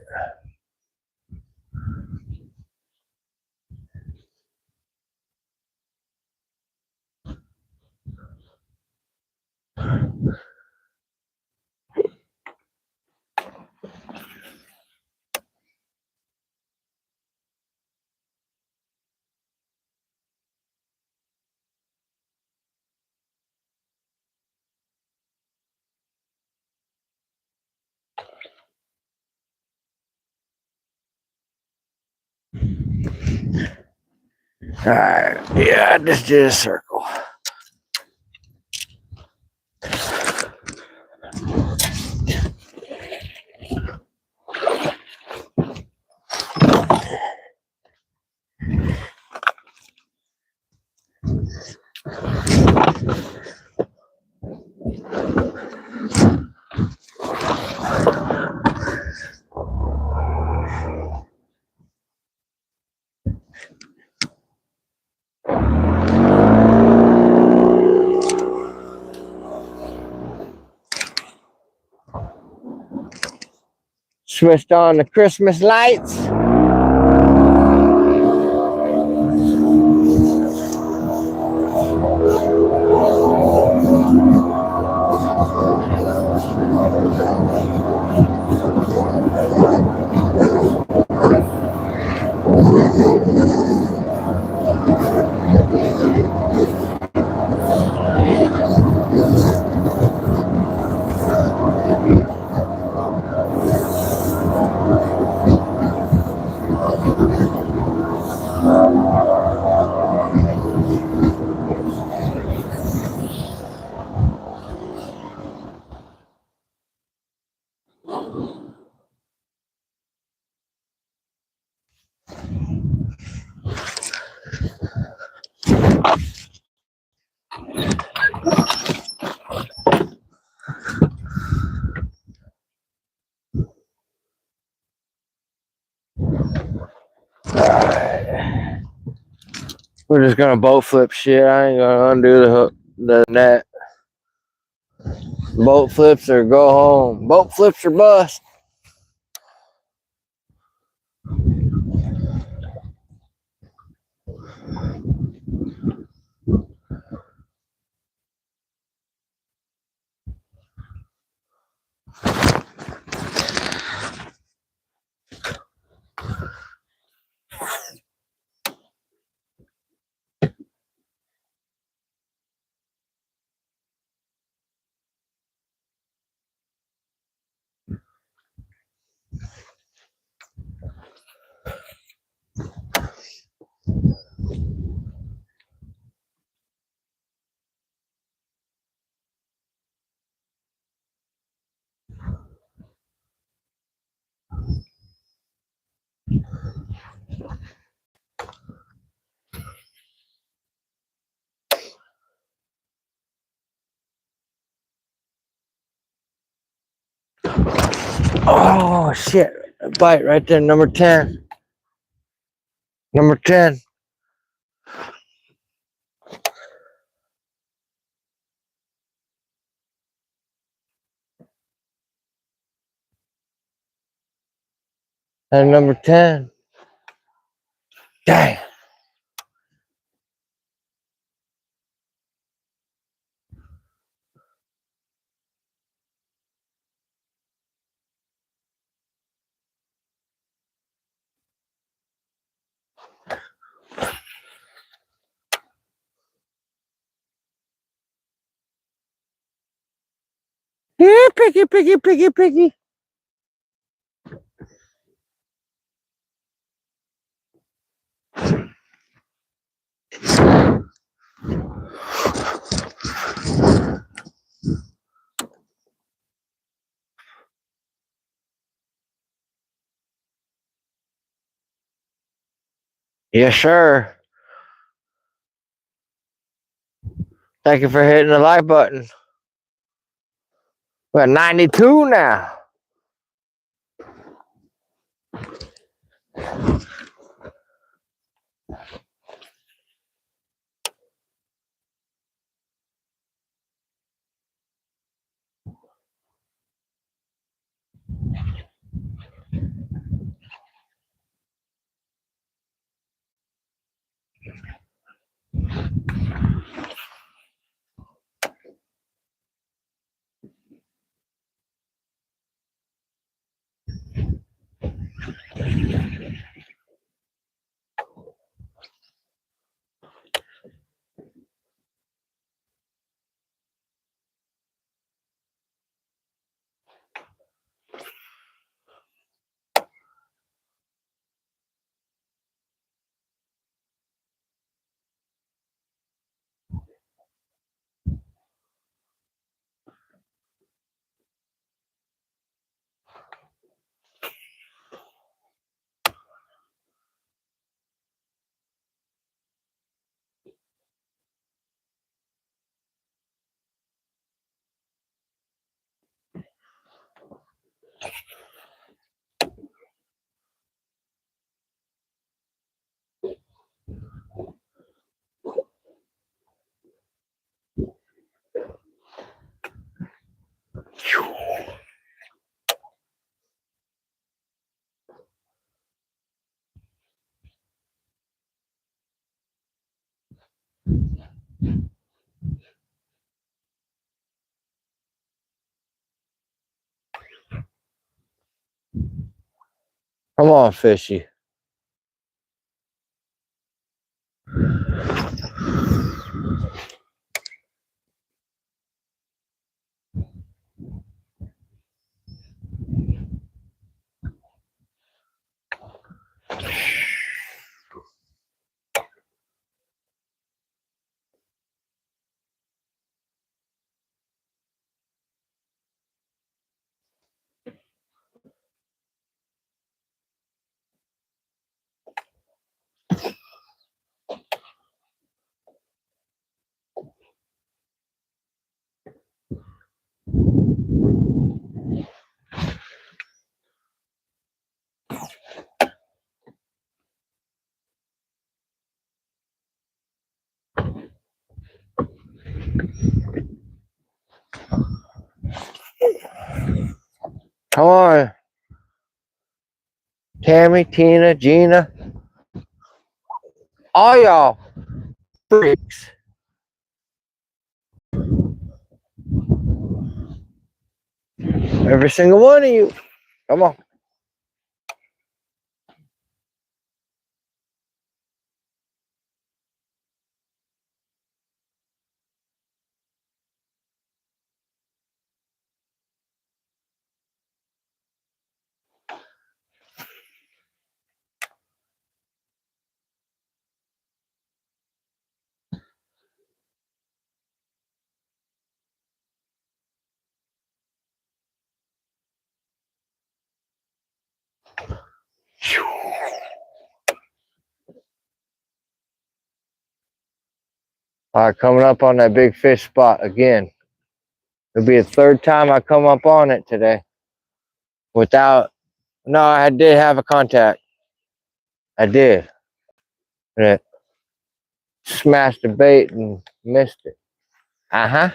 All right. Yeah, I just did a circle. Switched on the Christmas lights. We're just gonna boat flip shit. I ain't gonna undo the hook, the net. Boat flips or go home. Boat flips or bust. Oh shit! A bite right there, number 10. Number 10. And number 10. Dang. Yeah, piggy, piggy, piggy, piggy. Yes, sir. Thank you for hitting the like button. We're at 92 now. Come on, fishy. Come on. Tammy, Tina, Gina. All y'all freaks. Every single one of you. Come on. All right, coming up on that big fish spot again. It'll be the third time I come up on it today. Without, no, I did have a contact. I did. And it smashed the bait and missed it. Uh-huh.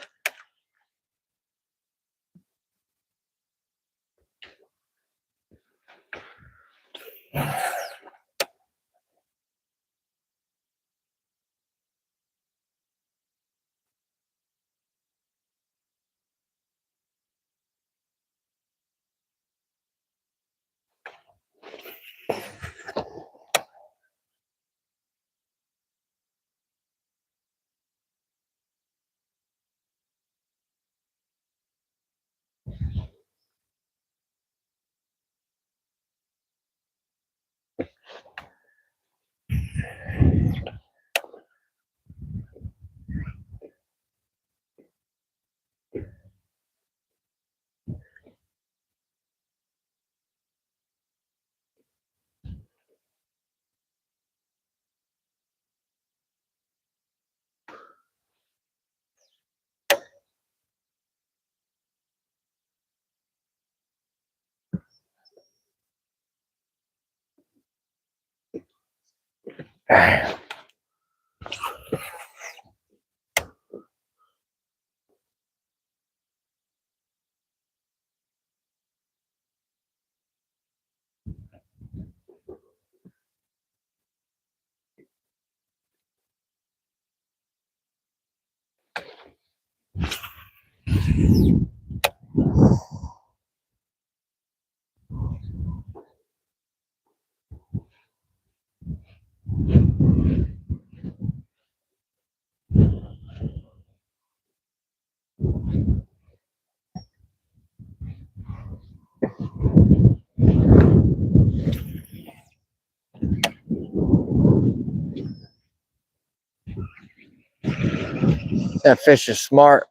That fish is smart.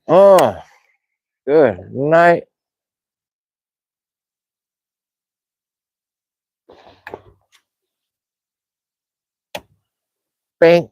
Oh, good night. Bink.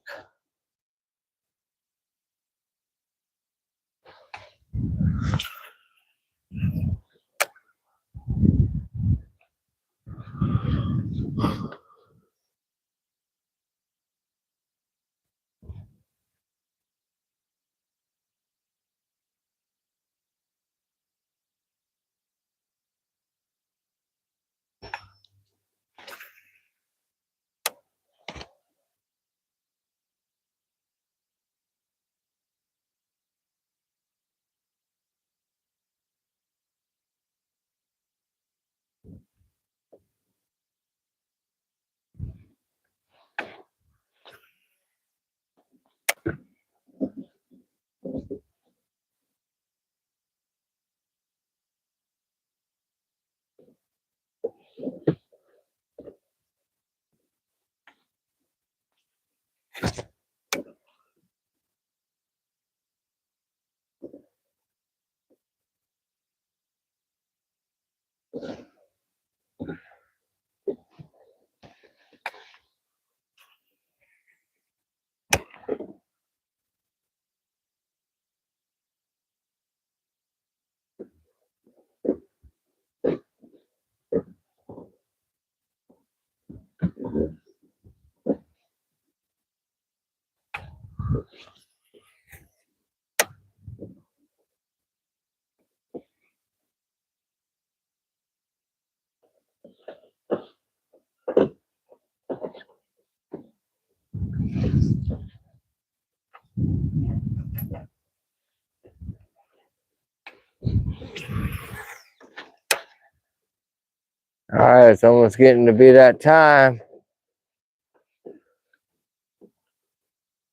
All right, it's almost getting to be that time.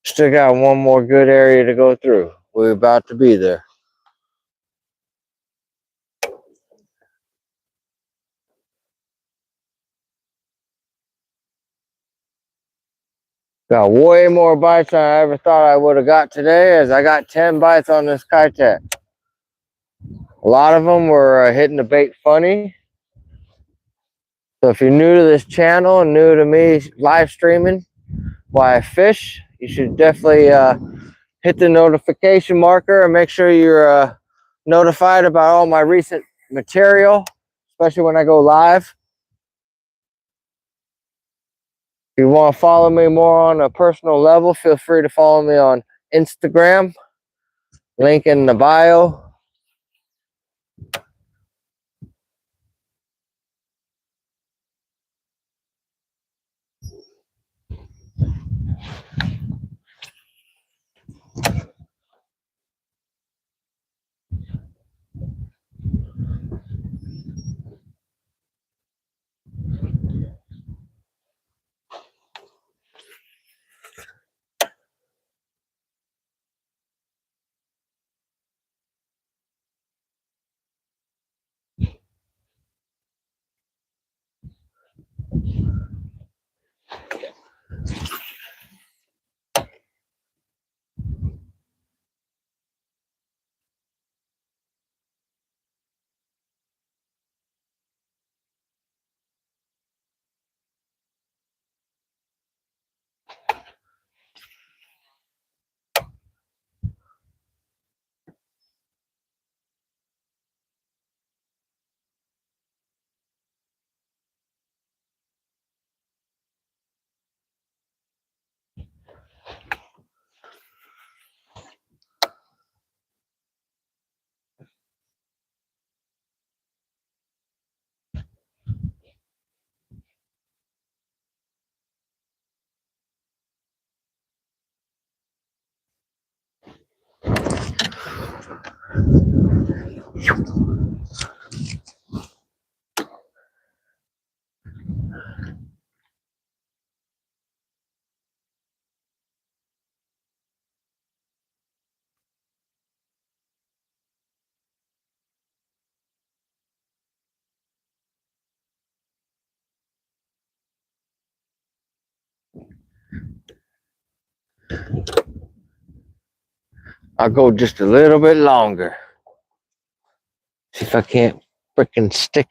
Still got one more good area to go through. We're about to be there. Got way more bites than I ever thought I would have got today, as I got 10 bites on this Kitsap. A lot of them were hitting the bait funny. So if you're new to this channel and new to me live streaming while I fish, you should definitely hit the notification marker and make sure you're notified about all my recent material, especially when I go live. If you want to follow me more on a personal level, feel free to follow me on Instagram. Link in the bio. I'll go just a little bit longer. See if I can't freaking stick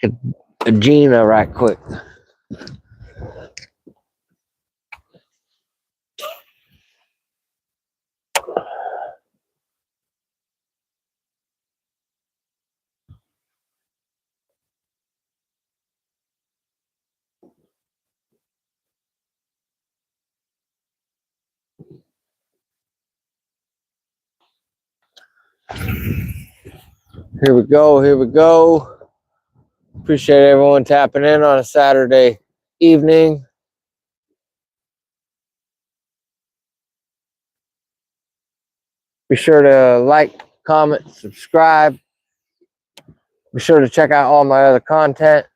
a Gina right quick. Here we go. Here we go. Appreciate everyone tapping in on a Saturday evening. Be sure to like, comment, subscribe. Be sure to check out all my other content.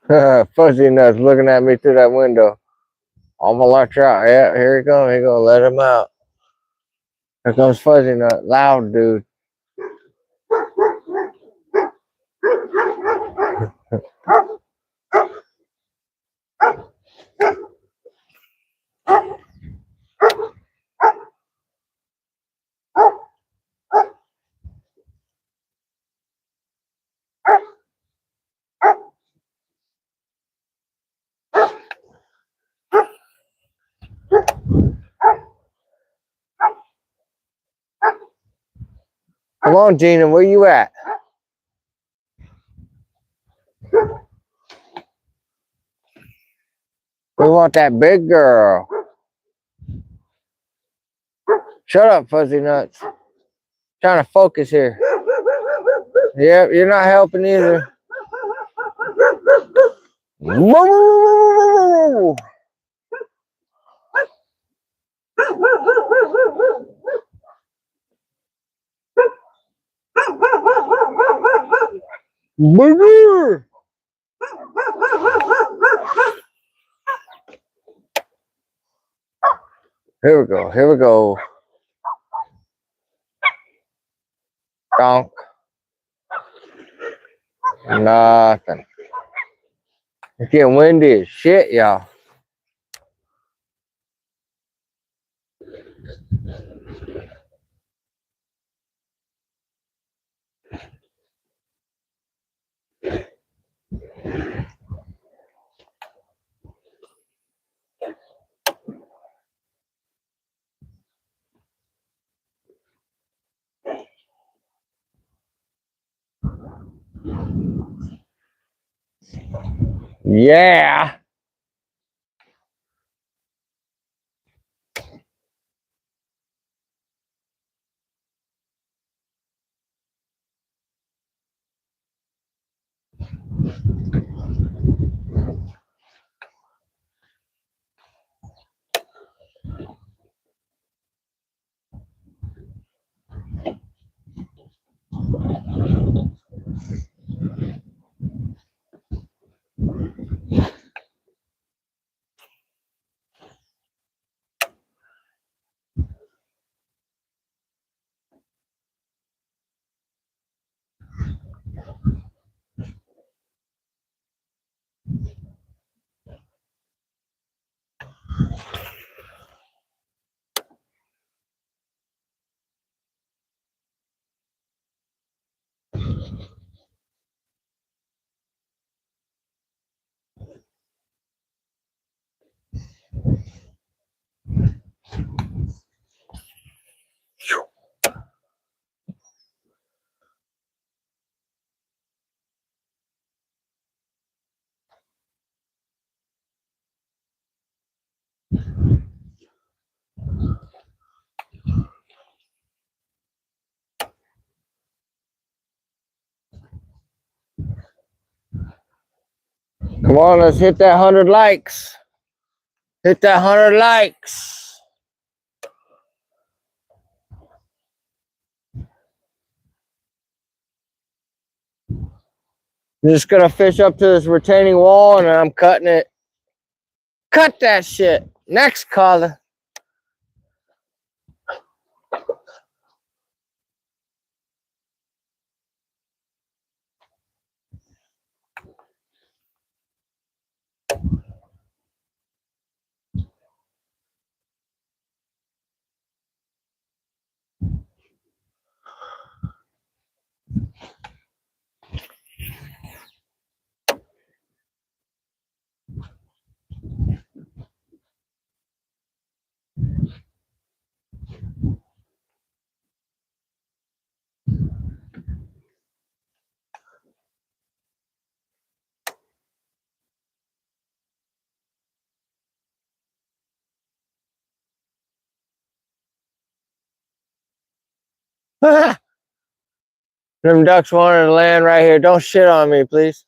Fuzzy nuts looking at me through that window. I'm gonna let you out. Yeah, here he goes. He gonna let him out. Here comes Fuzzy Nut. Loud dude. Come on, Gina, where you at? We want that big girl. Shut up, Fuzzy Nuts. Trying to focus here. Yep, you're not helping either. Here we go. Here we go. Donk. Nothing. It's getting windy as shit, y'all. Yeah. Come on, let's hit that 100 likes. Hit that 100 likes. I'm just gonna fish up to this retaining wall and I'm cutting it. Cut that shit. Next caller. Them ducks wanted to land right here. Don't shit on me, please.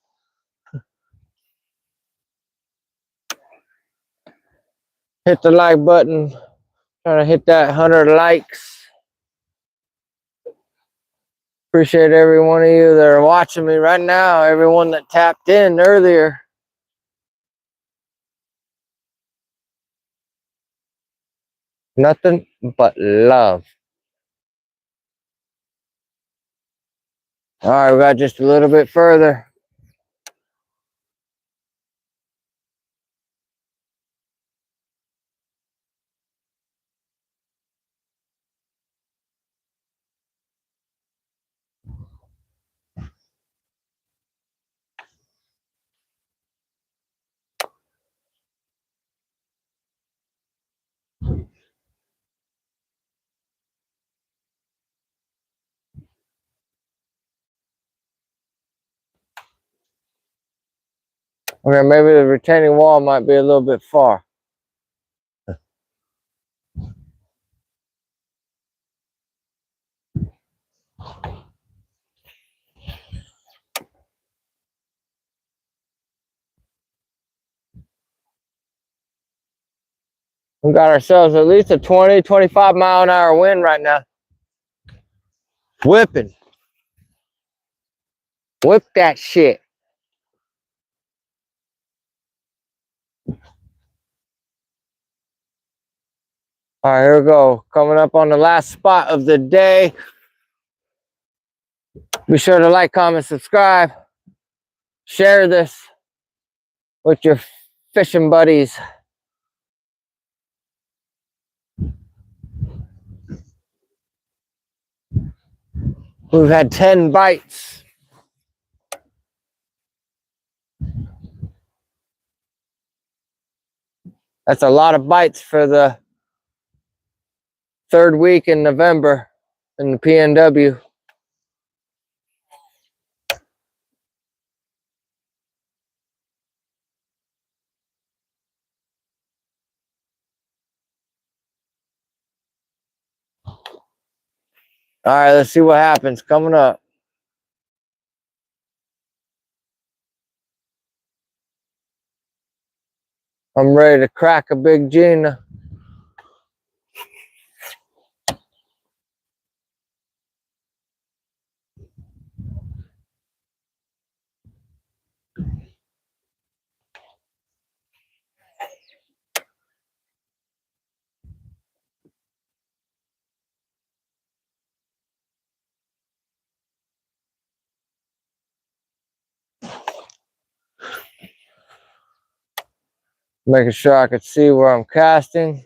Hit the like button. Trying to hit that 100 likes. Appreciate every one of you that are watching me right now. Everyone that tapped in earlier. Nothing but love. All right, we got just a little bit further. Okay, maybe the retaining wall might be a little bit far. We got ourselves at least a 20, 25 mile an hour wind right now. Whipping. Whip that shit. All right, here we go. Coming up on the last spot of the day. Be sure to like, comment, subscribe. Share this with your fishing buddies. We've had 10 bites. That's a lot of bites for the third week in November in the PNW. All right, let's see what happens coming up. I'm ready to crack a big Gina. Making sure I could see where I'm casting.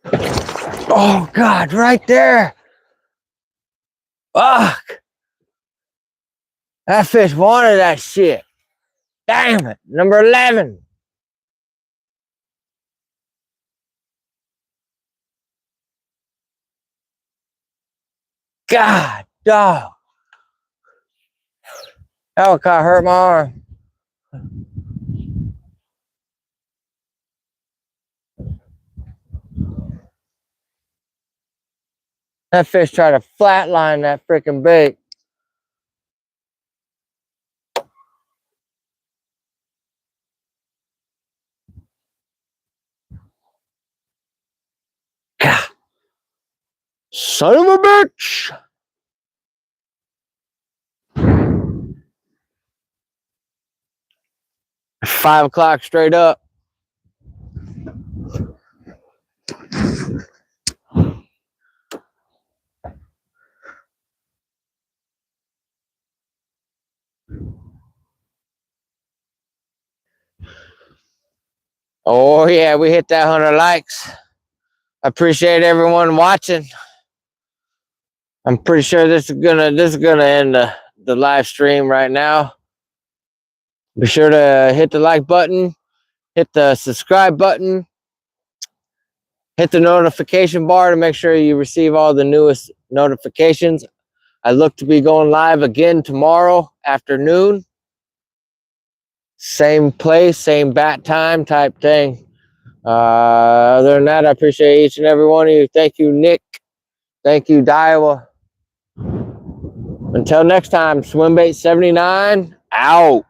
Oh God, right there. Fuck. That fish wanted that shit. Damn it. Number 11. God, dog. That would kind of hurt my arm. That fish tried to flatline that freaking bait. God. Son of a bitch. Five o'clock straight up. Oh yeah, we hit that 100 likes. I appreciate everyone watching. I'm pretty sure this is gonna end the live stream right now. Be sure to hit the like button, hit the subscribe button, hit the notification bar to make sure you receive all the newest notifications. I look to be going live again tomorrow afternoon. Same place, same bat time type thing. Other than that, I appreciate each and every one of you. Thank you, Nick. Thank you, Daiwa. Until next time, Swimbait 79 out.